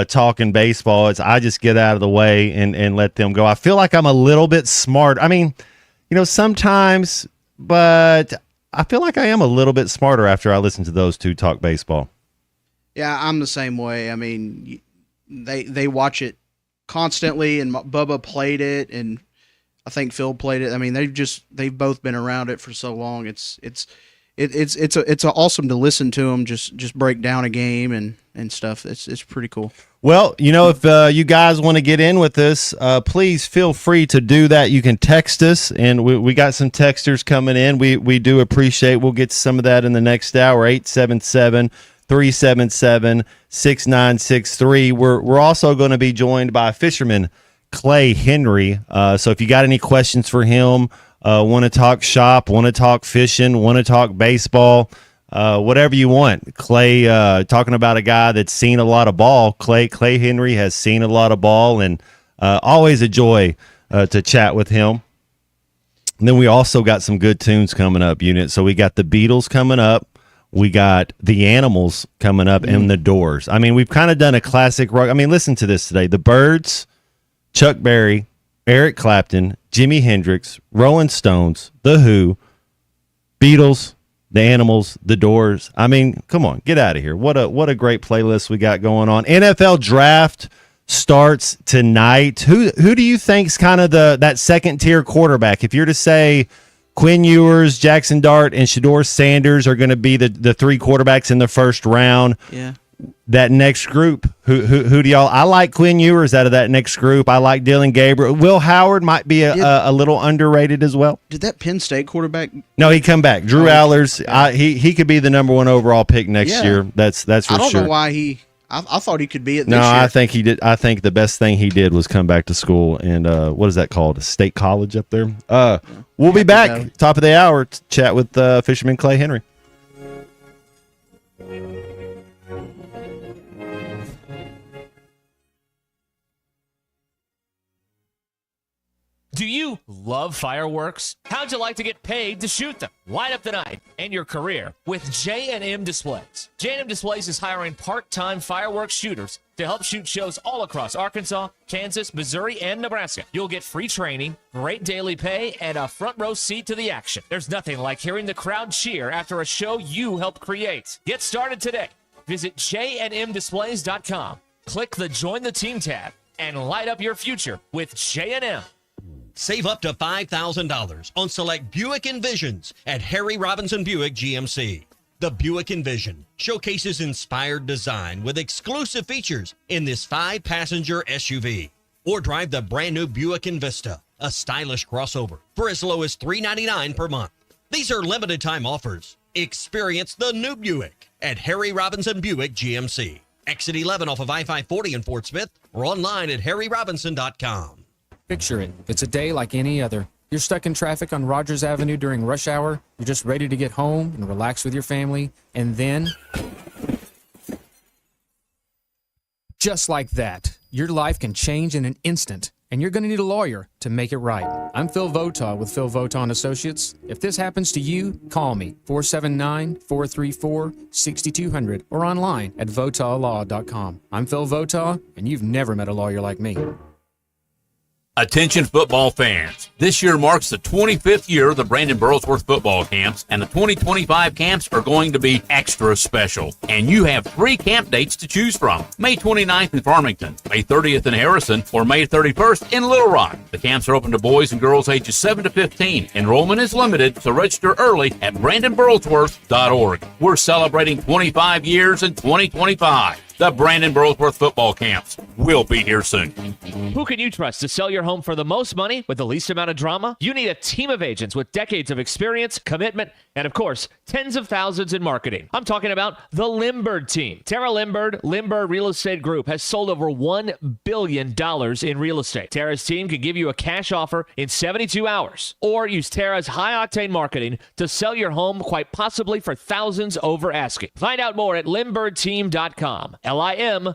talking baseball. I just get out of the way and let them go. I feel like I'm a little bit smart. I mean, sometimes, but I feel like I am a little bit smarter after I listen to those two talk baseball. Yeah, I'm the same way. I mean, they watch it constantly, and Bubba played it, and I think Phil played it. I mean, they've both been around it for so long. It's awesome to listen to them just break down a game and stuff. It's pretty cool. Well, if you guys want to get in with us, please feel free to do that. You can text us, and we got some texters coming in. We do appreciate. We'll get to some of that in the next hour. 877-377-6963. We're also going to be joined by fisherman Clay Henry. So if you got any questions for him, want to talk shop, want to talk fishing, want to talk baseball, whatever you want. Clay, talking about a guy that's seen a lot of ball. Clay Henry has seen a lot of ball, and always a joy to chat with him. And then we also got some good tunes coming up, unit. So we got the Beatles coming up. We got the Animals coming up, and the Doors. I mean, we've kind of done a classic rock. I mean, listen to this today. The Byrds, Chuck Berry, Eric Clapton, Jimi Hendrix, Rolling Stones, The Who, Beatles, the Animals, the Doors. I mean, come on, get out of here. What a great playlist we got going on. NFL Draft starts tonight. Who do you think's kind of that second tier quarterback? If you're to say Quinn Ewers, Jackson Dart, and Shedeur Sanders are going to be the three quarterbacks in the first round. Yeah. That next group, who do y'all? I like Quinn Ewers out of that next group. I like Dylan Gabriel. Will Howard might be a little underrated as well. Did that Penn State quarterback? No, he come back. Drew Allers. He could be the number 1 overall pick next year. That's for sure. I don't know why I thought he could be it this year. No, I think he did. I think the best thing he did was come back to school and what is that called? A state college up there. We'll be back top of the hour to chat with fisherman Clay Henry. Do you love fireworks? How'd you like to get paid to shoot them? Light up the night and your career with J&M Displays. J&M Displays is hiring part-time fireworks shooters to help shoot shows all across Arkansas, Kansas, Missouri, and Nebraska. You'll get free training, great daily pay, and a front row seat to the action. There's nothing like hearing the crowd cheer after a show you helped create. Get started today. Visit jnmdisplays.com. Click the Join the Team tab and light up your future with J&M. Save up to $5,000 on select Buick Envisions at Harry Robinson Buick GMC. The Buick Envision showcases inspired design with exclusive features in this 5-passenger SUV. Or drive the brand new Buick Envista, a stylish crossover, for as low as $399 per month. These are limited time offers. Experience the new Buick at Harry Robinson Buick GMC. Exit 11 off of I-540 in Fort Smith, or online at harryrobinson.com. Picture it. It's a day like any other. You're stuck in traffic on Rogers Avenue during rush hour. You're just ready to get home and relax with your family. And then, just like that, your life can change in an instant. And you're going to need a lawyer to make it right. I'm Phil Votaw with Phil Votaw & Associates. If this happens to you, call me, 479-434-6200, or online at votawlaw.com. I'm Phil Votaw, and you've never met a lawyer like me. Attention football fans. This year marks the 25th year of the Brandon Burlsworth football camps, and the 2025 camps are going to be extra special. And you have 3 camp dates to choose from. May 29th in Farmington, May 30th in Harrison, or May 31st in Little Rock. The camps are open to boys and girls ages 7 to 15. Enrollment is limited, so register early at BrandonBurlsworth.org. We're celebrating 25 years in 2025. The Brandon Burlsworth football camps will be here soon. Who can you trust to sell your home for the most money with the least amount of drama? You need a team of agents with decades of experience, commitment, and of course, tens of thousands in marketing. I'm talking about the Limbird team. Tara Limbird Real Estate Group has sold over $1 billion in real estate. Tara's team can give you a cash offer in 72 hours, or use Tara's high-octane marketing to sell your home quite possibly for thousands over asking. Find out more at limbirdteam.com. LIMBIRD.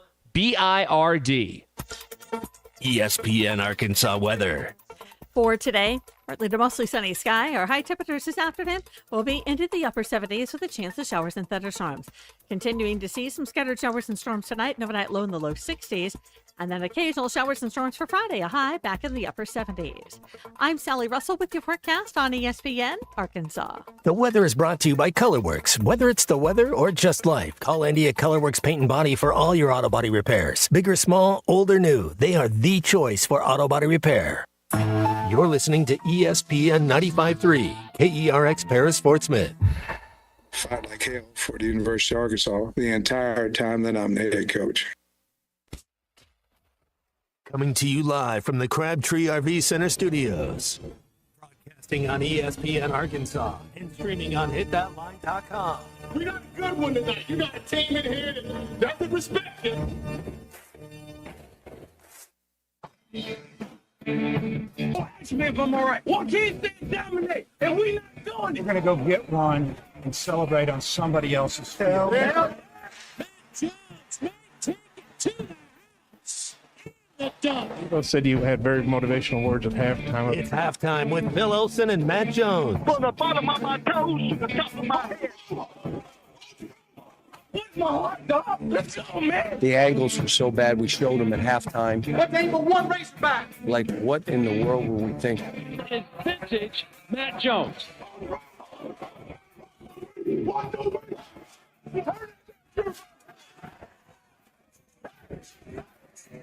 ESPN Arkansas weather. For today, partly to mostly sunny sky. Our high temperatures this afternoon will be into the upper 70s with a chance of showers and thunderstorms. Continuing to see some scattered showers and storms tonight, an overnight low in the low 60s. And then occasional showers and storms for Friday, a high back in the upper 70s. I'm Sally Russell with your forecast on ESPN Arkansas. The weather is brought to you by Colorworks. Whether it's the weather or just life, call Andy at Colorworks Paint and Body for all your auto body repairs. Big or small, old or new, they are the choice for auto body repair. You're listening to ESPN 95.3, KERX Paris Fort Smith. Fight like hell for the University of Arkansas the entire time that I'm the head coach. Coming to you live from the Crabtree RV Center studios. Broadcasting on ESPN Arkansas and streaming on hitthatline.com. We got a good one tonight. You got a team in here that doesn't respect you. Ask me if I'm all right. Why can't they dominate? And we not doing it. We're going to go get one and celebrate on somebody else's field. Yeah. You said you had very motivational words at halftime. It's halftime with Bill Olsen and Matt Jones. From the bottom of my toes to the top of my head. What's my heart, dog? Let's go, man. The angles were so bad, we showed them at halftime. But they were one race back. Like, what in the world were we thinking? It's vintage Matt Jones.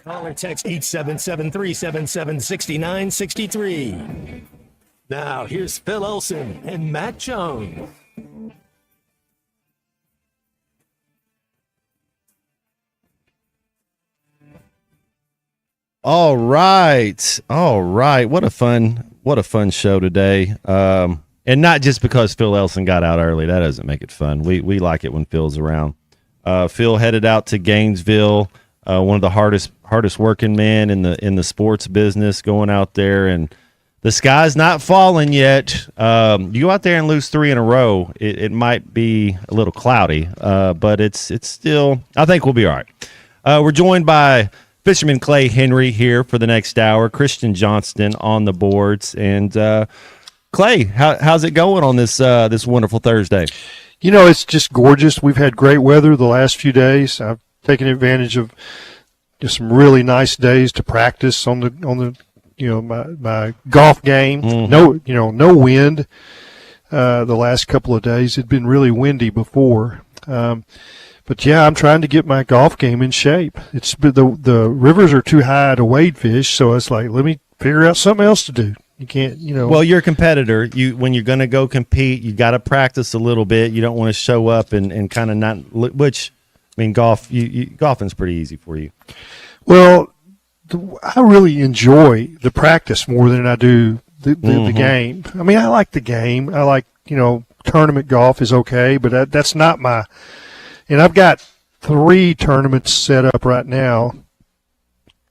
Call or text 877-377-6963. Now, here's Phil Olsen and Matt Jones. All right. What a fun show today. And not just because Phil Elson got out early. That doesn't make it fun. We like it when Phil's around. Phil headed out to Gainesville, one of the hardest working men in the sports business, going out there, and the sky's not falling yet. You go out there and lose 3 in a row, it might be a little cloudy, but it's still, I think we'll be all right. We're joined by Fisherman Clay Henry here for the next hour, Christian Johnston on the boards, and Clay, how's it going on this wonderful Thursday? You know, it's just gorgeous. We've had great weather the last few days. I've taken advantage of just some really nice days to practice on the my golf game. Mm-hmm. No wind. The last couple of days it'd been really windy before. But yeah, I'm trying to get my golf game in shape. It's the rivers are too high to wade fish, so it's like, let me figure out something else to do. You can't, Well, you're a competitor. When you're going to go compete, you got to practice a little bit. You don't want to show up and kind of not. Which, I mean, golfing's pretty easy for you. Well, I really enjoy the practice more than I do the game. I mean, I like the game. I like tournament golf is okay, but that's not my. And I've got 3 tournaments set up right now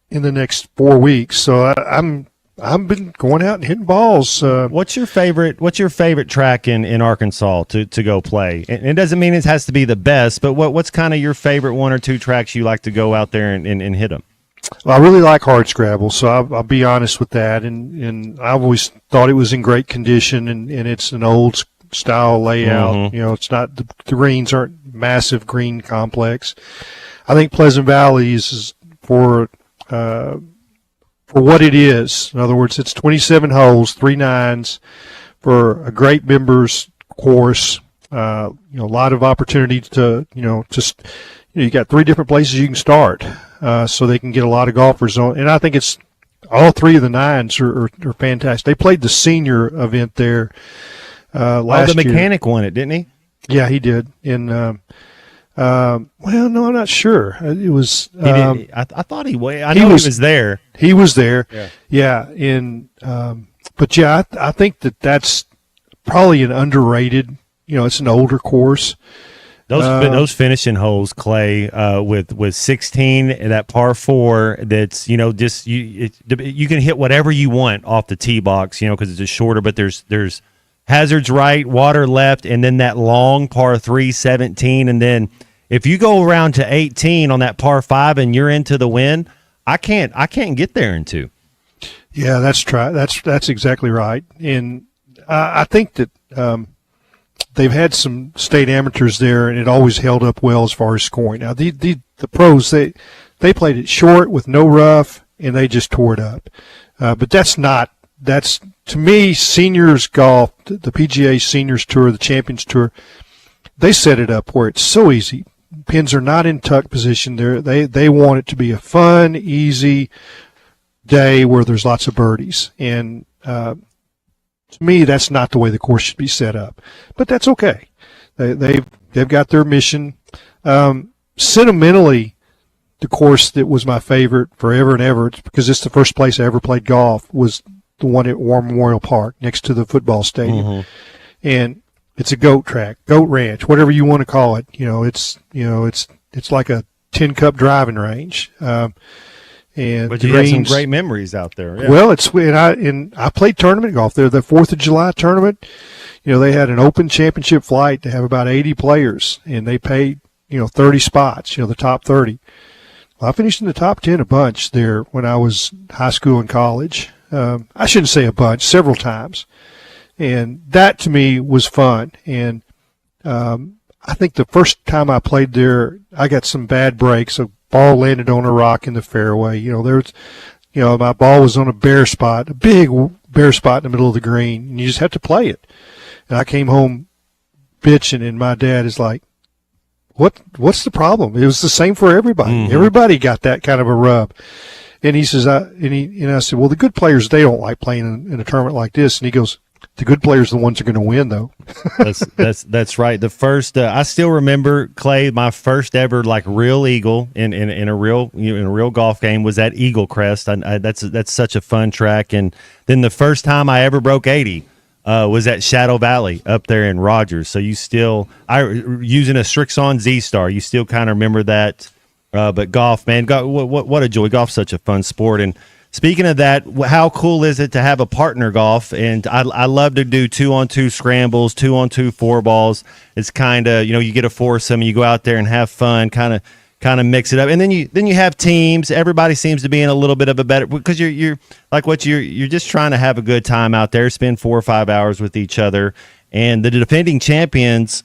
in the next 4 weeks. So I've been going out and hitting balls. What's your favorite track in Arkansas to go play? And it doesn't mean it has to be the best, but what's kind of your favorite 1 or 2 tracks you like to go out there and hit them? Well, I really like Hardscrabble, so I'll be honest with that. And I've always thought it was in great condition, and it's an old style layout. Mm-hmm. It's not the greens aren't massive green complex. I think Pleasant Valley is for for what it is. In other words, it's 27 holes, 3 nines for a great members course. A lot of opportunity to, you got 3 different places you can start, so they can get a lot of golfers on. And I think it's all 3 of the nines are fantastic. They played the senior event there last year. The mechanic year. won it, didn't he? Yeah, he did. And well, no, I'm not sure. It was. I thought he was. I know he was there. He was there. Yeah. And but yeah, I think that's probably an underrated. It's an older course. Those finishing holes, Clay, with 16, that par 4. That's just you can hit whatever you want off the tee box. Because it's just shorter. But there's hazards right, water left, and then that long par 3, 17, and then if you go around to 18 on that par 5 and you're into the wind, I can't get there in 2. Yeah, that's exactly right. And I think that they've had some state amateurs there, and it always held up well as far as scoring. Now the pros they played it short with no rough, and they just tore it up. But that's to me, seniors golf, the PGA Seniors Tour, the Champions Tour, they set it up where it's so easy. Pins are not in tuck position. They want it to be a fun, easy day where there's lots of birdies. And to me, that's not the way the course should be set up. But that's okay. They've got their mission. Sentimentally, the course that was my favorite forever and ever, because it's the first place I ever played golf, was the one at War Memorial Park next to the football stadium. Mm-hmm. And it's a goat track, goat ranch, whatever you want to call it. It's like a 10-cup driving range. But you had some great memories out there. Yeah. Well, I played tournament golf there. The 4th of July tournament, they had an open championship flight to have about 80 players, and they paid 30 spots. The top 30. Well, I finished in the top 10 a bunch there when I was high school and college. I shouldn't say a bunch, several times. And that to me was fun. And I think the first time I played there, I got some bad breaks. A ball landed on a rock in the fairway. My ball was on a bare spot, a big bare spot in the middle of the green, and you just have to play it. And I came home bitching, and my dad is like, "What's the problem?" It was the same for everybody. Mm-hmm. Everybody got that kind of a rub. And he says, I said, well, the good players, they don't like playing in a tournament like this. And he goes, the good players are the ones who are going to win, though. That's right. The first, I still remember, Clay, my first ever real eagle in a real golf game was at Eagle Crest. That's such a fun track. And then the first time I ever broke 80 was at Shadow Valley up there in Rogers. So you still, using a Strixon Z-Star, you still kind of remember that. But golf, man, what a joy. Golf's such a fun sport. And speaking of that, how cool is it to have a partner golf? And I love to do 2-on-2 scrambles, 2-on-2 four balls. It's kind of, you get a foursome and you go out there and have fun, kind of mix it up. And then you have teams. Everybody seems to be in a little bit of a better, because you're just trying to have a good time out there, spend 4 or 5 hours with each other. And the defending champions,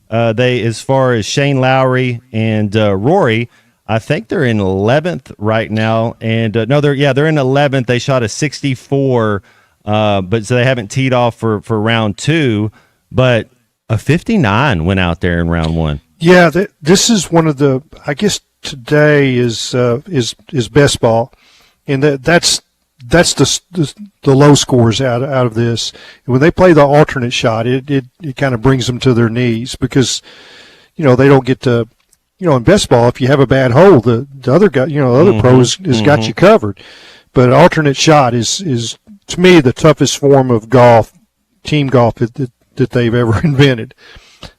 they, as far as Shane Lowry and Rory, I think they're in 11th right now, and they're in 11th. They shot a 64, but so they haven't teed off for round 2, but a 59 went out there in round 1. Yeah, this is one of the. I guess today is best ball, and that's the low scores out of this. When they play the alternate shot, it kind of brings them to their knees, because they don't get to. In best ball, if you have a bad hole, the other guy, the other pros has got you covered. But alternate shot is to me the toughest form of golf, team golf that they've ever invented.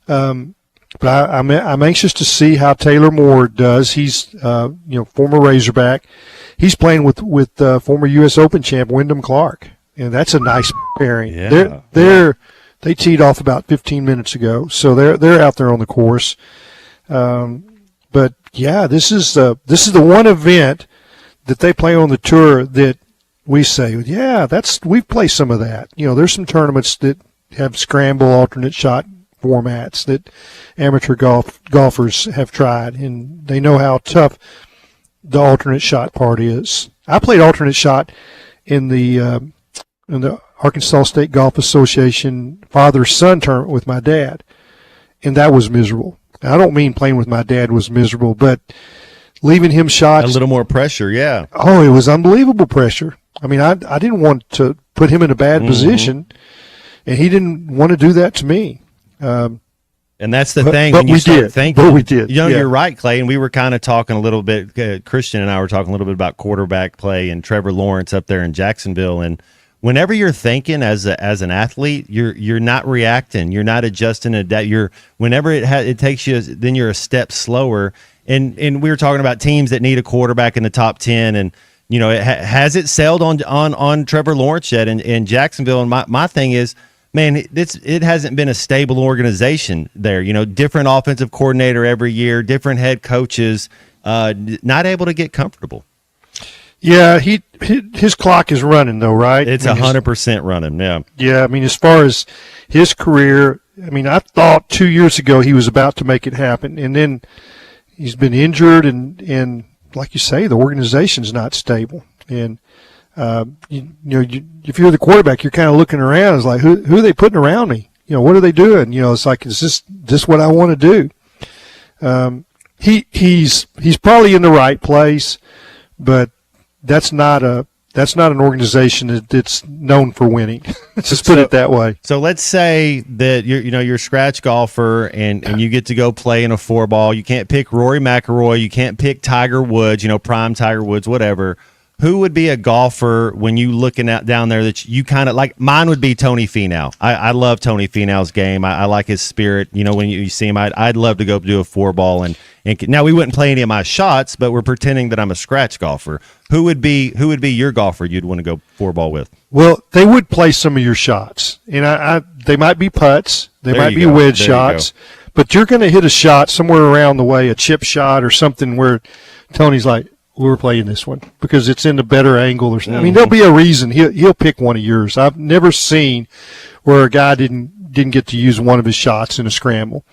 But I'm anxious to see how Taylor Moore does. He's former Razorback. He's playing with former U.S. Open champ Wyndham Clark, and that's a nice pairing. Yeah. They teed off about 15 minutes ago, so they're out there on the course. But yeah, this is the one event that they play on the tour that we say, yeah, we've played some of that. There's some tournaments that have scramble alternate shot formats that amateur golfers have tried, and they know how tough the alternate shot part is. I played alternate shot in the Arkansas State Golf Association father-son tournament with my dad, and that was miserable. I don't mean playing with my dad was miserable, but leaving him shots. A little more pressure, yeah. Oh, it was unbelievable pressure. I mean, I didn't want to put him in a bad position, and he didn't want to do that to me. And that's the thing. But when you we start did. thinking, But we did. You know, Yeah. you're right, Clay. And we were kind of talking a little bit. Christian and I were talking a little bit about quarterback play and Trevor Lawrence up there in Jacksonville. And whenever you're thinking as an athlete, you're not reacting. You're not adjusting. Whenever it takes you, then you're a step slower. And we were talking about teams that need a quarterback in the top 10. And you know, has it sailed on Trevor Lawrence yet in Jacksonville? And my thing is, man, it hasn't been a stable organization there. You know, different offensive coordinator every year, different head coaches, not able to get comfortable. Yeah, his clock is running though, right? It's 100% running. Yeah. Yeah, I mean, as far as his career, I mean, I thought 2 years ago he was about to make it happen, and then he's been injured, and like you say, the organization's not stable, and. If you're the quarterback, you're kind of looking around. It's like, who are they putting around me? You know, what are they doing? You know, it's like, is this what I want to do? He's probably in the right place, but that's not an organization that's known for winning. Let's just put it that way. So let's say that you're a scratch golfer and you get to go play in a 4-ball. You can't pick Rory McIlroy. You can't pick Tiger Woods. Prime Tiger Woods, whatever. Who would be a golfer when you looking out down there that you kind of like? Mine would be Tony Finau. I love Tony Finau's game. I like his spirit. When you see him, I'd love to go do a 4-ball and now we wouldn't play any of my shots, but we're pretending that I'm a scratch golfer. Who would be your golfer you'd want to go 4-ball with? Well, they would play some of your shots, and they might be putts, they might be wedge shots, but you're going to hit a shot somewhere around the way, a chip shot or something where Tony's like, we're playing this one because it's in a better angle or something. I mean, there'll be a reason he'll pick one of yours. I've never seen where a guy didn't get to use one of his shots in a scramble.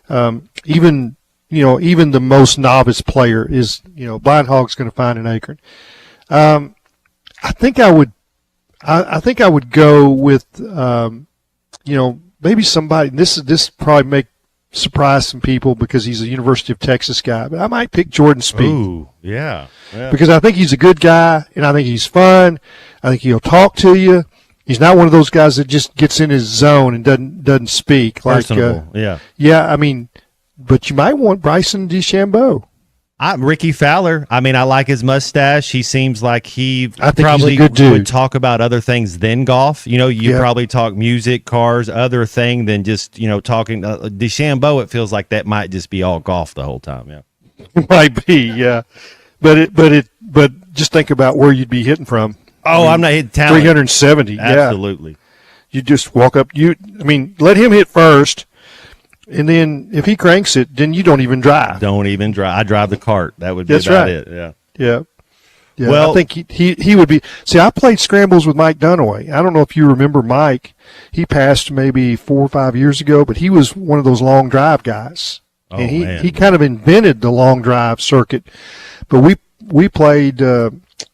Even the most novice player is, blind hog's going to find an acorn. I think I would go with, maybe somebody. This probably surprise some people because he's a University of Texas guy, but I might pick Jordan Spieth. Ooh, yeah. Because I think he's a good guy, and I think he's fun. I think he'll talk to you. He's not one of those guys that just gets in his zone and doesn't speak. Personable, yeah. Yeah, I mean, but you might want Bryson DeChambeau. Ricky Fowler. I mean, I like his mustache. He seems like he probably would talk about other things than golf. You probably talk music, cars, other thing than just, talking. DeChambeau, it feels like that might just be all golf the whole time. Yeah. It might be, yeah. But just think about where you'd be hitting from. Oh, I'm not hitting talent. 370, Absolutely. Yeah. You just walk up. Let him hit first. And then if he cranks it, then you don't even drive. I drive the cart. That would be about it. Yeah. Yeah. Yeah. Well, I think he would be. See, I played scrambles with Mike Dunaway. I don't know if you remember Mike. He passed maybe 4 or 5 years ago, but he was one of those long drive guys. Oh, and man. he kind of invented the long drive circuit. But we played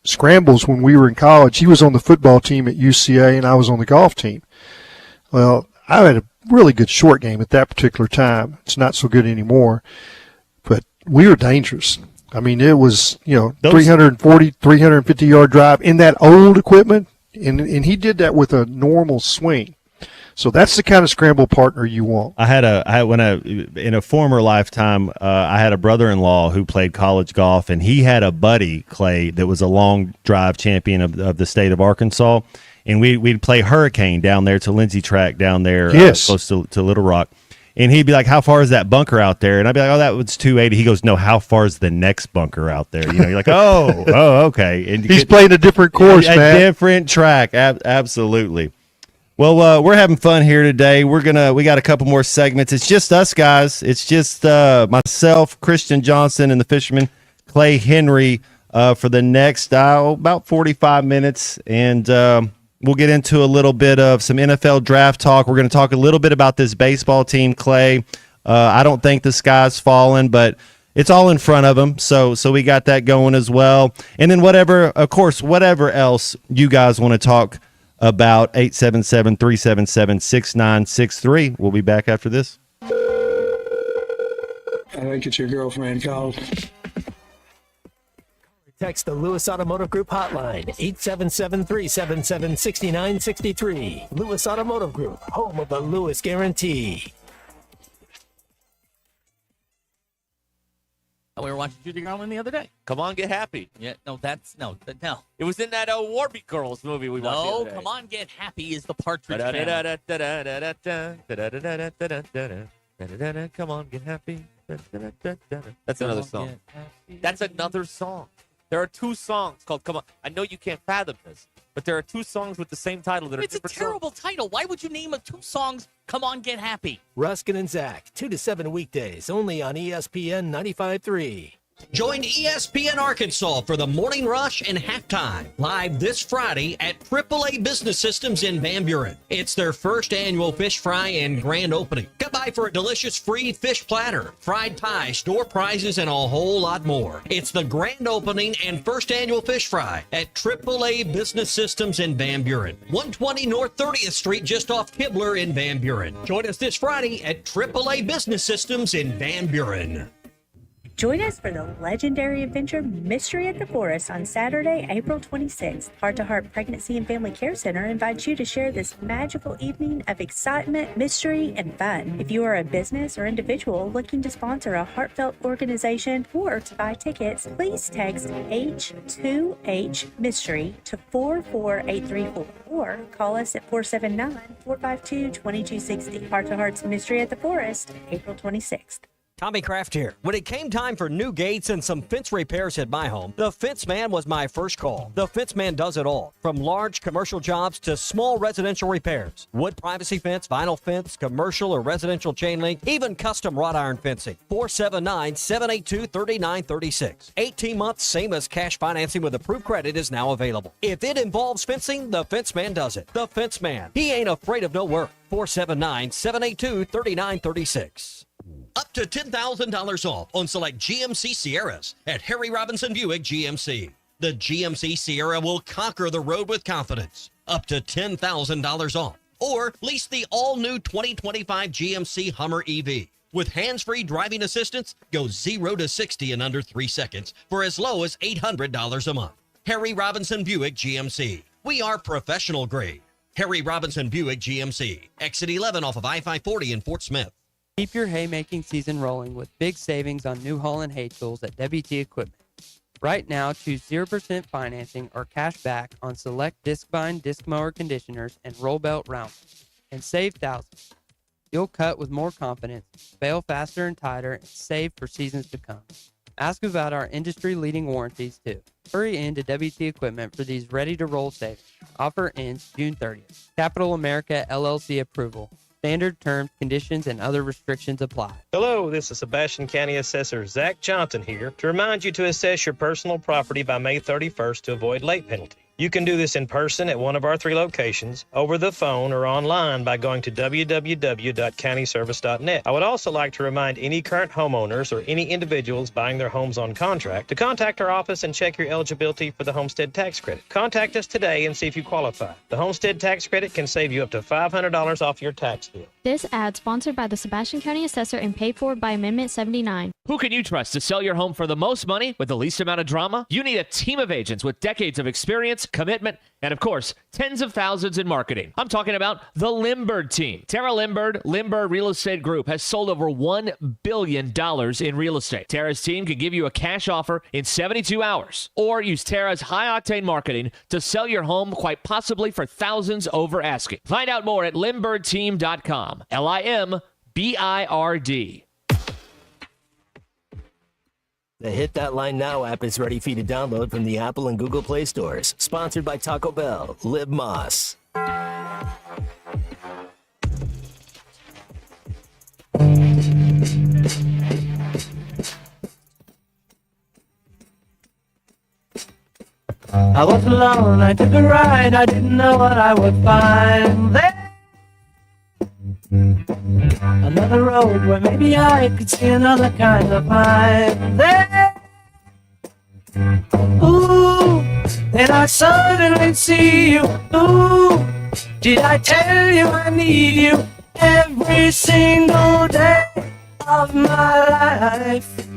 scrambles when we were in college. He was on the football team at UCA, and I was on the golf team. Well, I had a really good short game at that particular time. It's not so good anymore, but we were dangerous. I mean, it was, 340, 350-yard drive in that old equipment, and he did that with a normal swing. So that's the kind of scramble partner you want. In a former lifetime, I had a brother-in-law who played college golf, and he had a buddy, Clay, that was a long drive champion of the state of Arkansas. And we'd play Hurricane down there to Lindsay Track down there, close to Little Rock. And he'd be like, how far is that bunker out there? And I'd be like, oh, that was 280. He goes, no, how far is the next bunker out there? You're like, oh, okay. And he's playing a different course, man. A different track, absolutely. Well, we're having fun here today. We got a couple more segments. It's just us guys. It's just myself, Christian Johnson, and the fisherman, Clay Henry, for the next about 45 minutes. And we'll get into a little bit of some NFL draft talk. We're going to talk a little bit about this baseball team, Clay. I don't think the sky's falling, but it's all in front of them. So we got that going as well. And then whatever else you guys want to talk about, 877-377-6963. We'll be back after this. I think it's your girlfriend called. Text the Lewis Automotive Group hotline, 877-377-6963. Lewis Automotive Group, home of the Lewis Guarantee. We were watching Judy Garland the other day. Come on, get happy. Yeah, no. It was in that Warby Girls movie we watched the other day. Come on, get happy is the Partridge Family. Come on, get happy. That's another song. That's another song. There are two songs called Come On. I know you can't fathom this, but there are two songs with the same title that are It's a different terrible title. Why would you name two songs Come On, Get Happy? Ruskin and Zach, 2 to 7 weekdays, only on ESPN 95.3. Join ESPN Arkansas for the Morning Rush and Halftime, live this Friday at AAA Business Systems in Van Buren. It's their first annual fish fry and grand opening. Come by for a delicious free fish platter, fried pie, store prizes, and a whole lot more. It's the grand opening and first annual fish fry at AAA Business Systems in Van Buren. 120 North 30th Street, just off Kibler in Van Buren. Join us this Friday at AAA Business Systems in Van Buren. Join us for the legendary adventure Mystery at the Forest on Saturday, April 26th. Heart to Heart Pregnancy and Family Care Center invites you to share this magical evening of excitement, mystery, and fun. If you are a business or individual looking to sponsor a heartfelt organization or to buy tickets, please text H2H Mystery to 44834 or call us at 479-452-2260. Heart to Heart's Mystery at the Forest, April 26th. Tommy Kraft here. When it came time for new gates and some fence repairs at my home, the Fence Man was my first call. The Fence Man does it all, from large commercial jobs to small residential repairs. Wood privacy fence, vinyl fence, commercial or residential chain link, even custom wrought iron fencing. 479-782-3936. 18 months, same as cash financing with approved credit is now available. If it involves fencing, the Fence Man does it. The Fence Man. He ain't afraid of no work. 479-782-3936. Up to $10,000 off on select GMC Sierras at Harry Robinson Buick GMC. The GMC Sierra will conquer the road with confidence. Up to $10,000 off. Or lease the all-new 2025 GMC Hummer EV. With hands-free driving assistance, go 0 to 60 in under 3 seconds for as low as $800 a month. Harry Robinson Buick GMC. We are professional grade. Harry Robinson Buick GMC. Exit 11 off of I-540 in Fort Smith. Keep your haymaking season rolling with big savings on New Holland hay tools at WT Equipment. Right now, choose 0% financing or cash back on select disc bind, disc mower conditioners, and roll belt rounders, and save thousands. You'll cut with more confidence, bale faster and tighter, and save for seasons to come. Ask about our industry-leading warranties, too. Hurry into WT Equipment for these ready-to-roll savings. Offer ends June 30th. Capital America LLC approval. Standard terms, conditions, and other restrictions apply. Hello, this is Sebastian County Assessor Zach Johnson here to remind you to assess your personal property by May 31st to avoid late penalty. You can do this in person at one of our 3 locations, over the phone, or online by going to www.countyservice.net. I would also like to remind any current homeowners or any individuals buying their homes on contract to contact our office and check your eligibility for the homestead tax credit. Contact us today and see if you qualify. The homestead tax credit can save you up to $500 off your tax bill. This ad sponsored by the Sebastian County Assessor and paid for by Amendment 79. Who can you trust to sell your home for the most money with the least amount of drama? You need a team of agents with decades of experience, commitment, and of course, tens of thousands in marketing. I'm talking about the Limbird team. Tara Limbird Real Estate Group has sold over $1 billion in real estate. Tara's team can give you a cash offer in 72 hours, or use Tara's high-octane marketing to sell your home quite possibly for thousands over asking. Find out more at LimbirdTeam.com. LIMBIRD. The Hit That Line Now app is ready for you to download from the Apple and Google Play stores. Sponsored by Taco Bell. Live Moss. I was alone, I took a ride, I didn't know what I would find there. Another the road where maybe I could see another kind of mind there. Ooh, then I suddenly see you. Ooh, did I tell you I need you every single day of my life?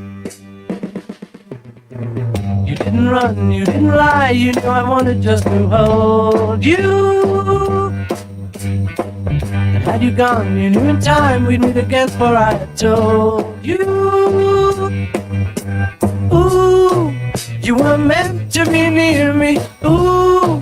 You didn't run, you didn't lie, you knew I wanted just to hold you. And had you gone, you knew in time we'd meet again, for I had told you. Ooh, you were meant to be near me. Ooh,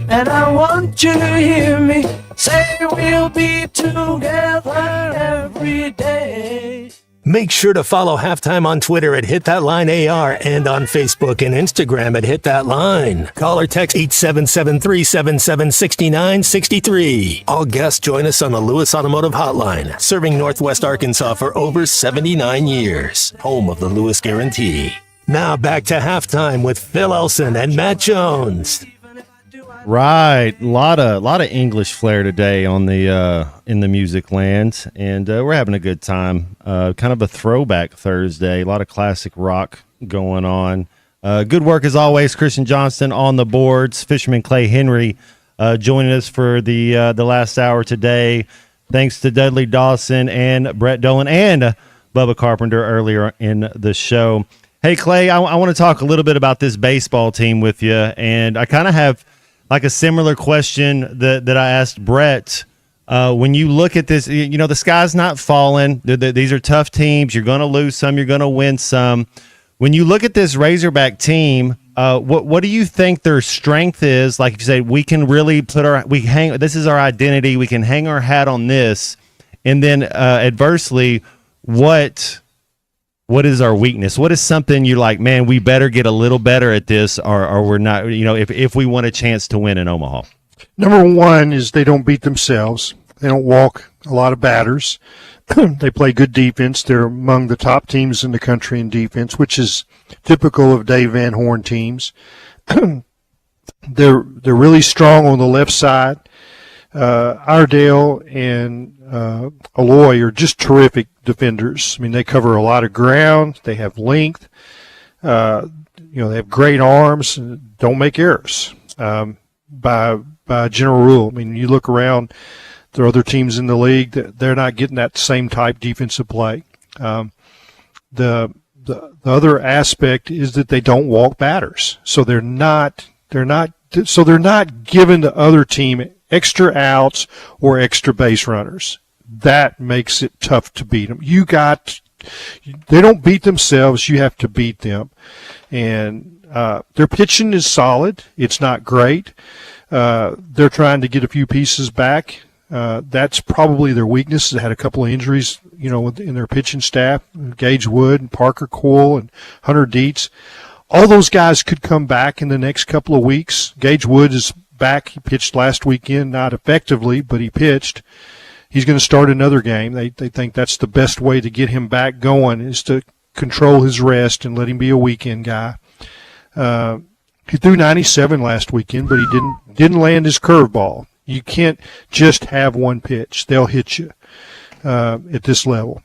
and I want you to hear me say we'll be together every day. Make sure to follow Halftime on Twitter at HitThatLineAR and on Facebook and Instagram at HitThatLine. Call or text 877-377-6963. All guests join us on the Lewis Automotive Hotline, serving Northwest Arkansas for over 79 years. Home of the Lewis Guarantee. Now back to Halftime with Phil Elson and Matt Jones. Right, a lot of English flair today on the in the music land, and we're having a good time. Kind of a throwback Thursday, a lot of classic rock going on. Good work as always, Christian Johnston on the boards, Fisherman Clay Henry joining us for the last hour today. Thanks to Dudley Dawson and Brett Dolan and Bubba Carpenter earlier in the show. Hey Clay, I want to talk a little bit about this baseball team with you, and I kind of have like a similar question that I asked Brett. When you look at this, you know, the sky's not falling. These are tough teams. You're going to lose some. You're going to win some. When you look at this Razorback team, what do you think their strength is? Like you say, we can really this is our identity. We can hang our hat on this. And then adversely, what is our weakness? What is something you're like, man, we better get a little better at this, or we're not, you know, if we want a chance to win in Omaha? Number one is they don't beat themselves. They don't walk a lot of batters. They play good defense. They're among the top teams in the country in defense, which is typical of Dave Van Horn teams. They're really strong on the left side. Iredale and Aloy are just terrific defenders. I mean, they cover a lot of ground. They have length. They have great arms. And don't make errors by general rule. I mean, you look around, there are other teams in the league that they're not getting that same type defensive play. The other aspect is that they don't walk batters, so they're not giving the other team extra outs or extra base runners. That makes it tough to beat them. They don't beat themselves. You have to beat them. And their pitching is solid. It's not great. They're trying to get a few pieces back. That's probably their weakness. They had a couple of injuries, in their pitching staff, Gage Wood and Parker Coyle and Hunter Dietz. All those guys could come back in the next couple of weeks. Gage Wood is back. He pitched last weekend, not effectively, but he pitched. He's going to start another game. They think that's the best way to get him back going, is to control his rest and let him be a weekend guy. He threw 97 last weekend, but he didn't land his curveball. You can't just have one pitch. They'll hit you at this level.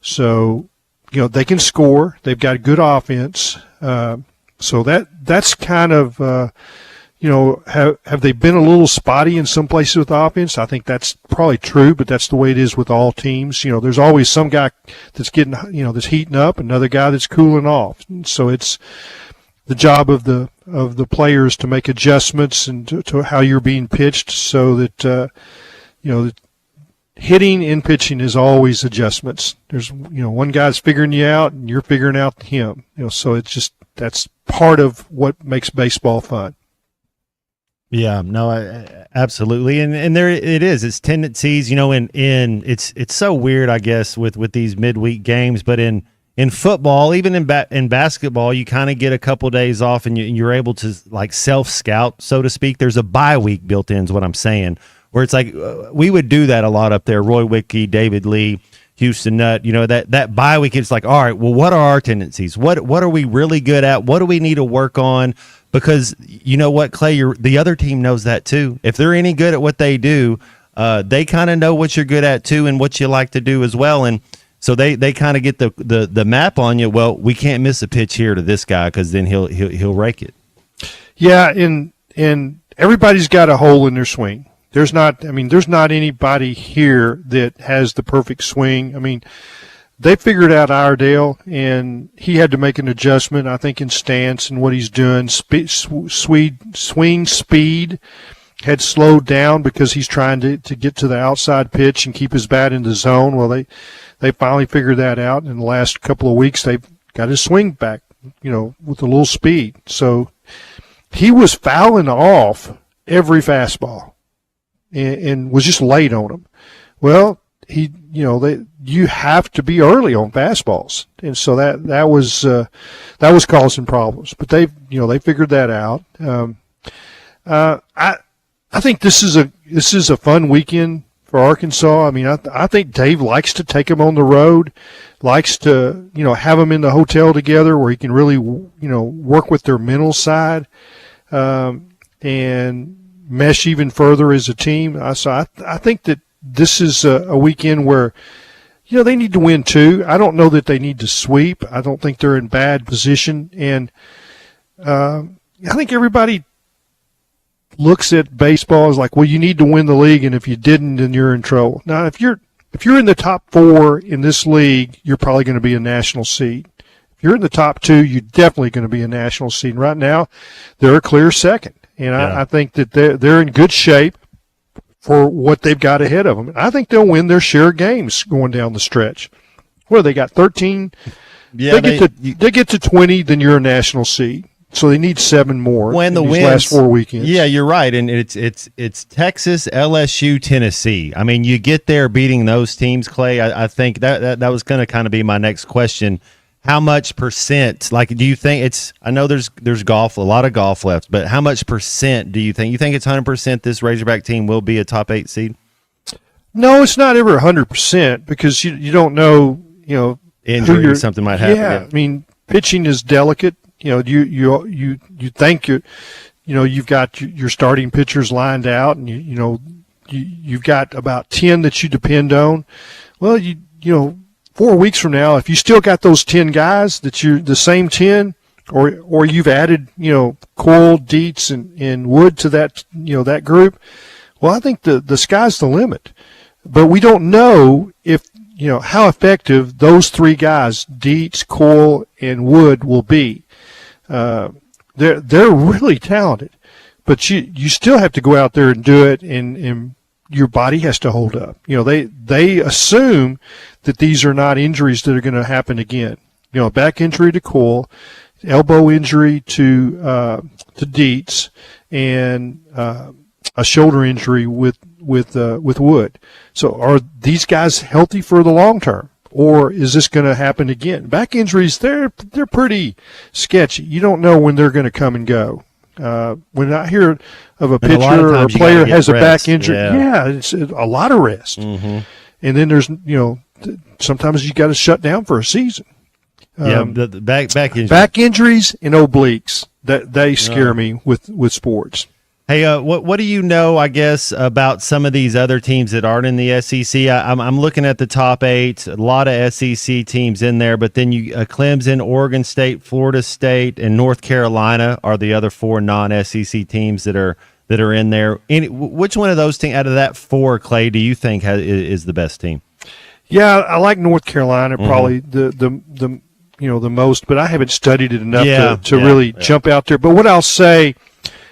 So, they can score. They've got good offense. So that's kind of, have they been a little spotty in some places with offense? I think that's probably true, but that's the way it is with all teams. There's always some guy that's getting, that's heating up, another guy that's cooling off. And so it's the job of the players to make adjustments and to how you're being pitched, so that hitting and pitching is always adjustments. There's one guy's figuring you out and you're figuring out him. So it's just, that's part of what makes baseball fun. Yeah, no, absolutely, and there it is. It's tendencies, in it's so weird, I guess, with these midweek games, but in football, even in basketball, you kind of get a couple days off and you're able to like self-scout, so to speak. There's a bye week built in is what I'm saying, where it's like we would do that a lot up there. Roy Wickey, David Lee, Houston Nutt, that bye week, it's like, all right, well, what are our tendencies? What are we really good at? What do we need to work on? Because you know what, Clay, the other team knows that too. If they're any good at what they do, they kind of know what you're good at too and what you like to do as well. And so they kind of get the map on you. Well, we can't miss a pitch here to this guy because then he'll rake it. Yeah, and everybody's got a hole in their swing. There's not anybody here that has the perfect swing. I mean, they figured out Iredale, and he had to make an adjustment, I think, in stance and what he's doing. Swing speed had slowed down because he's trying to get to the outside pitch and keep his bat in the zone. Well, they finally figured that out. In the last couple of weeks, they've got his swing back, with a little speed. So he was fouling off every fastball and was just late on them. Well, you have to be early on fastballs, and so that was causing problems. But they figured that out. I think this is a fun weekend for Arkansas. I mean, I think Dave likes to take them on the road, likes to have them in the hotel together where he can really work with their mental side and mesh even further as a team. So I think that this is a weekend where they need to win too. I don't know that they need to sweep. I don't think they're in bad position, and I think everybody looks at baseball as like, well, you need to win the league, and if you didn't, then you're in trouble. Now, if you're in the top 4 in this league, you're probably going to be a national seed. If you're in the top 2, you're definitely going to be a national seed. And right now, they're a clear second, and I think that they're in good shape for what they've got ahead of them. I think they'll win their share of games going down the stretch. Well, they got 13. Yeah, they get to 20, then you're a national seed. So they need 7 more when the these last 4 weekends. Yeah, you're right, and it's Texas, LSU, Tennessee. I mean, you get there beating those teams, Clay. I think that was going to kind of be my next question. How much percent? Like, do you think it's? I know there's golf, a lot of golf left, but how much percent do you think? You think it's 100% this Razorback team will be a top 8 seed? No, it's not ever 100% because you don't know. Injury or something might happen. Yeah, I mean, pitching is delicate. You think you've got your starting pitchers lined out, and you've got about 10 that you depend on. Well, 4 weeks from now, if you still got those 10 guys that you're the same 10, or you've added Cole, Dietz, and Wood to that group, well, I think the sky's the limit. But we don't know if how effective those 3 guys, Dietz, Cole, and Wood, will be. They're really talented, but you still have to go out there and do it, and your body has to hold up. They assume that these are not injuries that are going to happen again. A back injury to Cole, elbow injury to Dietz, and a shoulder injury with Wood. So are these guys healthy for the long term? Or is this going to happen again? Back injuries, they're pretty sketchy. You don't know when they're going to come and go. When I hear of a pitcher or a player has a back injury, it's a lot of rest. Mm-hmm. And then there's, sometimes you got to shut down for a season. The back injuries. Back injuries and obliques, they scare me with sports. Hey, what do you know, I guess, about some of these other teams that aren't in the SEC? I'm looking at the top 8, a lot of SEC teams in there, but then Clemson, Oregon State, Florida State, and North Carolina are the other 4 non-SEC teams that are in there. Which one of those teams out of that 4, Clay, do you think is the best team? Yeah, I like North Carolina probably the most, but I haven't studied it enough to really jump out there. But what I'll say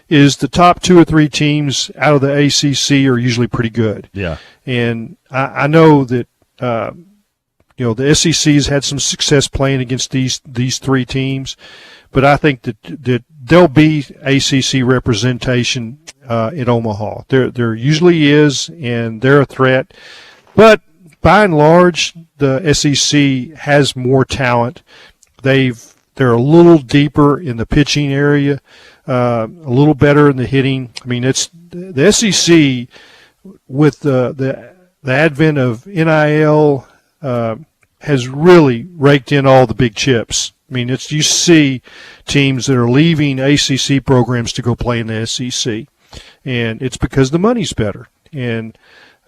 is the top 2 or 3 teams out of the ACC are usually pretty good. Yeah. And I know that, the SEC has had some success playing against these 3 teams, but I think that there'll be ACC representation in Omaha. There usually is, and they're a threat. But by and large, the SEC has more talent. They're a little deeper in the pitching area. A little better in the hitting. I mean, it's the SEC with the advent of NIL has really raked in all the big chips. I mean, you see teams that are leaving ACC programs to go play in the SEC, and it's because the money's better. And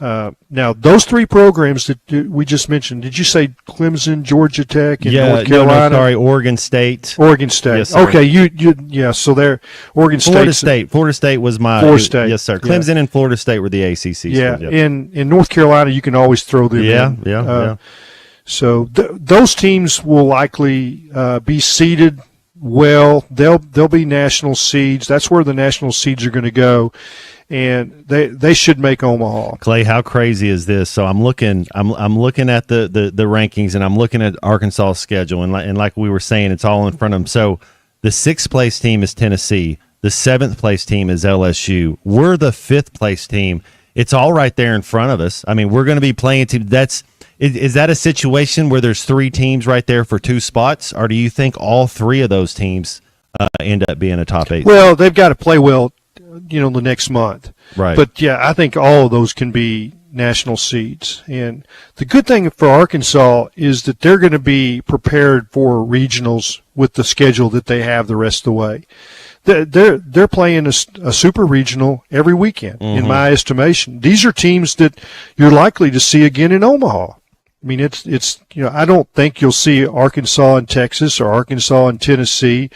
Now, those three programs that we just mentioned, did you say Clemson, Georgia Tech, and North Carolina? No, sorry, Oregon State. Oregon State. Yes, sir. Okay, so they're Oregon State. Florida State was my Florida State. Yes, sir. Clemson and Florida State were the ACC. Yeah, schools, in North Carolina, you can always throw them in. Yeah. So those teams will likely be seeded well. They'll be national seeds. That's where the national seeds are going to go, and they should make Omaha. Clay, how crazy is this? So I'm looking at the rankings, and I'm looking at Arkansas' schedule, and like we were saying, it's all in front of them. So the 6th place team is Tennessee. The 7th place team is LSU. We're the 5th place team. It's all right there in front of us. I mean, we're going to be playing teams. Is that a situation where there's 3 teams right there for 2 spots, or do you think all 3 of those teams end up being a top 8? Well, they've got to play well, the next month. Right. But yeah, I think all of those can be national seeds. And the good thing for Arkansas is that they're going to be prepared for regionals with the schedule that they have the rest of the way. They're playing a super regional every weekend, in my estimation. These are teams that you're likely to see again in Omaha. I mean, it's I don't think you'll see Arkansas and Texas or Arkansas and Tennessee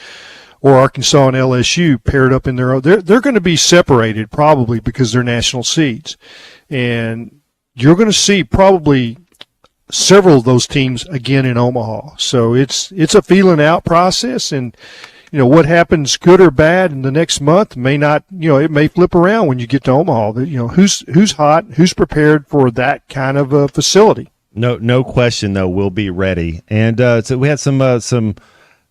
or Arkansas and LSU paired up in their own. They're going to be separated probably because they're national seeds. And you're going to see probably several of those teams again in Omaha. So it's a feeling out process, and what happens good or bad in the next month may not, it may flip around when you get to Omaha. Who's hot, who's prepared for that kind of a facility. No question, though, we'll be ready. And so we had some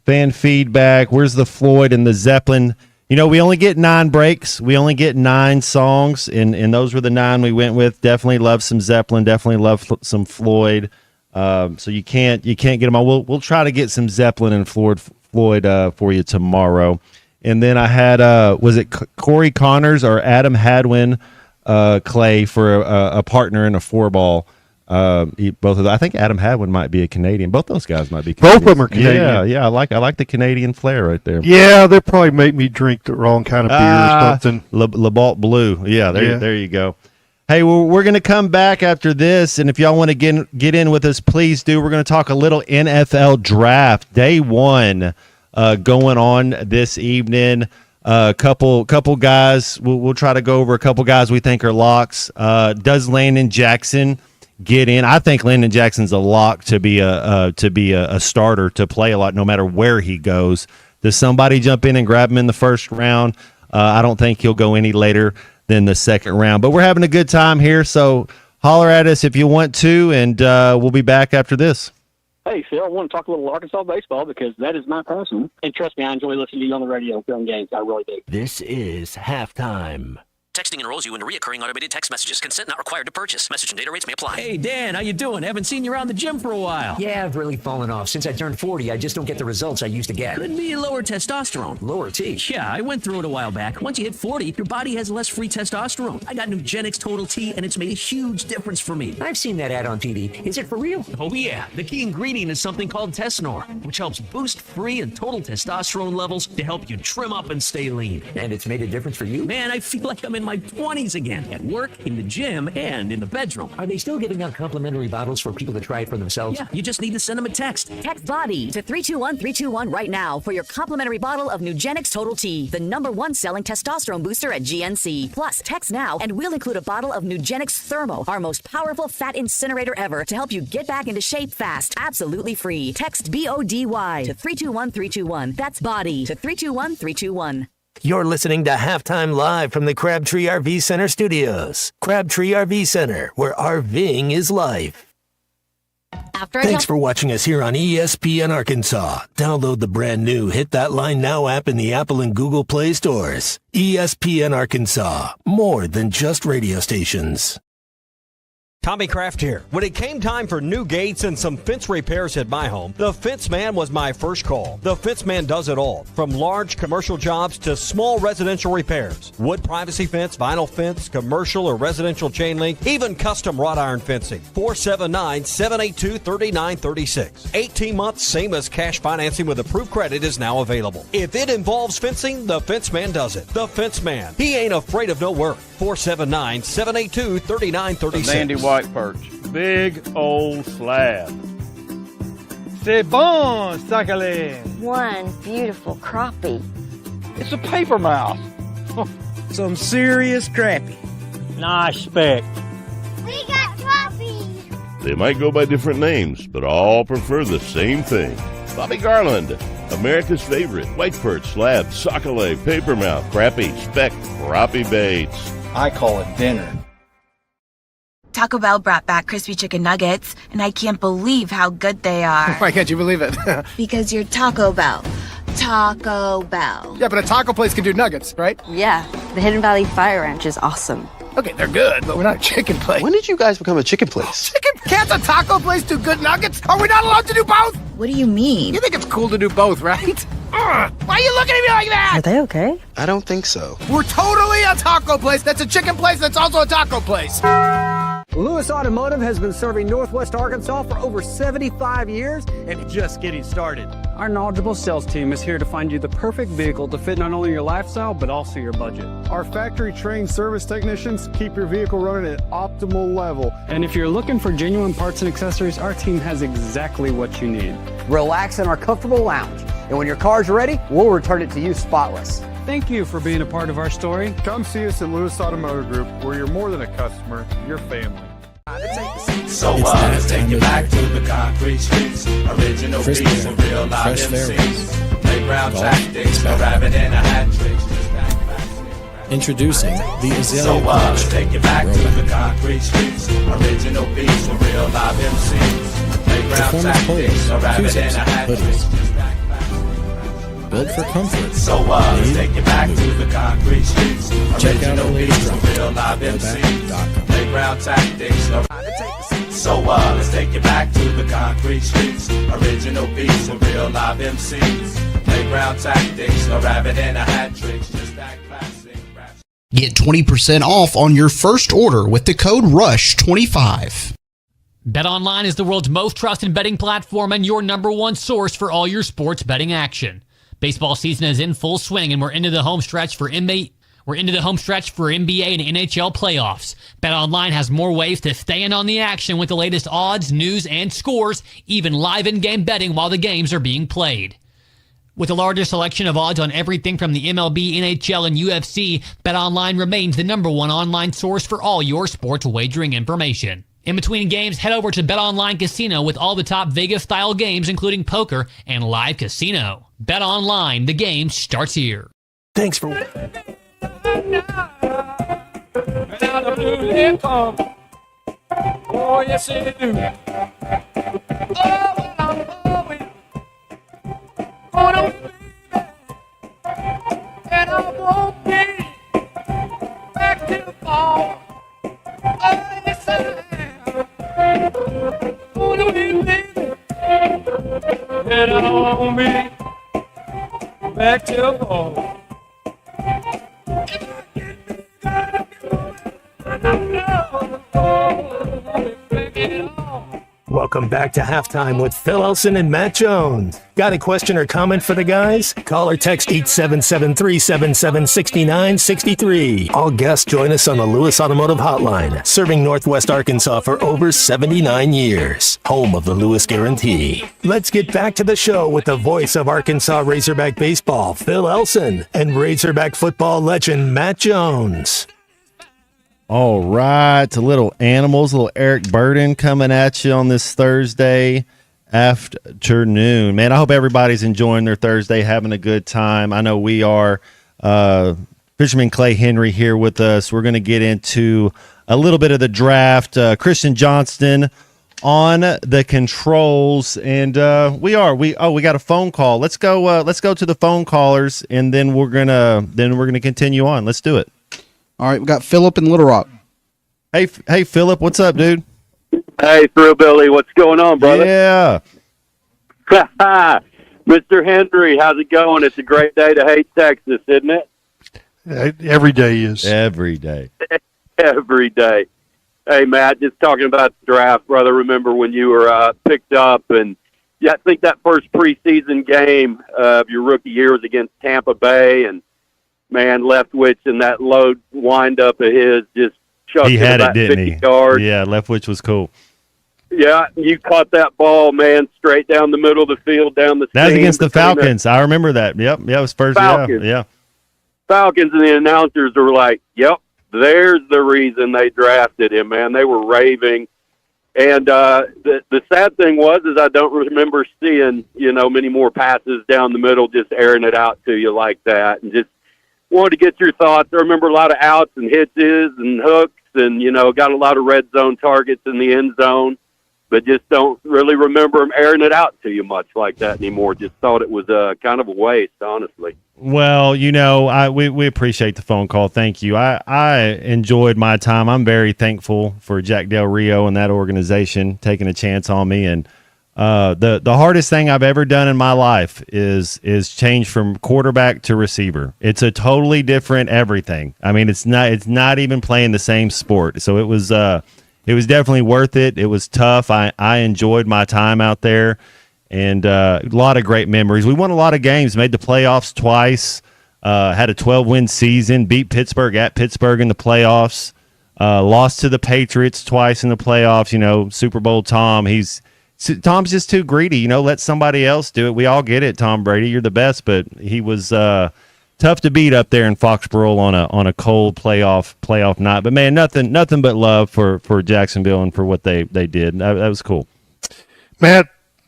fan feedback. Where's the Floyd and the Zeppelin? We only get 9 breaks. We only get 9 songs, and those were the 9 we went with. Definitely love some Zeppelin. Definitely love some Floyd. So you can't get them all. We'll try to get some Zeppelin and Floyd for you tomorrow. And then I had was it Corey Connors or Adam Hadwin Clay for a partner in a 4-ball. Both of them. I think Adam Hadwin might be a Canadian. Both those guys might be Canadians. Both of them are Canadian. Yeah. I like the Canadian flair right there. Yeah, they probably make me drink the wrong kind of beer or something. Lebalt Blue. Yeah, there you go. Hey, we're going to come back after this, and if y'all want to get in with us, please do. We're going to talk a little NFL draft. Day 1 going on this evening. Couple guys. We'll try to go over a couple guys we think are locks. Does Landon Jackson get in? I think Landon Jackson's a lock to be a starter, to play a lot no matter where he goes. Does somebody jump in and grab him in the first round? I don't think he'll go any later than the second round. But we're having a good time here, so holler at us if you want to, and we'll be back after this. Hey, Phil, I want to talk a little Arkansas baseball because that is my passion. And trust me, I enjoy listening to you on the radio during games. I really do. This is halftime. Texting enrolls you in recurring automated text messages. Consent not required to purchase. Message and data rates may apply. Hey, Dan, how you doing? Haven't seen you around the gym for a while. Yeah, I've really fallen off. Since I turned 40, I just don't get the results I used to get. Could be lower testosterone. Lower T? Yeah, I went through it a while back. Once you hit 40, your body has less free testosterone. I got Nugenix Total T, and it's made a huge difference for me. I've seen that ad on TV. Is it for real? Oh, yeah. The key ingredient is something called Tesnor, which helps boost free and total testosterone levels to help you trim up and stay lean. And it's made a difference for you? Man, I feel like I'm in my 20s again. At work, in the gym, and in the bedroom. Are they still giving out complimentary bottles for people to try it for themselves? Yeah, you just need to send them a text. Text BODY to 321-321 right now for your complimentary bottle of Nugenix Total T, the #1 selling testosterone booster at GNC. Plus, text now and we'll include a bottle of Nugenix Thermo, our most powerful fat incinerator ever, to help you get back into shape fast. Absolutely free. Text BODY to 321-321. That's BODY to 321-321. You're listening to Halftime Live from the Crabtree RV Center studios. Crabtree RV Center, where RVing is life. Thanks for watching us here on ESPN Arkansas. Download the brand new Hit That Line Now app in the Apple and Google Play stores. ESPN Arkansas, more than just radio stations. Tommy Kraft here. When it came time for new gates and some fence repairs at my home, the Fence Man was my first call. The Fence Man does it all, from large commercial jobs to small residential repairs. Wood privacy fence, vinyl fence, commercial or residential chain link, even custom wrought iron fencing. 479-782-3936. 18 months, same as cash financing with approved credit is now available. If it involves fencing, the Fence Man does it. The Fence Man. He ain't afraid of no work. 479-782-3936. Sandy white perch. Big old slab. C'est bon, Sakhalin. One beautiful crappie. It's a paper mouth. Some serious crappie. Nice speck. We got crappie. They might go by different names, but all prefer the same thing. Bobby Garland, America's favorite white perch, slab, sockeye, papermouth, crappie, speck, crappie baits. I call it dinner. Taco Bell brought back crispy chicken nuggets, and I can't believe how good they are. Why can't you believe it? Because you're Taco Bell. Taco Bell. Yeah, but a taco place can do nuggets, right? Yeah, the Hidden Valley Fire Ranch is awesome. Okay, they're good, but we're not a chicken place. When did you guys become a chicken place? Chicken? Can't a taco place do good nuggets? Are we not allowed to do both? What do you mean? You think it's cool to do both, right? Why are you looking at me like that? Are they okay? I don't think so. We're totally a taco place that's a chicken place that's also a taco place. Lewis Automotive has been serving Northwest Arkansas for over 75 years and just getting started. Our knowledgeable sales team is here to find you the perfect vehicle to fit not only your lifestyle, but also your budget. Our factory-trained service technicians keep your vehicle running at optimal level. And if you're looking for genuine parts and accessories, our team has exactly what you need. Relax in our comfortable lounge. And when your car's ready, we'll return it to you spotless. Thank you for being a part of our story. Come see us at Lewis Automotive Group, where you're more than a customer, you're family. So let's take you back to the concrete streets. Original beats and real live MCs. Playground tactics, a rabbit and a hat trick. Introducing the Azalea So let's take you back to the concrete streets. Original beats and real live MCs. Playground tactics, a rabbit and a hat trick. Built for comfort. So let's take you back to the concrete streets. Check out Original our beats latest and real live MCs. Playground tactics. So let's take you back to the concrete streets. Original beats and real live MCs. Playground tactics. A rabbit and a hat trick. Just that classic rap. Get 20% off on your first order with the code RUSH25. BetOnline is the world's most trusted betting platform and your number one source for all your sports betting action. Baseball season is in full swing, and we're into the home stretch for NBA and NHL playoffs. BetOnline has more ways to stay in on the action with the latest odds, news, and scores, even live in-game betting while the games are being played. With the largest selection of odds on everything from the MLB, NHL, and UFC, BetOnline remains the number one online source for all your sports wagering information. In between games, head over to BetOnline Casino with all the top Vegas-style games, including poker and live casino. BetOnline, the game starts here. Thanks for... Oh, yes, they do. Oh, I'm going. Oh, no, baby. And I won't be back to the fall. Oh, yes, I am. Oh, no, baby. And I won't be back to the fall. Welcome back to Halftime with Phil Elson and Matt Jones. Got a question or comment for the guys? Call or text 877-377-6963. All guests join us on the Lewis Automotive Hotline, serving Northwest Arkansas for over 79 years. Home of the Lewis Guarantee. Let's get back to the show with the voice of Arkansas Razorback baseball, Phil Elson, and Razorback football legend, Matt Jones. All right, a little animals, a little Eric Burden coming at you on this Thursday afternoon. Man, I hope everybody's enjoying their Thursday, having a good time. I know we are. Fisherman Clay Henry here with us. We're going to get into a little bit of the draft. Christian Johnston on the controls, and we got a phone call. Let's go to the phone callers, and then we're gonna continue on. Let's do it. All right, we got Philip in Little Rock. Hey, Philip, what's up, dude? Hey, Thrill Billy, what's going on, brother? Yeah. Mr. Henry, how's it going? It's a great day to hate Texas, isn't it? Every day is. Every day. Every day. Hey, Matt, just talking about the draft, brother. Remember when you were picked up, and I think that first preseason game of your rookie year was against Tampa Bay, and man, Leftwich and that low wind-up of his just chucked he it had about it, didn't 50 he? yards. Yeah, Leftwich was cool. Yeah, you caught that ball, man, straight down the middle of the field, down the That was seam against the between Falcons. I remember that. Yep, yeah, it was first. Falcons. Yeah. Falcons, and the announcers were like, yep, there's the reason they drafted him, man. They were raving. And the sad thing was is I don't remember seeing, many more passes down the middle, just airing it out to you like that. And just wanted to get your thoughts. I remember a lot of outs and hitches and hooks and, got a lot of red zone targets in the end zone, but just don't really remember them airing it out to you much like that anymore. Just thought it was kind of a waste, honestly. Well, we appreciate the phone call. Thank you. I enjoyed my time. I'm very thankful for Jack Del Rio and that organization taking a chance on me. And the hardest thing I've ever done in my life is change from quarterback to receiver. It's a totally different everything. I mean, it's not even playing the same sport. So it was definitely worth it. It was tough. I enjoyed my time out there. And a lot of great memories. We won a lot of games, made the playoffs twice, had a 12-win season, beat Pittsburgh at Pittsburgh in the playoffs, lost to the Patriots twice in the playoffs. Super Bowl Tom's just too greedy. Let somebody else do it. We all get it, Tom Brady. You're the best, but he was tough to beat up there in Foxborough on a cold playoff night. But man, nothing but love for Jacksonville and for what they did. That was cool. Matt,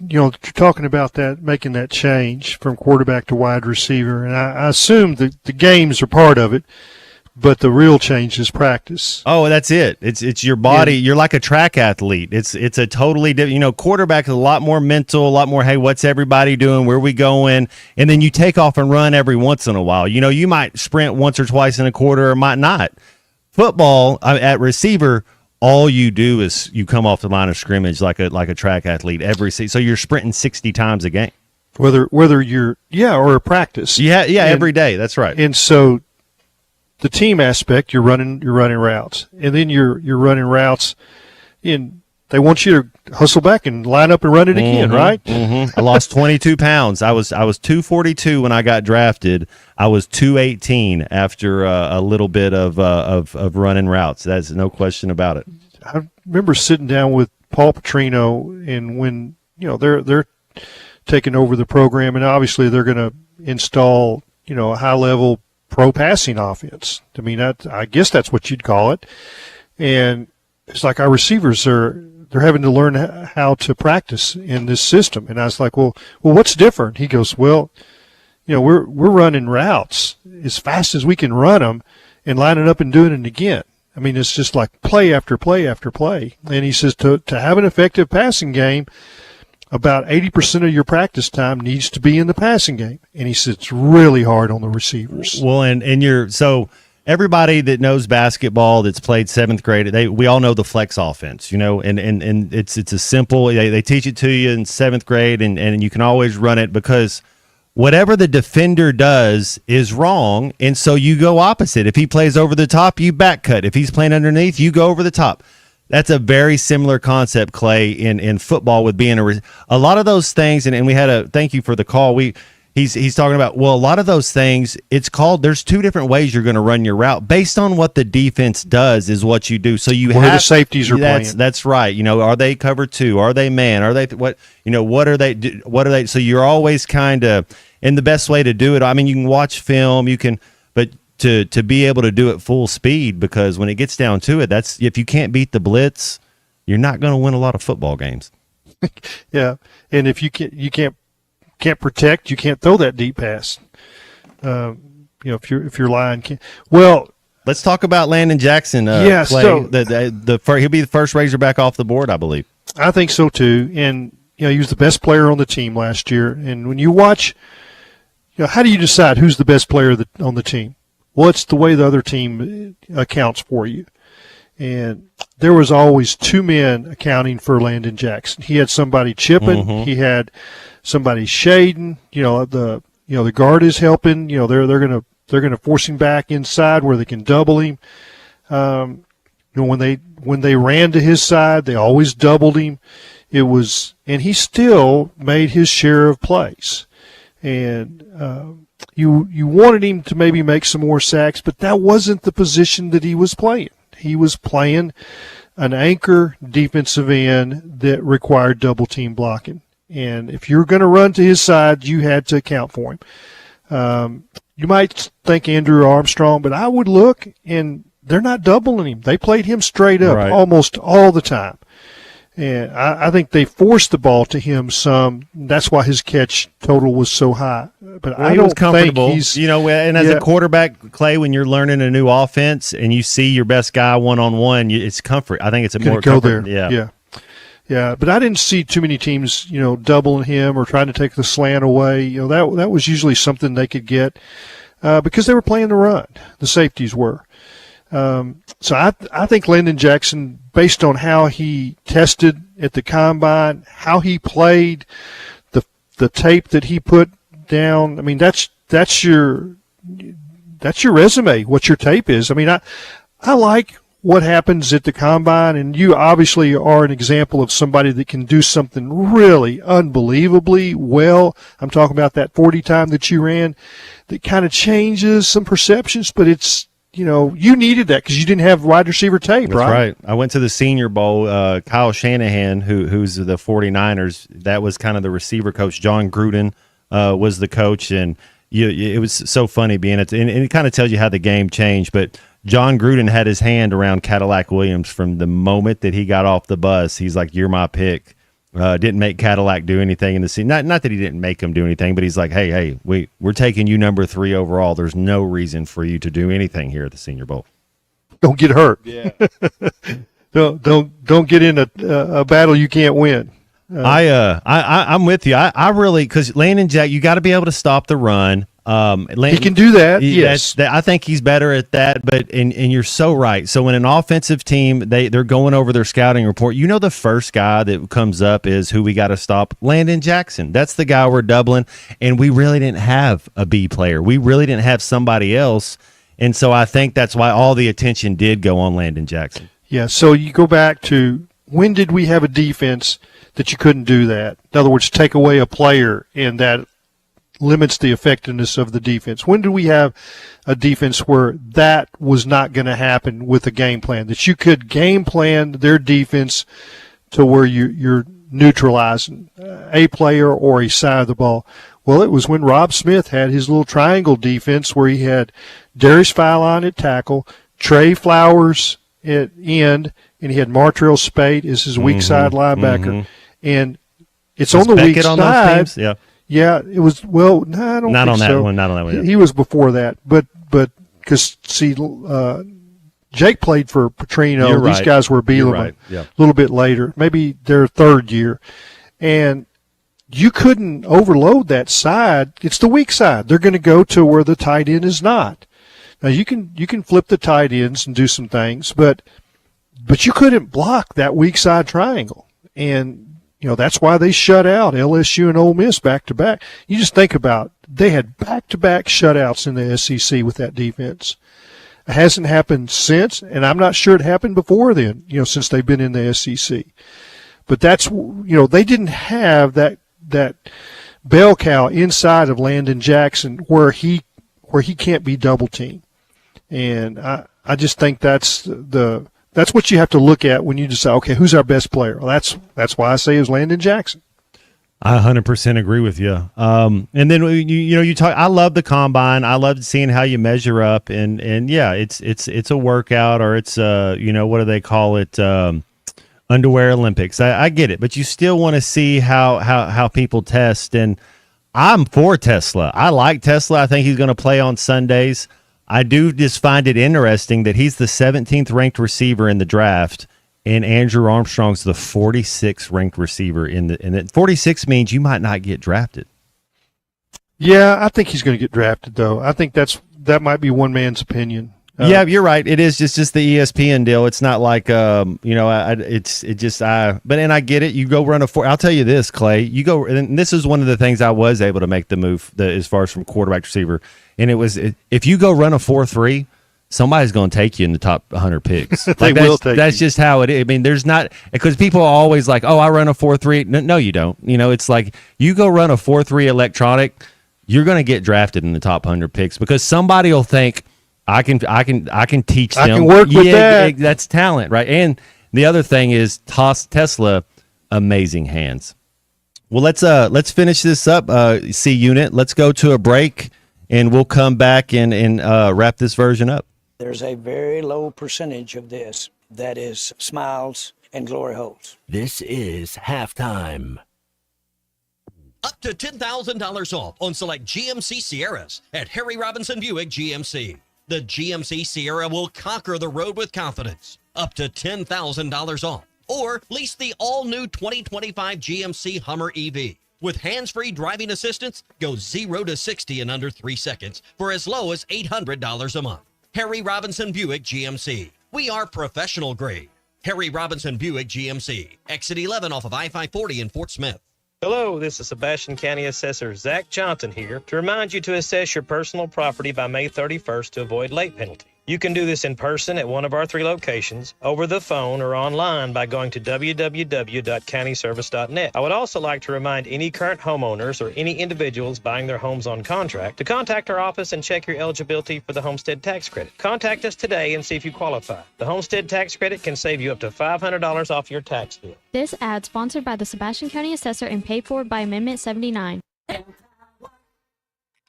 you're talking about that, making that change from quarterback to wide receiver, and I assume that the games are part of it, but the real change is practice. Oh, that's it. It's your body. Yeah. You're like a track athlete. It's a totally different. Quarterback is a lot more mental, a lot more. Hey, what's everybody doing? Where are we going? And then you take off and run every once in a while. You might sprint once or twice in a quarter, or might not. Football at receiver. All you do is you come off the line of scrimmage like a track athlete so you're sprinting 60 times a game. Whether you're or a practice. Every day. That's right. And so the team aspect, you're running routes, and then you're running routes in. They want you to hustle back and line up and run it again, right? Mm-hmm. I lost 22 pounds. I was 242 when I got drafted. I was 218 after a little bit of running routes. That's no question about it. I remember sitting down with Paul Petrino, and when they're taking over the program, and obviously they're going to install a high level pro passing offense. I mean, I guess that's what you'd call it. And it's like our receivers they're having to learn how to practice in this system. And I was like, well, what's different? He goes, well, we're running routes as fast as we can run them and lining up and doing it again. I mean, it's just like play after play after play. And he says to have an effective passing game, about 80% of your practice time needs to be in the passing game. And he says it's really hard on the receivers. Well, so everybody that knows basketball that's played seventh grade, we all know the flex offense, and it's a simple. They teach it to you in seventh grade, and you can always run it because whatever the defender does is wrong, and so you go opposite. If he plays over the top, you back cut. If he's playing underneath, you go over the top. That's a very similar concept, Clay, in football with being a lot of those things. And we had thank you for the call. He's talking about, well, a lot of those things, there's two different ways you're going to run your route based on what the defense does is what you do. So where the safeties are playing. That's right. Are they cover two? Are they man? Are they what are they? So you're always kind of, and the best way to do it, I mean, you can watch film, but to be able to do it full speed, because when it gets down to it, if you can't beat the blitz, you're not going to win a lot of football games. Yeah. And if you can't protect, you can't throw that deep pass. If your line can't. Well, let's talk about Landon Jackson. Yeah, Clay. so he'll be the first Razorback off the board, I believe. I think so too. And he was the best player on the team last year. And when you watch, how do you decide who's the best player on the team? Well, it's the way the other team accounts for you. And there was always two men accounting for Landon Jackson. He had somebody chipping. Mm-hmm. He had somebody shading. The guard is helping. They're gonna force him back inside where they can double him. When they ran to his side, they always doubled him. And he still made his share of plays. And you wanted him to maybe make some more sacks, but that wasn't the position that he was playing. He was playing an anchor defensive end that required double team blocking. And if you're going to run to his side, you had to account for him. You might think Andrew Armstrong, but I would look, and they're not doubling him. They played him straight up almost all the time. And I think they forced the ball to him some. That's why his catch total was so high. But I don't think he's, and as a quarterback, Clay, when you're learning a new offense and you see your best guy one-on-one, it's comfort. I think it's a more go comfort. there. Yeah. But I didn't see too many teams, doubling him or trying to take the slant away. That was usually something they could get because they were playing the run. The safeties were. So I think Landon Jackson, based on how he tested at the combine, how he played, the tape that he put down, I mean, that's your resume, what your tape is. I mean, I like what happens at the combine, and you obviously are an example of somebody that can do something really unbelievably well. I'm talking about that 40 time that you ran that kind of changes some perceptions, but it's, you needed that because you didn't have wide receiver tape, That's right? I went to the Senior Bowl. Kyle Shanahan, who's the 49ers, that was kind of the receiver coach. John Gruden was the coach, and it was so funny being and it kind of tells you how the game changed. But John Gruden had his hand around Cadillac Williams from the moment that he got off the bus. He's like, "You're my pick." Didn't make Cadillac do anything in the scene. Not that he didn't make him do anything, but he's like, hey, we're taking you number 3 overall. There's no reason for you to do anything here at the Senior Bowl. Don't get hurt. Yeah. don't get in a battle you can't win. I'm with you. I really, because Landon Jack, you got to be able to stop the run. He can do that. Yes, I think he's better at that. But and you're so right. So when an offensive team they're going over their scouting report, the first guy that comes up is who we got to stop. Landon Jackson. That's the guy we're doubling. And we really didn't have a B player. We really didn't have somebody else. And so I think that's why all the attention did go on Landon Jackson. Yeah. So you go back to when did we have a defense that you couldn't do that? In other words, take away a player and that limits the effectiveness of the defense. When do we have a defense where that was not going to happen with a game plan, that you could game plan their defense to where you're neutralizing a player or a side of the ball? Well, it was when Rob Smith had his little triangle defense where he had Darius Philon at tackle, Trey Flowers at end, and he had Martrell Spate as his weak side linebacker. And it's on the weak side. Yeah. Yeah, it was. Well, no, I don't. Not think on that so. one. Not on that one. Yeah. He was before that, but because Jake played for Petrino. You're These right. guys were You're Bielema right. Yeah. a little bit later, maybe their third year, and you couldn't overload that side. It's the weak side. They're going to go to where the tight end is not. Now you can flip the tight ends and do some things, but you couldn't block that weak side triangle, and that's why they shut out LSU and Ole Miss back to back. You just think about they had back to back shutouts in the SEC with that defense. It hasn't happened since, and I'm not sure it happened before then. Since they've been in the SEC, but that's they didn't have that bell cow inside of Landon Jackson where he can't be double teamed, and I just think that's what you have to look at when you decide, okay, who's our best player? Well, that's why I say it's Landon Jackson. I 100% agree with you. And then you talk. I love the combine. I love seeing how you measure up, and yeah, it's a workout, or it's what do they call it? Underwear Olympics. I get it, but you still want to see how people test. And I'm for Tesla. I like Tesla. I think he's going to play on Sundays. I do just find it interesting that he's the 17th ranked receiver in the draft, and Andrew Armstrong's the 46th ranked receiver and 46 means you might not get drafted. Yeah, I think he's going to get drafted, though. I think that might be one man's opinion. Yeah, you're right. It is just the ESPN deal. It's not like but I get it. You go run a 4. I'll tell you this, Clay. You go, and this is one of the things I was able to make the move as far as from quarterback to receiver. And it was if you go run a 4.3, somebody's going to take you in the top 100 picks. That's just how it is. I mean, there's not, because people are always like, oh, I run a 4.3. No, you don't. It's like you go run a 4.3 electronic. you're going to get drafted in the top 100 picks because somebody will think I can teach them. I can work with that. That's talent, right? And the other thing is Tesla, amazing hands. Well, let's finish this up, C Unit. Let's go to a break, and we'll come back and wrap this version up. There's a very low percentage of this that is smiles and glory holes. This is halftime. Up to $10,000 off on select GMC Sierras at Harry Robinson Buick GMC. The GMC Sierra will conquer the road with confidence. Up to $10,000 off. Or lease the all-new 2025 GMC Hummer EV. With hands-free driving assistance, go 0 to 60 in under 3 seconds for as low as $800 a month. Harry Robinson Buick GMC. We are professional grade. Harry Robinson Buick GMC. Exit 11 off of I-540 in Fort Smith. Hello, this is Sebastian County Assessor Zach Johnson here to remind you to assess your personal property by May 31st to avoid late penalty. You can do this in person at one of our 3 locations, over the phone, or online by going to www.countyservice.net. I would also like to remind any current homeowners or any individuals buying their homes on contract to contact our office and check your eligibility for the homestead tax credit. Contact us today and see if you qualify. The homestead tax credit can save you up to $500 off your tax bill. This ad sponsored by the Sebastian County Assessor and paid for by Amendment 79.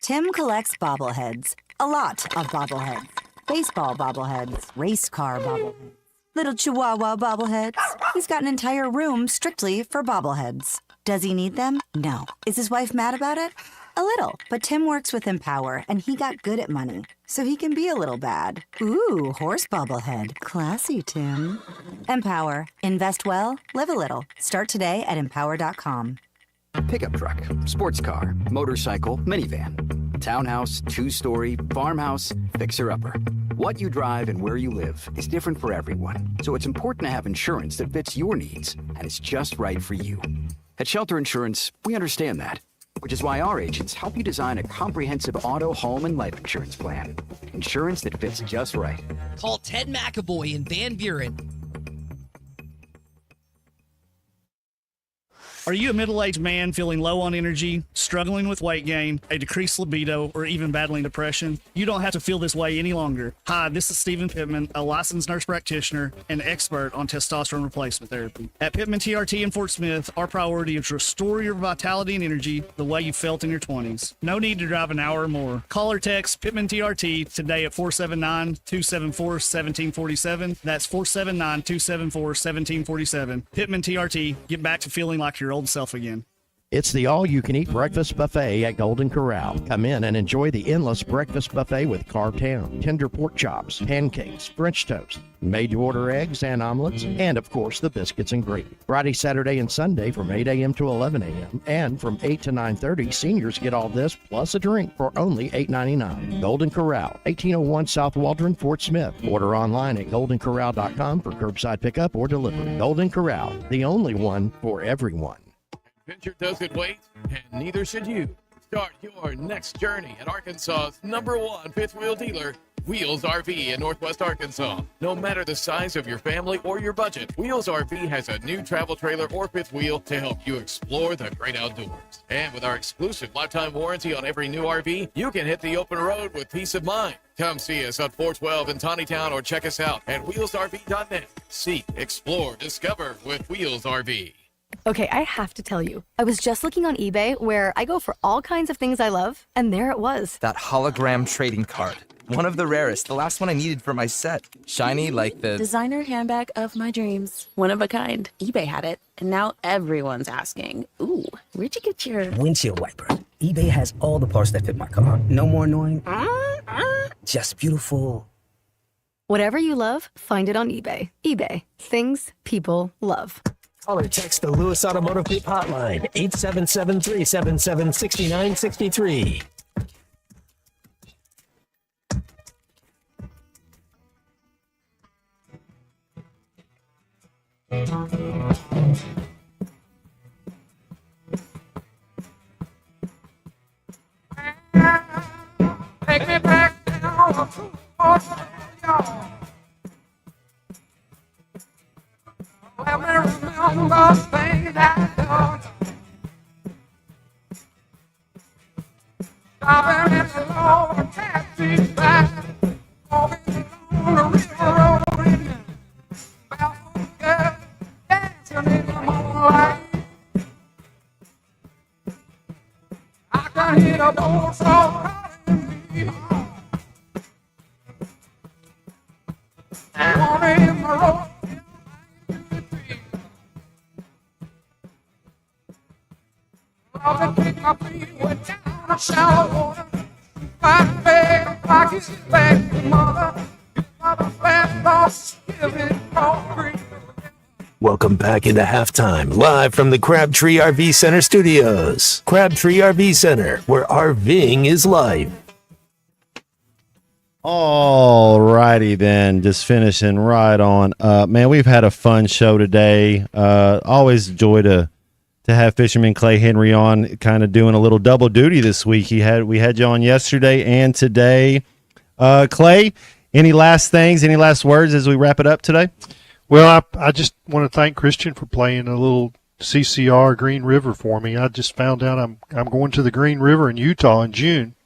Tim collects bobbleheads. A lot of bobbleheads. Baseball bobbleheads, race car bobbleheads, little chihuahua bobbleheads. He's got an entire room strictly for bobbleheads. Does he need them? No. Is his wife mad about it? A little. But Tim works with Empower, and he got good at money, so he can be a little bad. Ooh, horse bobblehead. Classy, Tim. Empower. Invest well, live a little. Start today at empower.com. Pickup truck, sports car, motorcycle, minivan, townhouse, 2-story, farmhouse, fixer-upper. What you drive and where you live is different for everyone, so it's important to have insurance that fits your needs and is just right for you. At Shelter Insurance, we understand that, which is why our agents help you design a comprehensive auto, home, and life insurance plan. Insurance that fits just right. Call Ted McAvoy in Van Buren. Are you a middle-aged man feeling low on energy, struggling with weight gain, a decreased libido, or even battling depression? You don't have to feel this way any longer. Hi, this is Stephen Pittman, a licensed nurse practitioner and expert on testosterone replacement therapy. At Pittman TRT in Fort Smith, our priority is to restore your vitality and energy the way you felt in your 20s. No need to drive an hour or more. Call or text Pittman TRT today at 479-274-1747. That's 479-274-1747. Pittman TRT. Get back to feeling like your old self again. It's the all-you-can-eat breakfast buffet at Golden Corral. Come in and enjoy the endless breakfast buffet with carved ham, tender pork chops, pancakes, French toast, made-to-order eggs and omelets, and, of course, the biscuits and gravy. Friday, Saturday, and Sunday from 8 a.m. to 11 a.m. And from 8 to 9:30, seniors get all this plus a drink for only $8.99. Golden Corral, 1801 South Waldron, Fort Smith. Order online at goldencorral.com for curbside pickup or delivery. Golden Corral, the only one for everyone. Adventure doesn't wait, and neither should you. Start your next journey at Arkansas's #1 fifth wheel dealer, Wheels RV in Northwest Arkansas. No matter the size of your family or your budget, Wheels RV has a new travel trailer or fifth wheel to help you explore the great outdoors. And with our exclusive lifetime warranty on every new RV, you can hit the open road with peace of mind. Come see us on 412 in Tawnytown or check us out at wheelsrv.net. Seek, explore, discover with Wheels RV. Okay, I have to tell you, I was just looking on eBay where I go for all kinds of things I love, and there it was. That hologram trading card. One of the rarest, the last one I needed for my set. Shiny like the designer handbag of my dreams. One of a kind. eBay had it, and now everyone's asking, ooh, where'd you get your windshield wiper? eBay has all the parts that fit my car. No more annoying. Just beautiful. Whatever you love, find it on eBay. eBay. Things people love. Call or text the Lewis Automotive Group hotline, 877-377-6963. Take me back down. Let me remember things I done. Stopping at the Lord taxi back, walking along the river road in barefoot girl dancing in the moonlight. I can hear the bullfrog calling me home. Water in my road. Love to kick my feet way down a shallow water. Find beg like his back, mother. Mother flat lost, give it all free. Welcome back into halftime, live from the Crabtree RV Center studios. Crabtree RV Center, where RVing is life. All righty then, just finishing right on up. Man, we've had a fun show today. Always a joy to have Fisherman Clay Henry on, kind of doing a little double duty this week. We had you on yesterday and today. Clay, any last things, any last words as we wrap it up today? Well, I just want to thank Christian for playing a little CCR Green River for me. I just found out I'm going to the Green River in Utah in June.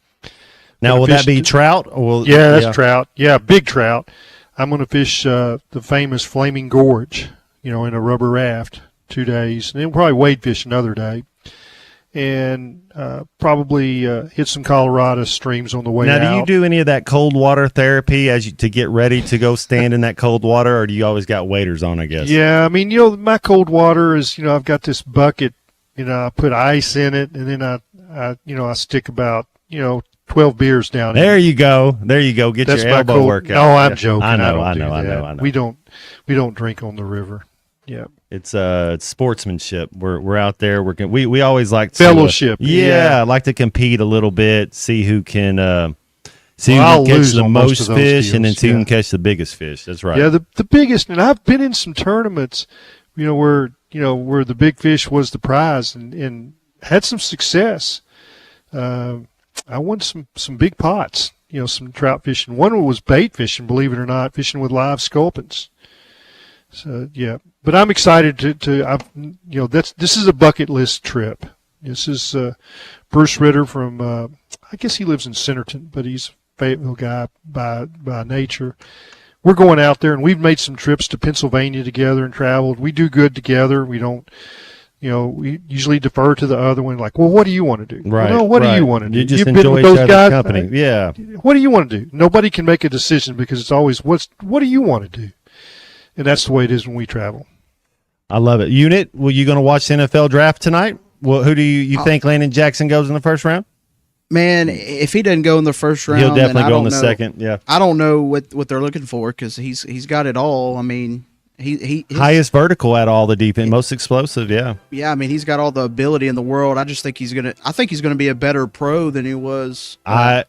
Now, will that be trout? Or that's trout. Yeah, big trout. I'm going to fish the famous Flaming Gorge, in a rubber raft 2 days. And then probably wade fish another day. And probably hit some Colorado streams on the way out. Now, do you do any of that cold water therapy to get ready to go stand in that cold water, or do you always got waders on, I guess? Yeah, I mean, my cold water is, I've got this bucket, I put ice in it, and then I stick about, 12 beers down there. You go. Get That's your elbow workout. No, I'm joking. I know. We don't drink on the river. Yeah. It's sportsmanship. We're out there. We always like to, fellowship. Like to compete a little bit, see who can catch the most fish, and then see who can catch the biggest fish. That's right. Yeah, the biggest. And I've been in some tournaments, where the big fish was the prize, and had some success. I won some big pots, some trout fishing. One was bait fishing, believe it or not, fishing with live sculpins. So yeah, but I'm excited this is a bucket list trip. This is Bruce Ritter from I guess he lives in Centerton, but he's a Fayetteville guy by nature. We're going out there, and we've made some trips to Pennsylvania together and traveled. We do good together. We don't. We usually defer to the other one, like, well, what do you want to do? Right. What do you want to do? You just You've enjoy been with each those other's guys. company. Yeah. What do you want to do? Nobody can make a decision because it's always, what do you want to do? And that's the way it is when we travel. I love it. Unit, were you going to watch the NFL draft tonight? Well, who do you think Landon Jackson goes in the first round? Man, if he doesn't go in the first round, he'll definitely go in the know. second. Yeah. I don't know what they're looking for because he's got it all. I mean, his highest vertical at all the defense, most explosive. Yeah. Yeah, I mean, he's got all the ability in the world. I just think he's gonna be a better pro than he was. I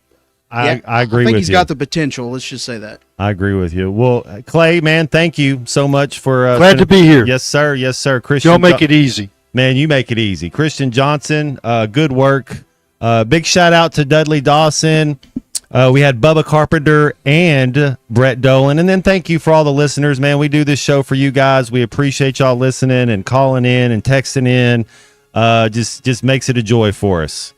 agree with you. I think he's got the potential. Let's just say that. I agree with you. Well, Clay, man, thank you so much for glad to be here. Yes, sir. Yes, sir. Christian, y'all make it easy. Man, you make it easy. Christian Johnson, good work. Big shout out to Dudley Dawson. We had Bubba Carpenter and Brett Dolan. And then thank you for all the listeners, man. We do this show for you guys. We appreciate y'all listening and calling in and texting in. Just makes it a joy for us.